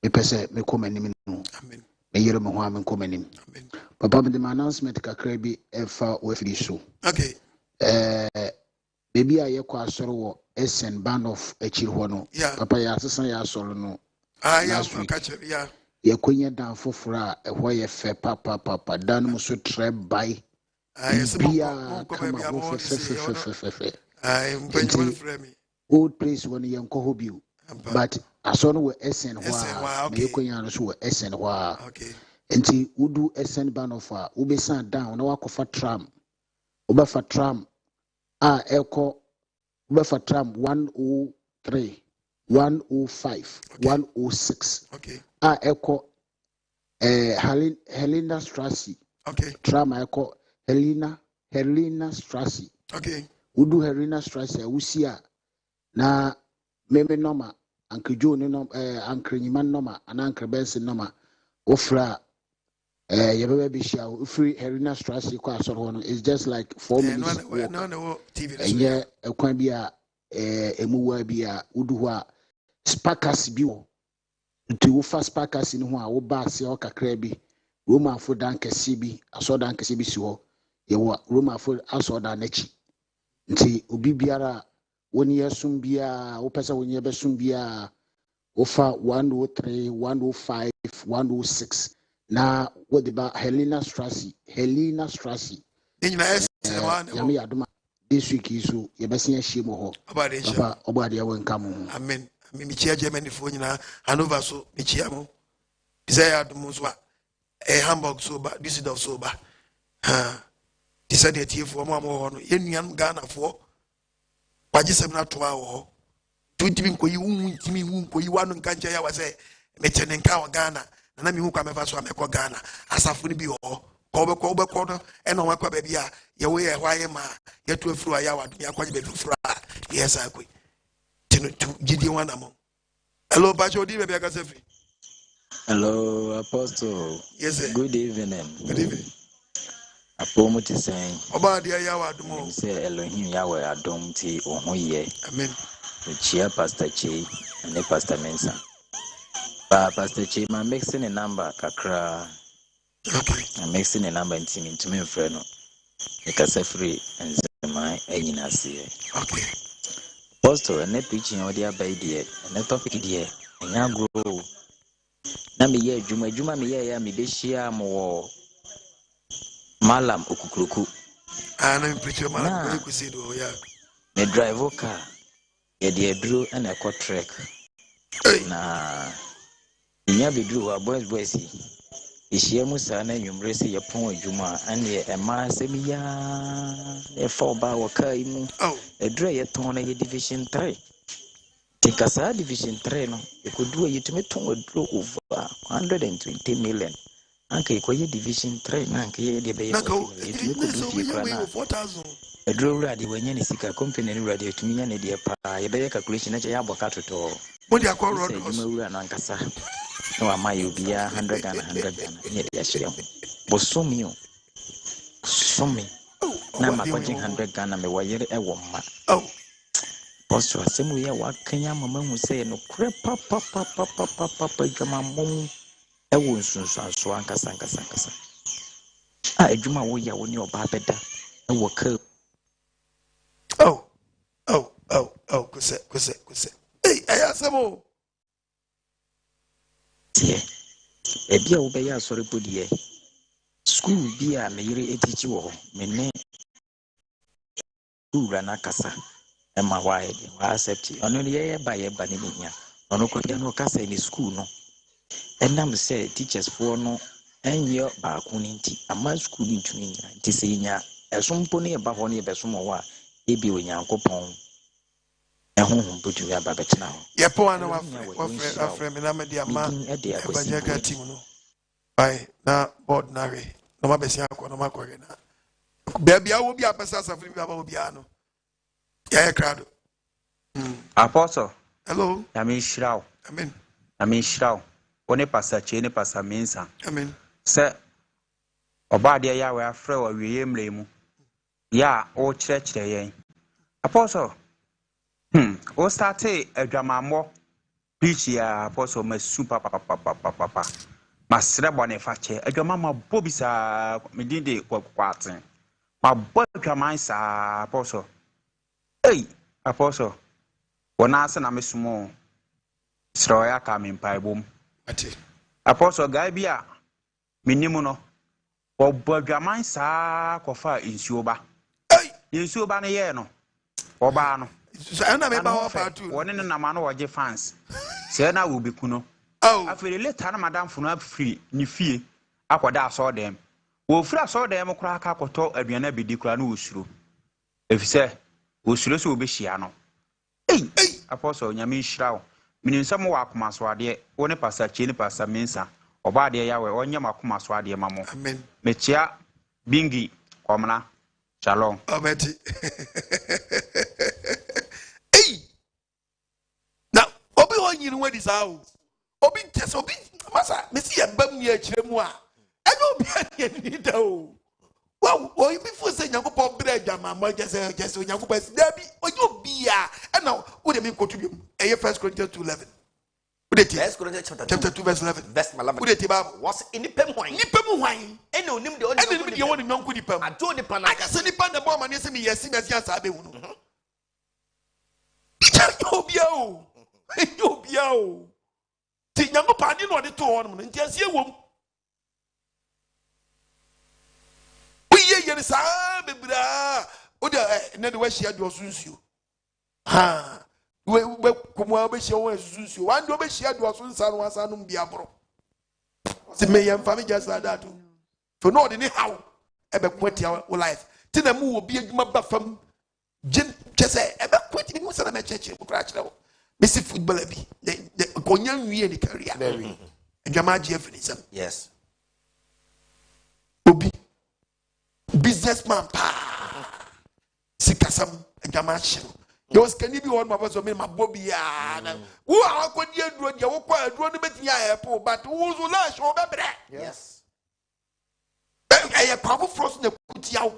me pese me komanim no amen me yere me ho am komanim amen papa me de announcement kakra bi efa wafiri so okay baby aye kwa asoro wo Essen band of achiri ho no papa ya asesa ya asoro no ya catch ya ye konya dan foforo a ehwo ye fe papa dan mu so tre bai bia kama ho fe old place when ye nko ho biu but asoro wo Essen ho a me konya no so wo Essen ho a okay enti udu Essen band of a ubesan down na wakofa tram ubefa tram a eko ubefa tram 103 105 106 okay a eko Helena Strasse okay tram eko Helena Strasse okay udu Helena Strasse usi a na meme noma ankejo ne no ankrenyima noma ana ankrebense noma ofra yebebe bishia free Helena Strasse ko asoro no is just like 4 minutes no TV yeah ekwan bi a emuwa bi a udu ho a sparkers bi wo nti wo fa sparkers ni ho a wo ba ase o kakra bi Roma fo dan kese bi aso dan kese bi si ho ye wo Roma fo aso dan nachi nti obi biara woni yesum bia wo pesa woni yebesum bia wo fa 103 105 106 na what about Helena Strasse yami aduma this week isu yebesi ahiem ho papa obade ya wenka mo amen mi chia Germany fo nyina Hanover so mi chia mo Isaiah adum so Hamburg so ba Düsseldorf so ba disa de tiefo mo ho no yenuan Ghana fo AGYESEM na to awo tuntimi nkoyi wuntimi hu nkoyi wanu nka nche ya wase metene nka wa Ghana na mi hu kwa mefa so amekọ Ghana asafo ni bi ho ko be no e no wakwa ba bia ye we ye hwaye ma ye to afuru aya wadum ya kwaje be furu a yes akwe tinu tu gidi wana mo hello bacho di be bia ka sefi hello apostle yes sir. Good evening Apomu ti saying, Oba dear Yawadumo. Say Elohim Yahweh Adom ti Ohoye. Amen. Chia Pastor Che and the Pastor Mensa. Pastor Che, my mixing a number, Kakra. Okay. I'm mixing a number and teaming to me, friend. Because a free and my agency. Okay. Apostle, and they preaching all their baby, and the topic dear, and now grow. Nami ye Juma me ye me be share more Malam Okukruku. And I'm preaching Malam Okusido, yeah. Me drive a car, ye dear drew and a cut track. Na Inya be drew a boys. Ishia Musana, you embrace your point, Juma, and ye a mass semia, a 4-bar kaimu, a dray at Tona Division 3. Take us a Division 3, no, you could do it to me to draw over 120 million. Uncle, Division 3, Nanky, the bay, it 4,000. A draw ready when you see a company radio to me and a dear pa, a bay calculation at Yabocato. What do you call it? Ankasa. No, my you be 100 and 100 near the Ashram. Bosumio. Sumi. Now, my 100 gun and the wire a woman. Oh, Posture, same way, what can your mamma who say no crap, papa, Adwammanbo Mu Nsusuanso Ankasa. Ah, Juma, we are when you're Babeda. I will kill. Oh, Kuse. Hey, I ask them all. Yeah, a beer will be a sorry body. School be a mere teach you, mene, who ran a casa, and my wife, I accept you. Only by a banana, or no casa in the school, no. And I'm say teachers for no, and your bakunity, a man school into me, Tisinia, a some pony about one year, Besumowa, it be when you're copon. A home put you about it now. Yapoano, a friend, and I'm a dear man, a Bajaga Timono. By now, board Nari, no Mabessia, no Macorena. Baby, I will be a passas of Biano. Yeah, crowd. Apostle. Hello. I mean, Shroud. Amen. Shroud. One passa chain passa mensa. Amen. Sir, Obadia Yahweh, Fro, William Lemu. Ya, all church day. Apostle. O starte Adwammanbo preach ya Apostle me super papa. Masre bone fache Adwammanbo bisa me dinde kwatin. Ma bo Adwamman sa Apostle. Hey, Apostle. Wona ase na mesumo. Sroya ka me mpai bom. Ati. Apostle guy bia menimu no. Wo bo Adwamman sa kofa insuo ba. Hey, insuo ba ne ye no. Oba no. So I know about part two. One in a man or fans. Say now will be kuno. Oh, I feel let Madame Funab free, ni fee. Aquada saw them. Well, Fra saw them crack up or talk a biana be declared through. If you say, Usrus will be Shiano. Hey, Apostle Yamin Shroud. Meaning some walk maswadi, one passa chini passa mensa, or badia Yahweh, or Yamakumaswadi mamma. Amen. Mechia, Bingi, Commoner, Shalom. Oh, Betty. You know what is out. Obi test Obi Massa, Missy and Bum near Chemwa. I don't be any though. Well, you before saying you go bread, Mamma, just when you go by Debbie, or you be and now what do you mean contribute? A 1 Corinthians 2:11. What it is? 1 Corinthians chapter 2 verse 11. Verse 11. What it was in the pen wine. Nipem wine. And no name the only you want to know good pen. I told the pan. I just send the pan the bomb and you see me yes, yes, I be one. You be out. See, young party no the 2 ornament. Just you won't. We hear the sound, baby. Another way she had was you. Ha. We come over, she always you. One do she had was one son, be a bro. The mayor family just like that. For no, anyhow, ever quit your life. Till the move will be a mother from Jim Jesse, ever quit him was a church. Missy football the Konyan we the career. And Jamaji Evanism. Yes. Obi businessman pa Sikasam and Jamachi. Yours can you be one of us or me, my Bobby? Who are going to do your work? Do the meeting but who's will lash over there? Yes. I have power frozen the tiaw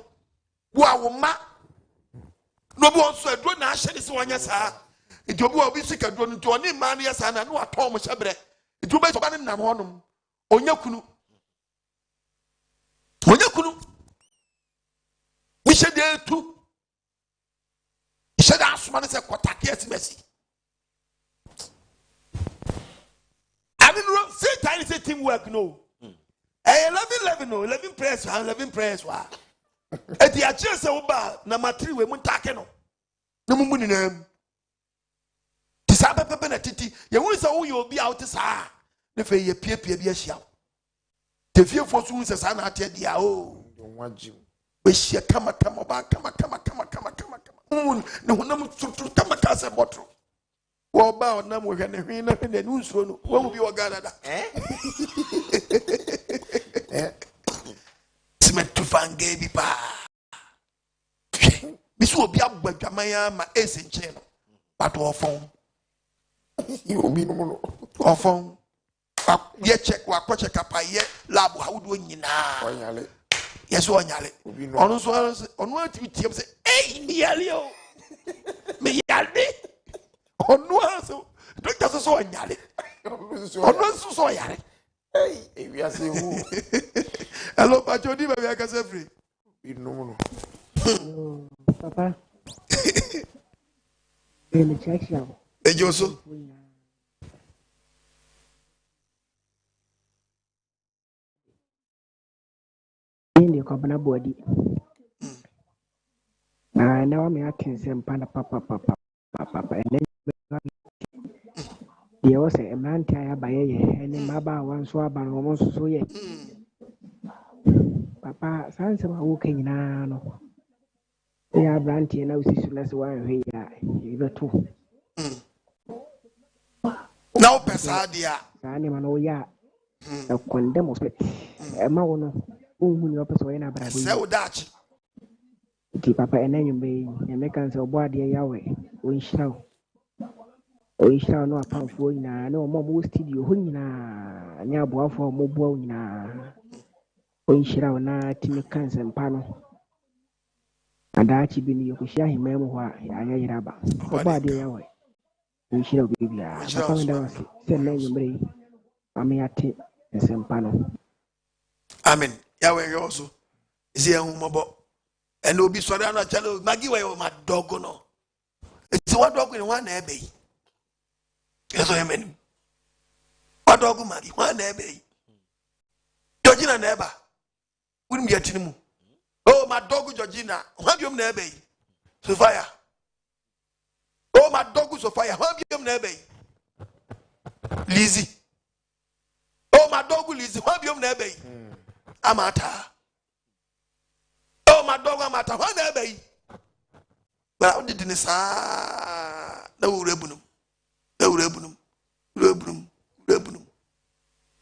wo a wo ma no bo so aduro na ahye ne se wonya saa nti obi obi sika aduro no nti oni ma no yesa na no atom hyebre nti obi so ba ne nam honom onya kunu we should do too. You should ask man say kotake esimesi. I didn't say tiny say teamwork no. 11 no 11 prayers 11 prayers wa. Et the achie say oba na matri we muntake no. Na mumu ni nam. Ti sa pepe na titi. Ye hu say wo ye obi out sa. Ne fe ye pie bi ahia. Te fie fo so hu say sa na ate dia o. We share kama ba kama. Ne honam tutu kama kase botro. Wo ba onam we hwe ne hwe na hwe ne nsuo no. Wo bi wo gana da. Simetu fange bi pa. Bisu obi agbadwaman ma ese nche no. But ofon. Obi no no. Ofon. Ye check wa ko check apa ye lab ha wo do nyina. Onyale. Yes, one yale. On what you tell say, hey, Yalio. Me yale. On what so, don't just so yale. On what so yale. Hey, we are saying who? Hello, Pachodi, baby, I can say free. No. Papa. Hey, check you. Hey, Joso. Ndi kwa bana body na wa me atense mpana papa ene de wo se emrante aya baye ene maba wanso aba no mo so ye papa sanse ma wo kanyina no ya brante na usisu na se wa hwe ya ibeto na o pesa dia sane ma no ya condemn split e ma wo no ohun yo pesa na bra se o dachi ti papa enanyum be ya meka se obo ade yawe o nhyira no apamfo nyina na o mo studio ho nyina nya aboafo mo bo nyina o nhyira na timi kanse mpa no adachi bi ni yokuhia himam ho a ya yira ba obo ade yawe o nhyira bibia papa me da wase se enanyum be amiate nsempa no amen yawe also is here humabo and obi sori ana chalo magi we ma dogo no it's what dog in one ebe yes I mean what dog magi one ebe Georgina neba wouldn't be atinimu oh my dog Georgina what you nebe Sophia oh my dog Sophia what you nebe Lizzie oh my dog Lizzie what you nebe Amata. Oh, my dog, Amata. What are they? But I didn't say, no rebunum.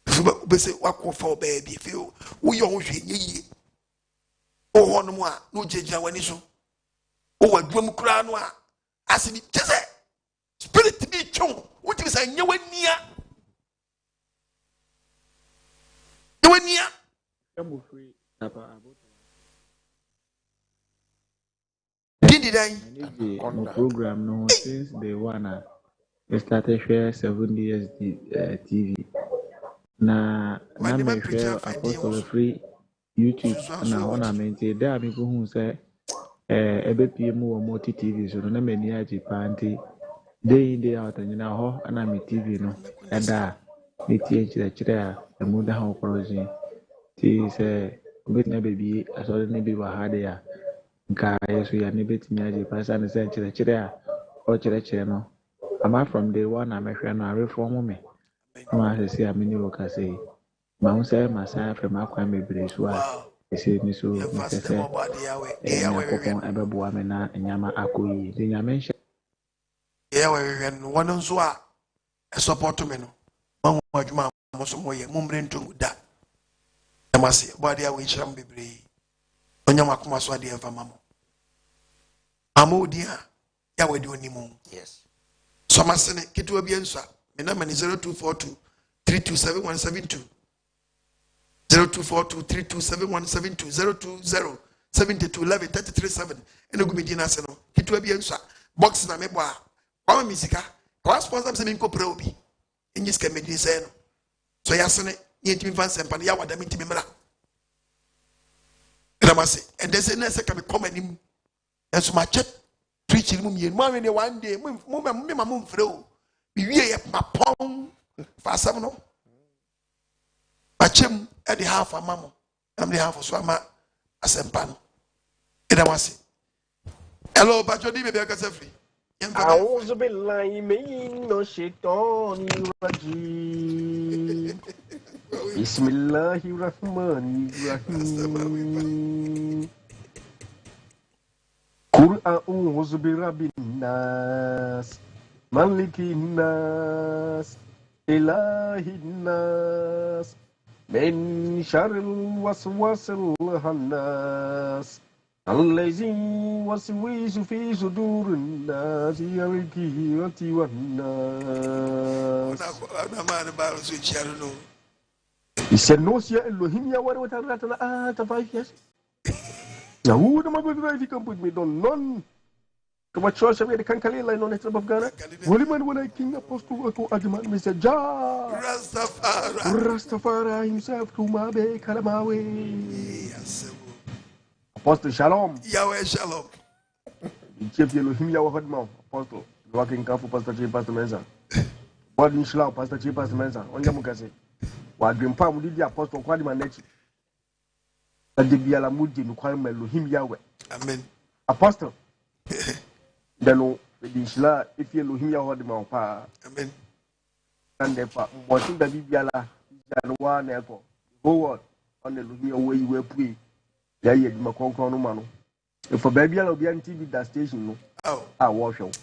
If you say, what for, baby? If you, we all ye. Oh, one more, no judge when issue. Oh, a drum crown. I said, just spirit to be chong. What is I knew when near? You were near. My program no since day one. I started share 7 years TV. Na me share Apostle free YouTube na ona maintain there people who say ebe PM wo multi TV so na me ni agi panti day in day out nyina ho ana me TV no eda me tie chire a emu da ho project ti se obetnya baby asore ne bi wa hade ya nka yeso ya ne betnya agi pasa ne se chire a o chire no ama from day one na me hwe no reform me ma se see amini wo ka say ma hu say ma sa fe ma kwa me bre so a ese ni so me se ya kokon ebebo ame na nyama akoyi de nyama nhye we one nso a support me no ma ho adwuma mo so mo ye mo mbre ntongu da amase body a we chiram bebre onyama akoma so ade eva mamo amodi a ya we de onimu yes so masene kitwa bi enso me na mani 0242 327172 0242 327172 020 72 11 33 7 ene gu medina se no kitwa bi enso box na mebo a kwa misika kwa sponsor se me nko pra obi enyi ska medin se no so yasene ye ntimi fan sempa ya wada me ntimi mra ramase and they say na se ka me come anim enso ma chet preaching mu mien mo ne one day mo ma mo mfre o bi wie ye papon fa asam no machem e de half amamo am de half so ama asempa no edamase hello bajo di bebe akasa free أعوذ بالله من الشيطان الرجيم بسم الله الرحمن الرحيم قل أعوذ برب الناس ملك الناس إله الناس من شر الوسواس الخناس الذي يوسوس في صدور الناس الجنة والناس. أنا ما بعرف شو يشارنو. يسنوس يا إلهي يا ورد وترى تفايش. يهود ما بيبغى يفكر بيد non. Kama church we can kalila in the of Ghana. Holy man when I king apostle to Adwammanbo Mr. Rastafari himself to Mabe Kalamawe. Yes. Apostle Shalom. Yahweh Shalom. Chief Elohim Yahweh Hodman. Apostle. Working camp for Pastor Chief Pastor Mensa. Body Shalom Pastor Chief Pastor Mensa. Onja mukase. Wa grandpa mu di apostle kwadi manechi. Ade biala mu di nkwai Elohim Yahweh. Amen. Apostle. Dano di Shila if Elohim Yahweh Hodman pa. Amen. And the pa mo tin da biala Janwa na eko. Go word on Elohim Yahweh you pray. Yeah, yeah, my concern, man. If a baby, I'll be on TV that station. No, I wash out.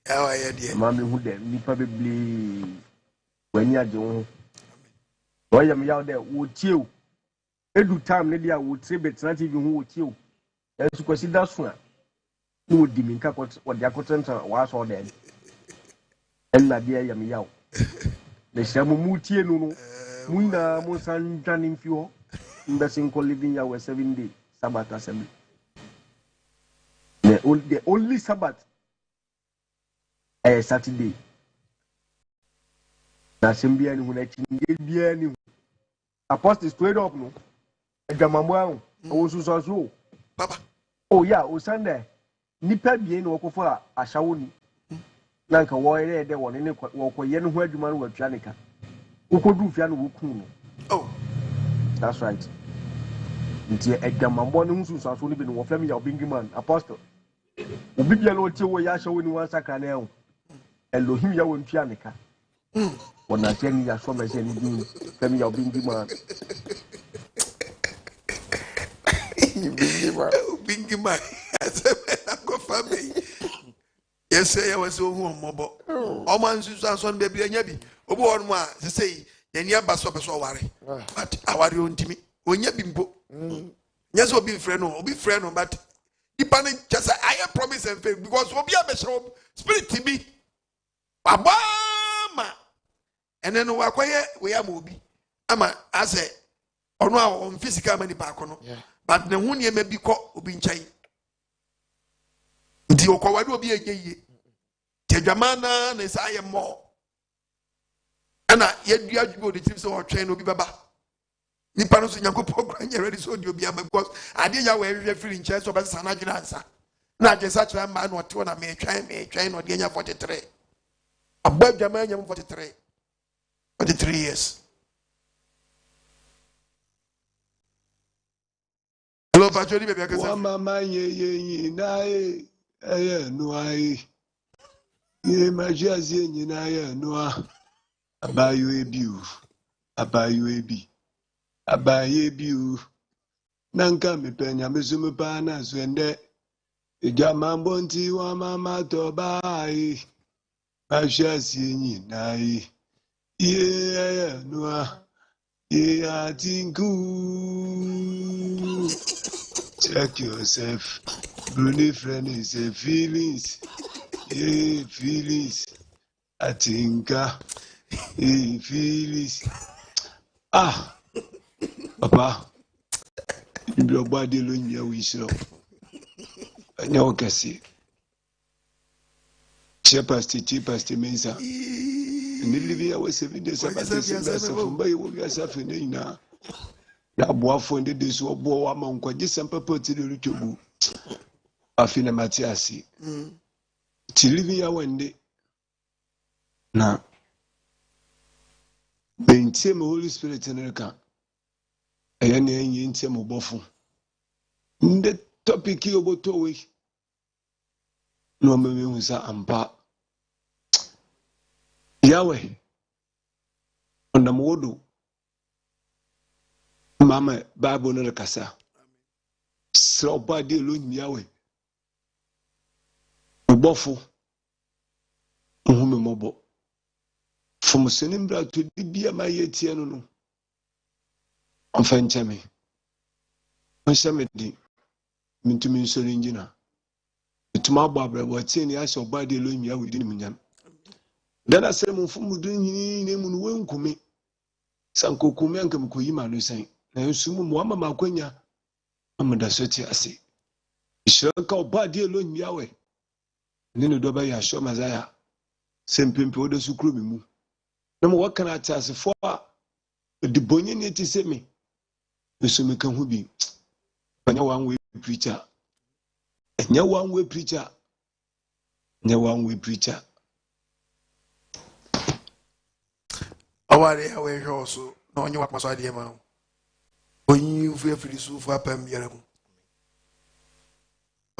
How are you, dear? Mammy, who then? Me probably when you're doing. Why am I out there? Would you? Every time, maybe I would say, but not even who would you. As you consider soon, who would demean what their content was all then. And my dear Yamiao. The Shamu Mutie no, Muna Mosan Janin Fuel. The single living Yahweh 7 day Sabbath assembly. The only Sabbath is Saturday. The assembly and when I change Apostle straight up no. AGYEMANG Mu Papa. Oh yeah, o Sunday. Nipa bien no for ashawoni. Nanka woyere de won ne wokoye no ho adwuma no watwa nika. Ukodu fia no woku no. Oh. That's right. Nti AGYEMANG Mu Nsusuanso ni bi no woflam ya obingiman apostle. Obi bia no tie wo ya shawo ni wan saka na ehu. Elohim ya won tua nika. Wona tiani ya so meje ni bi flam ya obingiman. Bingiman. Go family. Yes, I was so mobo. O man Nsusuanso be bia nya bi. Obi won mu a se sei ye nia baso beso ware. But aware ontimi. Onya bimbo. Yes, obi friend no, but depending just I promise and faith because obi a be spirit tibi. Abama. And then we akwaye we am obi. Ama ase ono a on physical mani pa kono. But ne hu ne bi ko obi nchai. Nti okwawade obi enyeye. Tedwamana na sa ye mo. Ana yedua dwugo de tim se o twen obi baba. Nipa no so Nyankopɔn kra nya ready so dio bia because ade ya we hwehwɛ free nkyɛ so bɛsa na dwena ansa na agesa kyerɛ ma no ɔte na me twan no de nya 43 abɔ adwama nya 43 years. Hello Pachodi baby akasa wa mama ye na no ai ye majiazie nyina ye no abayo ebi abaye biu nanka mepenya mesume pa na so ende AGYEMANG nti wa mama to bai majiazie nyina ye no ye atinku. Check yourself. Bruni friend is a feelings. Yeah, feelings. I think feelings. Ah, Papa. You be a body alone, you wish so. And you can see. Cheapest, Mesa. And the living hours 7 days about this from by what we are suffering now. Now, boy, for the days of boy among just some purple to the YouTube. I feel a Matiasi. Till living hour one day. Now, maintain my Holy Spirit in the car. I am in Temo Boffo. The topic you about 2 weeks. No, me was a ampa. Yahweh. On the modu. Mama, Bible no kasa. So body alone Yahweh. Boffo. Uhume mobo. From Senimbra to Dibia my yetiano. On Fenchame. On Samedi. Mintumin Solingina. Tuma Barbara, what's in the ass of body alone Yahweh didn't mean. Then I said, Mufu doing name on one kumi. Sanko Kumiankam Kuyima no saying. Now you soon Mama Maquenya. Amanda Soti Assi. Shall call body alone Yahweh. Nino Dobaya show Mazaya. Same pimple the Sukrumi. No more what can I tell us for the Bonyan yet is me. The Sumikan Hubi. But no one way preacher. And no one way preacher. No one way preacher. Aware aware also no onye wakwa so ade ma onyi ufu afiri su fu apam yere mu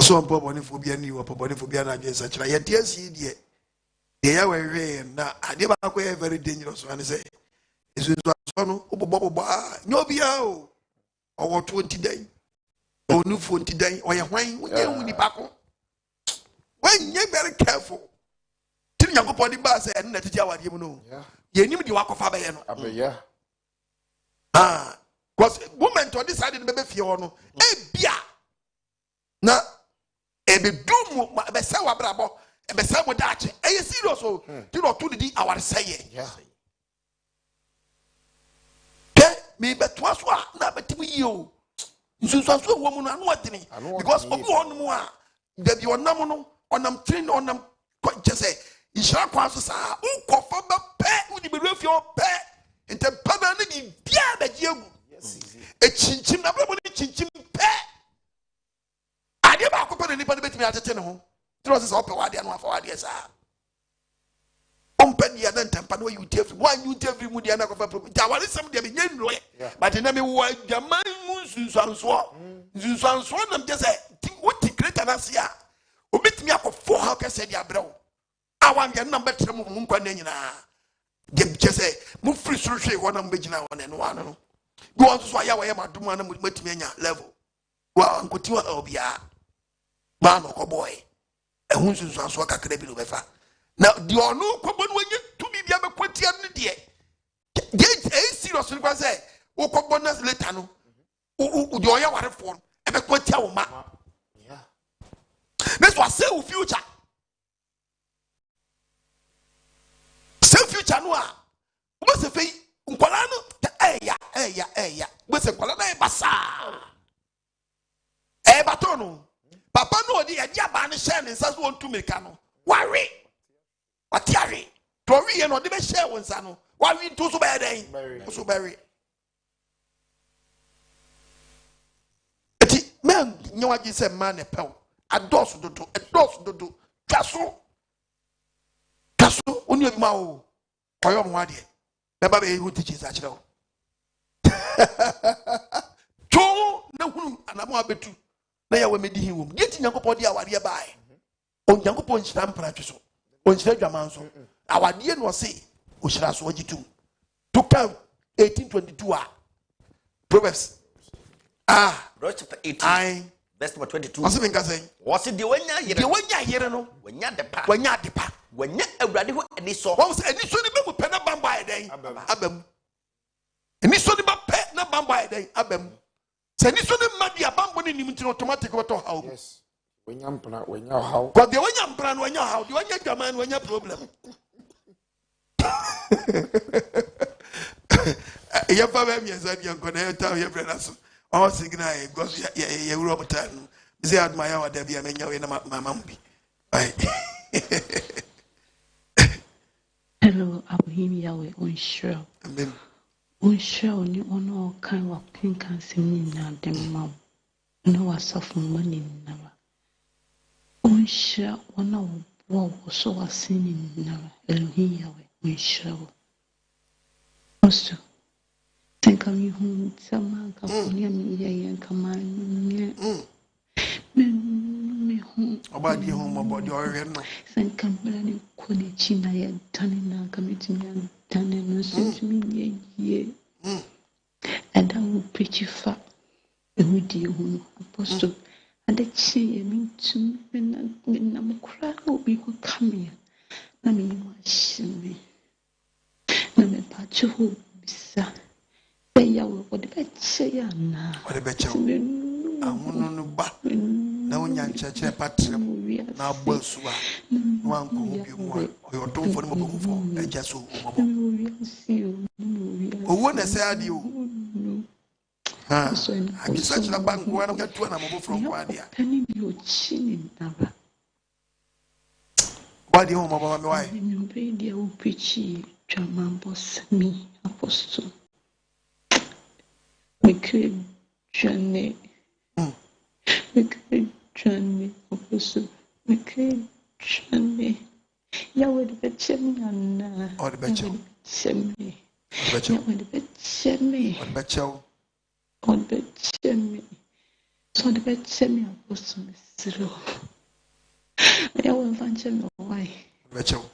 so mpo boni fu bia ni wo boni fu bia na adwen sa kira ye de asi de ya wewe na ade ba ko very dangerous one say esu so no obobo nyo bia o owo 20 day onu 20 day oye hwan onye hu ni bako when you very careful tin yakopodi ba say en na titi awade mu no yenim di wakofa be ye no abeya because woman to decide no be fie ho no e bia na e be dum be se wa brabo e be se mo daache e ye serious o ti no to di aware say ye me be to aso a na betimi yi o nsusuanso wo mu no anu adini because obi ho no a da bi onam no onam train onam je say Isha kwaso sa unkofa ba pe udi be refio pe ente pada ne di bia be giegu e chinchim na brabo ne chinchim pe ade ba akopɛ ne nipa ne betimi atete ne ho tro se so pe wade no afa wade sa ompa dia na ntampa no you tell one you tell mu dia na kofa problem ja wale sam dia be nyenro but na me wo Agyeman Mu Nsusuanso nam je se what greater na sia obetimi akofo ha ka se dia brewo awan ya number 3 mu nkwa na nyina de say mu free so hwe ho na mbegina ho na no anu no go on so ya wa madum na matimi anya level wa nkoti wa obia ba no ko boy ehun Nsusuanso kakra bi no befa na di onu kobo no wenye tumi bia be kwatia ne de serious ni kwa say wo kobo na later no di oya ware fo e be kwatia wo ma this was say future future no a wo se fei nkwala no eya wo se nkwala na e basa e bato no papa no odi e dia ba ne share ne nsa so on tumika no ware atiare to wi e no de be share won nsa no ware nto so be den so be eti men NKWAGYESEM man e pew ados dodo kaso oni obi ma o koyo mo ade beba be hu teachers a kire o to na hunu anamo abetu na ya we medi hi wom de ti Nyankopon de awade bae o Nyankopon nhyira mpratwe so o nhyira Adwaman so awade no se o hyira so ogitu to come 1822 a Proverbs Proverbs chapter 18 verse number 22 what's been saying what's the wanya yere no wanya depa wanya awurade ho ani so wọ́n sẹ́ ẹni sọ ni bẹ́ẹ̀ mu pẹ́ na bambọ ayẹ dẹ́yìn abẹ́mu ẹni sọ ni bá pẹ́ na bambọ ayẹ dẹ́yìn abẹ́mu sẹ́ ẹni sọ ni mma di abambọ ni nimu ti na automatic wọ́n tọ́ ha o. wanya mpana wanya ha o. kọ́ de wanya mpana ni wanya ha o de wanya Agyeman ni wanya problem. Yẹ fa bẹ́ẹ̀ miẹ̀nsá ni yankọ na yẹ ta yẹ fẹ́ na so all signal because you Europe time. Say admire what there be a menya in my mambi. Hello, Abraham Yahweh, unsure. Amen. Unsure, only on all kind of pink and singing now, the mom. No, I suffer money never. Unsure, one of what was so a singing never. Elohim Yahweh, unsure. Also, think of you home, some California, me, and command me home. About the home about the organ. San Campbell, China, Tanina, committing and Tannin, sent me ye. And I will preach you fat. And with you, Apostle, and the chair mean to me, and I'm a crowd will be coming. I mean, wash me. No, me patch you, sir. Say, you what the bet say, now. What the bet you? I want to back. Now, young church, patrim. Now, Bosua. One could be more. Or don't for the I just so. Oh, when I said you. I be such a bank when I get to an amount from one year. Penny, your chin in Nava. What do you home about my wife? You pay the old preachy, Adwammanbo Mu Apostle. We journey. We journey, Apostle. We journey. Yahweh the Betchemina. Or the Betchel. Semi. Yahweh the Betchemi. Or Betchel. Or Betchemi. So the Betchemi Apostle Zero. I will find him away. Betchel.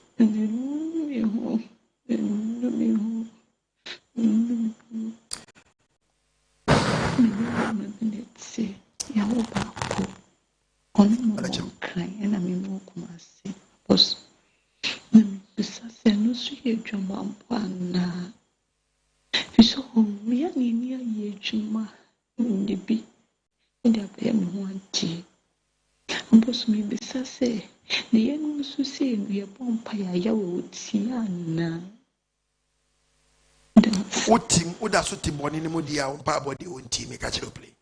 Oda suti boni ni mudia umpa body on team make a play.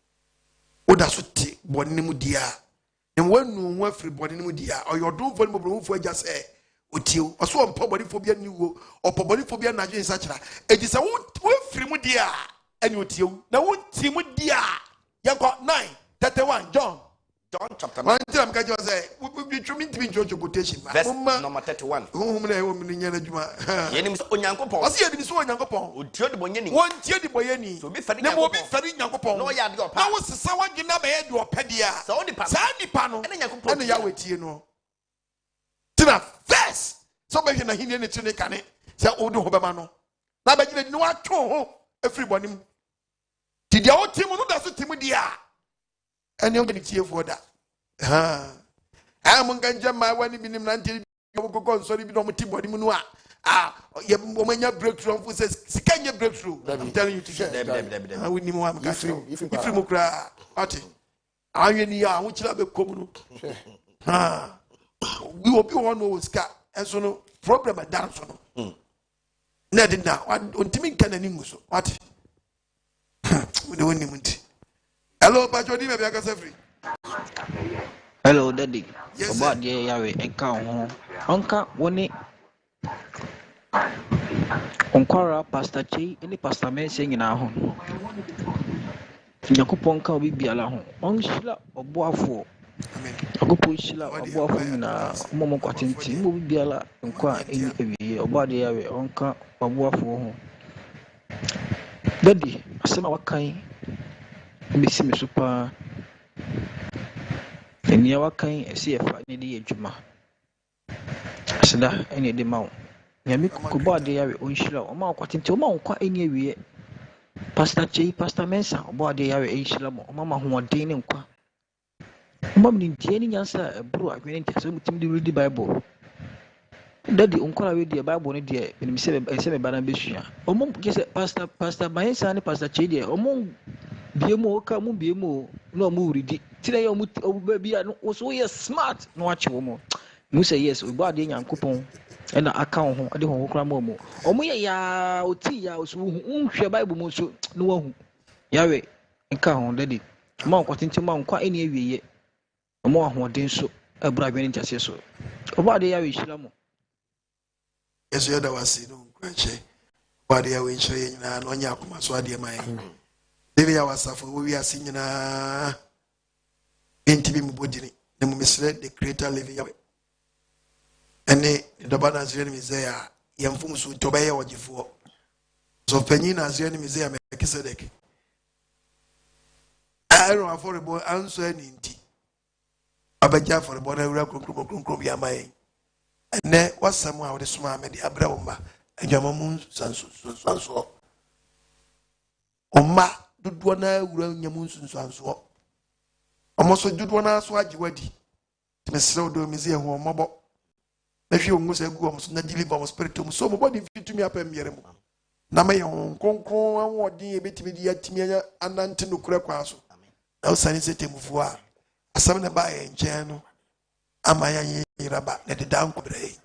Oda suti boni ni mudia. And when no one free body ni mudia or your don't for room for just say util or so on body phobia new or body phobia Nigerian such it is a one free mudia and util. Now one team mudia. You got 9:31 John chapter 9. I'm going to say, we trying to be George quotation. Verse number 31. Whom I am in Yanajuma. Enemies on Yankopon. I see it is one Yankopon. Would you the Boyani? One Tier the Boyani. So be Fadi Yankopon. No, yard your power. Was someone you never had your pedia. So the panel and Yankopon and the Yahweh Tino. Tina first. Somebody in a Hindian to the cane. Say, oh, no, Hobamano. Now, but you know what? Everybody. Did your team know that's a Timodia? And you're going to cheer for that. I'm going to my one in until you go sorry, we don't want body munua. When you breakthrough, who says, can you breakthrough? I'm telling you to share. I wouldn't want to if you cry. I mean, which have a common. We will be one who is cat, and so no problem at dance. Nothing now. On Timmy can and English. What? We don't need. Hello, Pacho, maybe I can say free. Hello, Daddy. Yes, about the Yahweh encounter. Uncle, one Onkora, Pastor Chi, any pastor man saying in our home. Yakuponka will be alone. On Shilla or Boafo. I go push Shilla or Boafo in a Momo Quatinti, will be a lot inquire any year about the Yahweh, Uncle or Boafo. Daddy, I said, what kind? Miss me super. And you are kind of see if I need a juma. I said, any of the mount. Yami Kuba, they are unshilla or mount into mount quite any way. Pastor J, Pastor Mensa, or body are a shalom, or Mamma who are dining qua. Mum in the answer, a brew, I went to read the Bible. Daddy, uncle, read the Bible, dear, and me say a banabishia. Or mum, guess Pastor Mensa and Pastor J, or mum. Biemo come biemo no read today baby was so smart no watch woman you say yes we bought the Yankopon and account ho de ho kra momo omo ya oti ya so unhwe Bible mo so no hu yawe nka ho daddy ma ko tinti ma nkwa eni awieye mo ahoden so abura bi ni ntase so oba de ya we hira mo yeso yada wasi no nkwache oba de ya we hira ye nyina no nya akoma so ade man debi ya wasafo wo wi ase nyina enti bi mu bodini ne mu misre the creator living yawe ene doba na zire ni mizea yamfum so toba ye wogifo so panyi na zire ni mizea Melkisedek Aaron affordable answer ni nti abaja affordable na wura kronkron bi amaye ene wasam a wode soma me de abra wo ma Adwammanbo Mu Nsusuanso Oma dodo na wura Nyamu Nsusuanso omoso dodo na so agiwadi mesre odo mizea ho mobo na hwe ongu se gu omoso na deliver mo spirit mo so mo body fit me apem yere mo na me yon kronkron anwodin ebetimi di atimi anante no kura kwa so na usani se temufu a asam na ba ye nchen no amaya yiraba na de dan kobre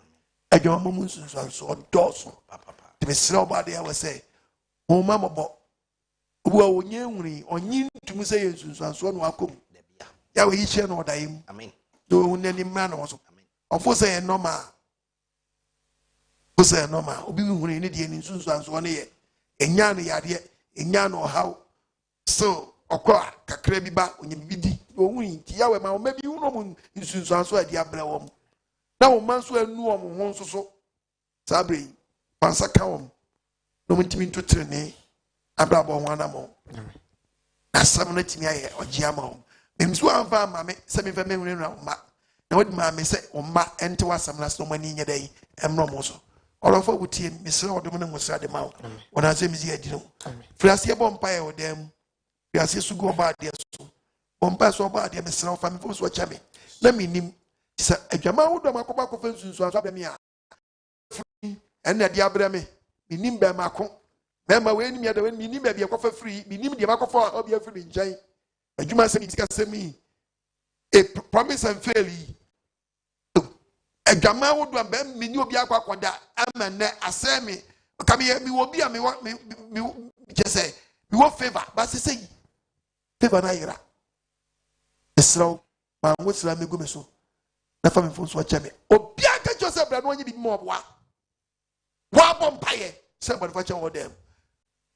Adwammanbo Mu Nsusuanso odoso te mesre obade ya wese o ma mobo obu a onye nwuri onyi ntumu se ye Nsusuanso no akom ya we yiche no odayim amen do hunani ma no so ofo se normal say normal obi hunu ni de ni Nsusuanso ne ye enya no yade enya no how so okwa kakra bi ba onye bidi ohun nti yawe ma o ma bi hunu mu Nsusuanso ade abra wo mu na wo manso anu wo ho nso so sabre pansa ka wo no mutimi ntotre ne abra bo ho anamo na sam na timi aye oje ama wo memso anfa ma me se me fa me hunu na ma na wodi ma me se o ma ente wasam na so mani nya dai emro mo so Olofo wutie misra odom na musra de mawo wona se mizi adino friase bompa e odem friase sugu oba de so bompa so oba de misra fa me fo so chame na minim sa adwama wodom akoba ko fa Nsusuanso abem ya enne de abra me minim be mako mema we nim ya de we minim be ko fa free minim de makofa obi afri njan adwuma se mi sika se mi a promise and fail Adwamma wodo amba meni obi akwakoda ama ne asemi kame mi obi a me jese mi wo favor ba se sei favor na yira esraw ma wo sra me gume so na fa me fo so cheme obi aka jose bra no onye bi mo boa wa bompaye se body fa che wo dem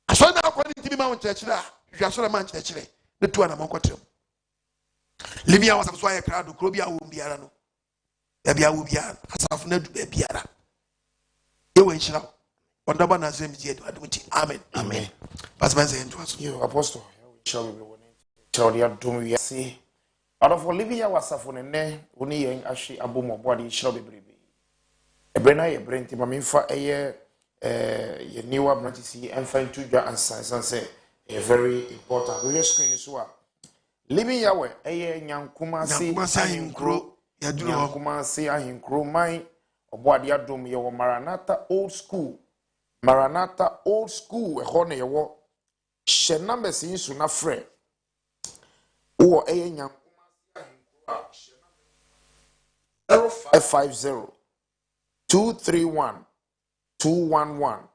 aso na akwa ni tibi ma won chechira hwa so na man chechire ne tu ana mon kwatrem limia wasam so aye krado kro bi a wo biara no Ebia wubia asafo na du biara ewe nshira ondaba na zem die adumuti amen amen pastor say into us you apostle shall be woni shall ya dum wi see out of olivia wasafo ne oni yen ahwe abomobo ade shall be brebe ebrena ye brenti ma memfa eye ye niwa branch see emfa into dwa ansan say very important we screen so a living yawe eye nyankuma see ahinkro Yankuma say ahinkro mai oboade adom ye wo Maranatha old school eho ne ye wo hye numbers insu na frɛ wo eye nyankuma say ahinkro 0550 231 211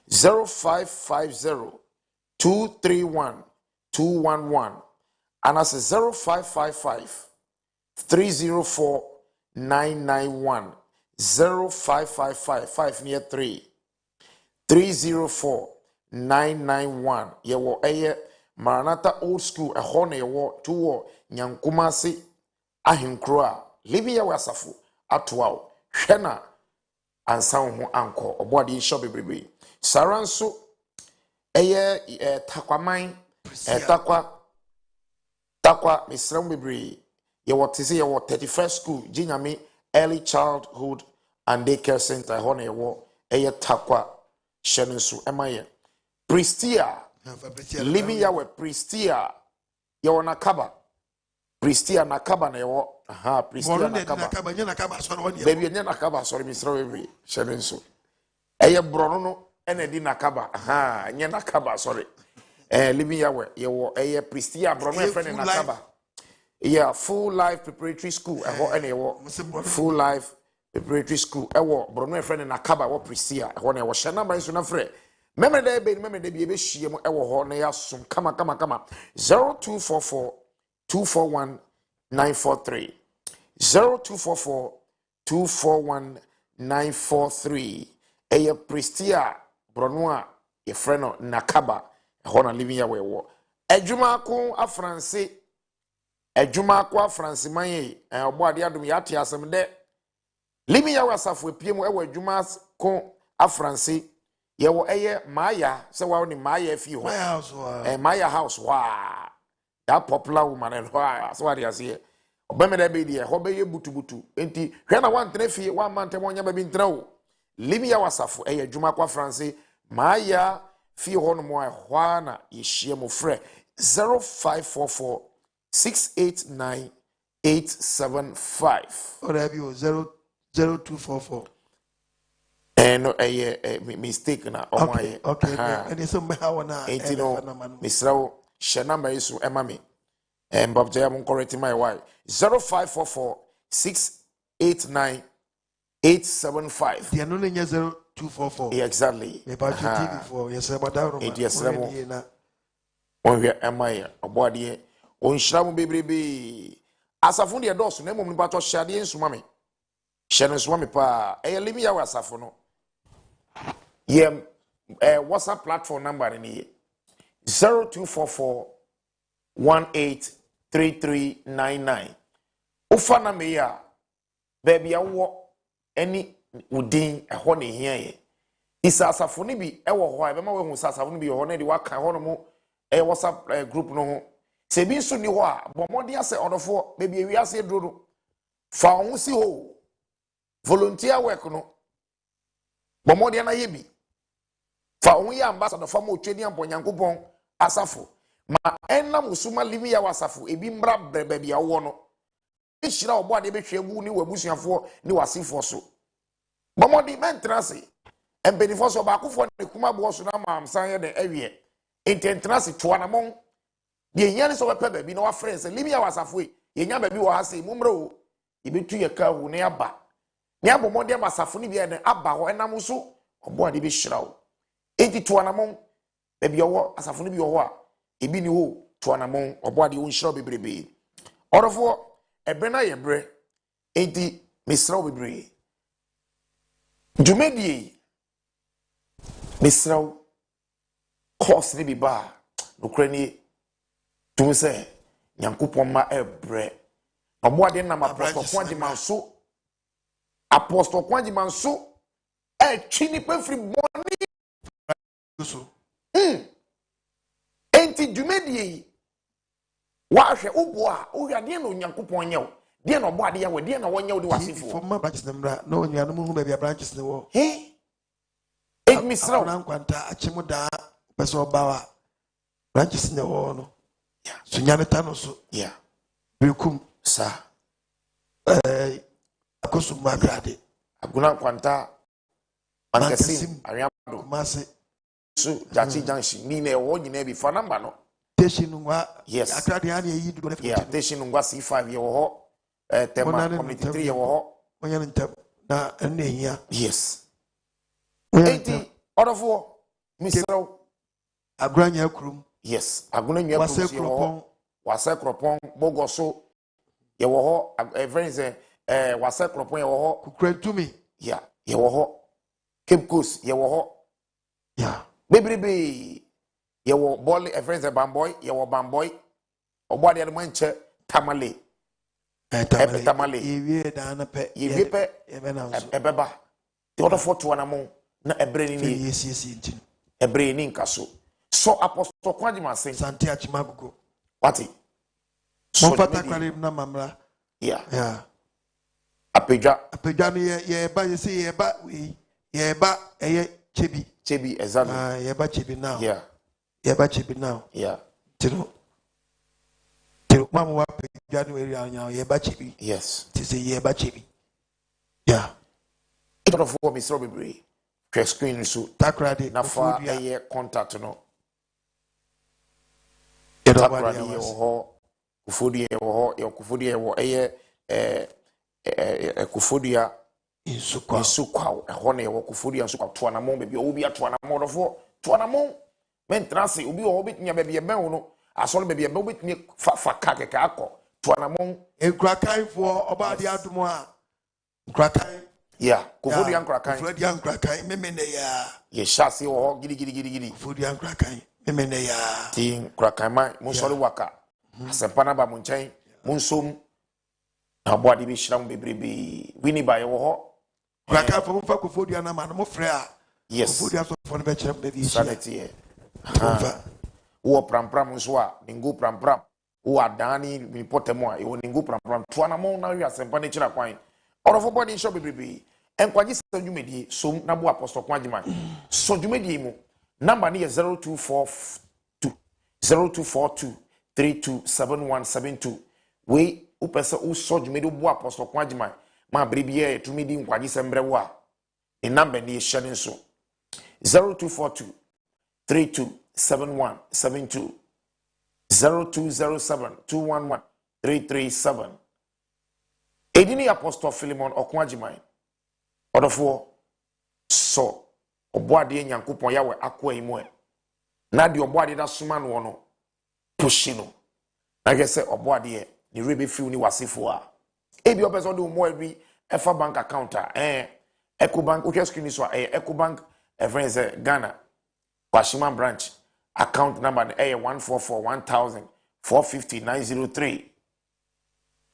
0550 231 211 and as 0555 304 991 0555 5 near 3 304 991 yewo eye Maranatha old school eho na yewo to nyankuma se ahinkro a libi ya wasafo atoa hwe na ansan ho anko oboade hye bebrebe saranso eye takwaman takwa misram bebrebe ye what is ye what 31st school jinyame early childhood and daycare center hone ye wo eye takwa hyenenso emaye Pristia living yawe Pristia ye wona kaba Pristia na kaba na ye wo aha Pristia na kaba nya na kaba so woni baby nya na kaba so misra every hyenenso eye brono no ena di na kaba aha nya na kaba sorry living yawe ye wo eye Pristia brono e friend na kaba. Yeah, full life preparatory school. Full life preparatory school. Brono friend na kaba wo Pristia. Ehwo na wo shana ban so na frɛ Memory day be shie mo ewo ho na yasum kama 0244 241 943 0244 241 943 eye Pristia Bronwa ye freno Nakaba hona living ya wewo adwuma ko afranse manye obo ade adum ya ate asem de living ya wasafo epie mu ewo adwuma ko afranse ye wo eye Maya se wa ni Maya fi ho Maya house wa that popular woman and why so what you say obameda be die ho be ye butubutu enti hwe na wan trefi wan man tem onya ba bi ntrawo limi ya wasafo eye adwuma kwa France Maya fi ho no mo hwa na ye hie mo frɛ 0544 689 875 or have you 0244 no mistake na okay and it's some how na misrawo share number isu emami Bob Jayam correct my wife 0544 689 875 the no 0244 exactly about your TV for yes about that yes on we emai obode on shiramu bebrebe asafo de doso na mom ni pato shade nsuma me share nsuma me pa limi ya wasafo no WhatsApp platform number ni 0244 183399 Ufana me ya baby awo any udin ehɔ ne hia ye isasafo ne bi ɛwɔ hɔ a bɛma wehu sasafo ne bi hɔ na de waka hɔ no mu WhatsApp group no ho se bi nso ni hɔ a bɔmɔde asɛ ɔdɔfo baby ewi ase duro no fa ho si hɔ volunteer work no bɔmɔde na ye bi fa ho ya ambassador fa mo twedi amponyankopɔn asafo ma enam usuma living ya wasafo ebi mbra brebe bia wo no ehira obo ade behwe gu ni wabusuafo ni wasifo so bomodi mentrase embenifo so ba akofo ne kuma bo so na mamsan ye de awie intentrase toanamon de yenya so bepe ba bi na wa friends living ya wasafo yenya ba bi wo ha se mumre o yebetu ye ka hu ne aba ne abomodi amasafo ni bia ne aba ho enam so obo ade behira o enti toanamon ba bia wo asafo ni bi wo a ebi ni ho toanamon oboade wo nhyira bebrebe orofo ebrena ye bre enti misra bebrebe dwumedie misra course ni bi ba nokra ni tum se nyankopon ma ebre oboade na apostle Kwajimanso twini pefri boni so enti dwumedie wa hwe uboa uhwade na onyankopon nyew de na obo ade ya we de na wonyew de wasifo for my branches nembra no nyanu mu ba bia branches ne wo misra na nkwanta achemu da peso bawa branches ne wo no so nyane ta no so bekum sa akosu magrade aguna kwanta mankasim ariamdo mase so jachi junction ni na wo nyina bi fa number no teshinungwa yes akrade ani yi du teshinungwa C5 ye wo ho tema community 3 ye wo ho onya ntem na enne hia yes enti orofo misro agranya krum yes aguna nwa krum ye wo ho wase kropon bogoso ye wo ho friends wase kropon ye wo ho kukrantumi ye wo ho Cape Coast ye wo ho bebrebe ye wo ball friends bamboy ye wo bamboy obo de manche tamale tamale yewie da na pe yewie pe ebeba the other photo na mo na ebre ni yes ntin ebre ni nkaso so apostle Kwajimanso sante achimagogo wati so fata kwale na mamra apejwa no ye ba ye say ye ba eye chebi exactly ye ba chebi now ye ba chebi now tiro mama wa apejwa no area nya ye ba chebi yes ti say ye ba chebi it of for me so bebre press screen so takrade na fa eye contact no takrade ye ho kufodie wo ho ye kufodie wo eye kufodia insukwa ho na ye wo kufodia insukwa to na mo be obi ato na mo dofo to anamo men trance obi o bit nya bebe ben wo no asole bebe be bit ni fa ka keke akọ to anamo enkrakan fo oba de adomo a enkrakan yeah kofodi enkrakan kofodi enkrakan memene ya ye shase wo gidi kofodi enkrakan memene ya ti enkrakan ma mo sole waka asempa na ba mo nchen mo nsom na bo ade bi hyiram bebrebe wini ba ye wo ho enkrakan fo mo fa kofodi na ma no mo frɛ a yes kofodi aso fo no be kyerem na bi sanity wo prampram nso a ningo prampram wo adani mi potemo a wo ningo prampram to anamo na wi asempa ne kyira kwan orofo body shop bebrebe enkwagye se dwumedie som na bo apostle kwagyeman so dwumedie mu number ne 0242 327172 we upese u so dwumedie bo apostle kwagyeman ma brebie etumedi nkwagye se mbre wo a e number ne hyɛ ne so 0242 327172 0207211337 Edini Apostle Philemon Okwajiman Odofo so oboade nyankopon yawe akwa imwe na de oboade da suma no no pushi no na gese oboade ni rebe fiu ni wasefo a ebi opeso de mo ebi efa bank account EcoBank o screen so EcoBank friends Ghana Washiman branch account number 1441450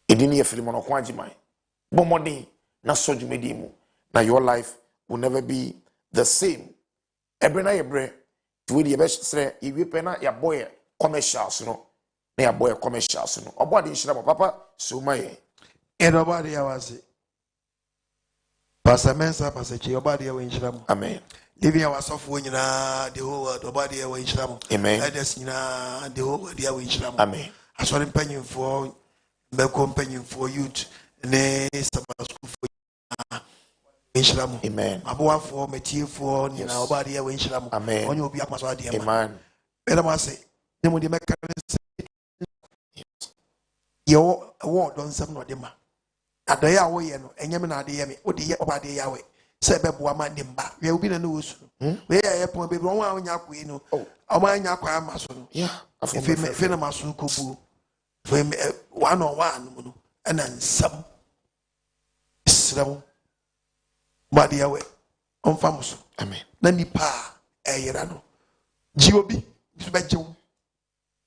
Edini Philemon Okwajiman bomodi na sojumedi mu na your life will never be the same every na yebre to the best say iwe pena ya boy commercials no na ya boy commercials no obodi nhira papa so maye edobadi ya wase Pastor Mensa Pastor Chi obadi ya nhira mu amen living our software nyina the whole world obadi ya nhira mu amen leaders nyina the whole world ya nhira mu amen asori mpanyin for mbeko mpanyin for youth ne sabasku for nhiramu amen aboafo metiefo nyina obade ya nhiramu amen onye obi akwaso ade ma amen bela mase ne mo de meka yo wo don sam no de ma adoye a wo ye no enyem na ade ye me wo de ye obade ya we se beboa ma de mba we obi na no wosu we ya ye pon bebi won a onya akwa no o ma anya akwa amaso no yeah fe na maso ko bu fe one on one no ana nsam sram body away on famoso amen na nipa eyira no giobi bejew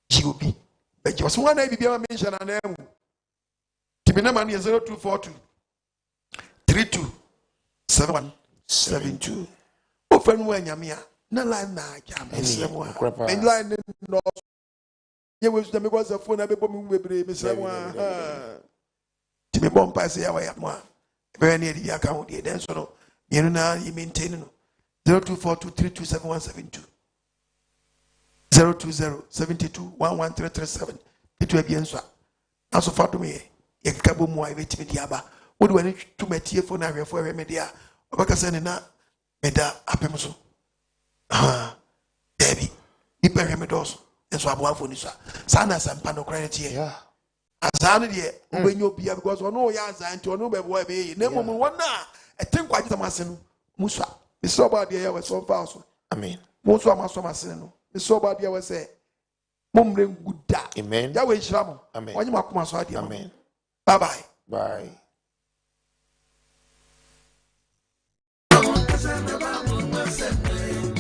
giobi bejew so wana bibia ma mention na emu tibina man 0242 327172 ofan wa nyame a na line na jam esrem a en line no ye we so me go za phone abebo me bebre me srem a tibe bom pass ya wa ya mo a very near the account here. Then so no, you know you maintain no 0242327172 02072113337. It will be answer. As of far to me, a cabo mo I wait me diaba. What do I need to my telephone area for a media? Obakasan na meda apemuso. Debbie, Iper Remedos, and so I want for this. Sana Sampano credit here. Yeah. Azani de ubenyo bia because ono ya azanti ono bebo be na mum wona etenkwa gita masenu musa biso ba de ya we so fa so amen muso amaso masenu no biso ba de we say mumre nguda amen ya we hira mo amen onye makoma so ade amen bye bye bye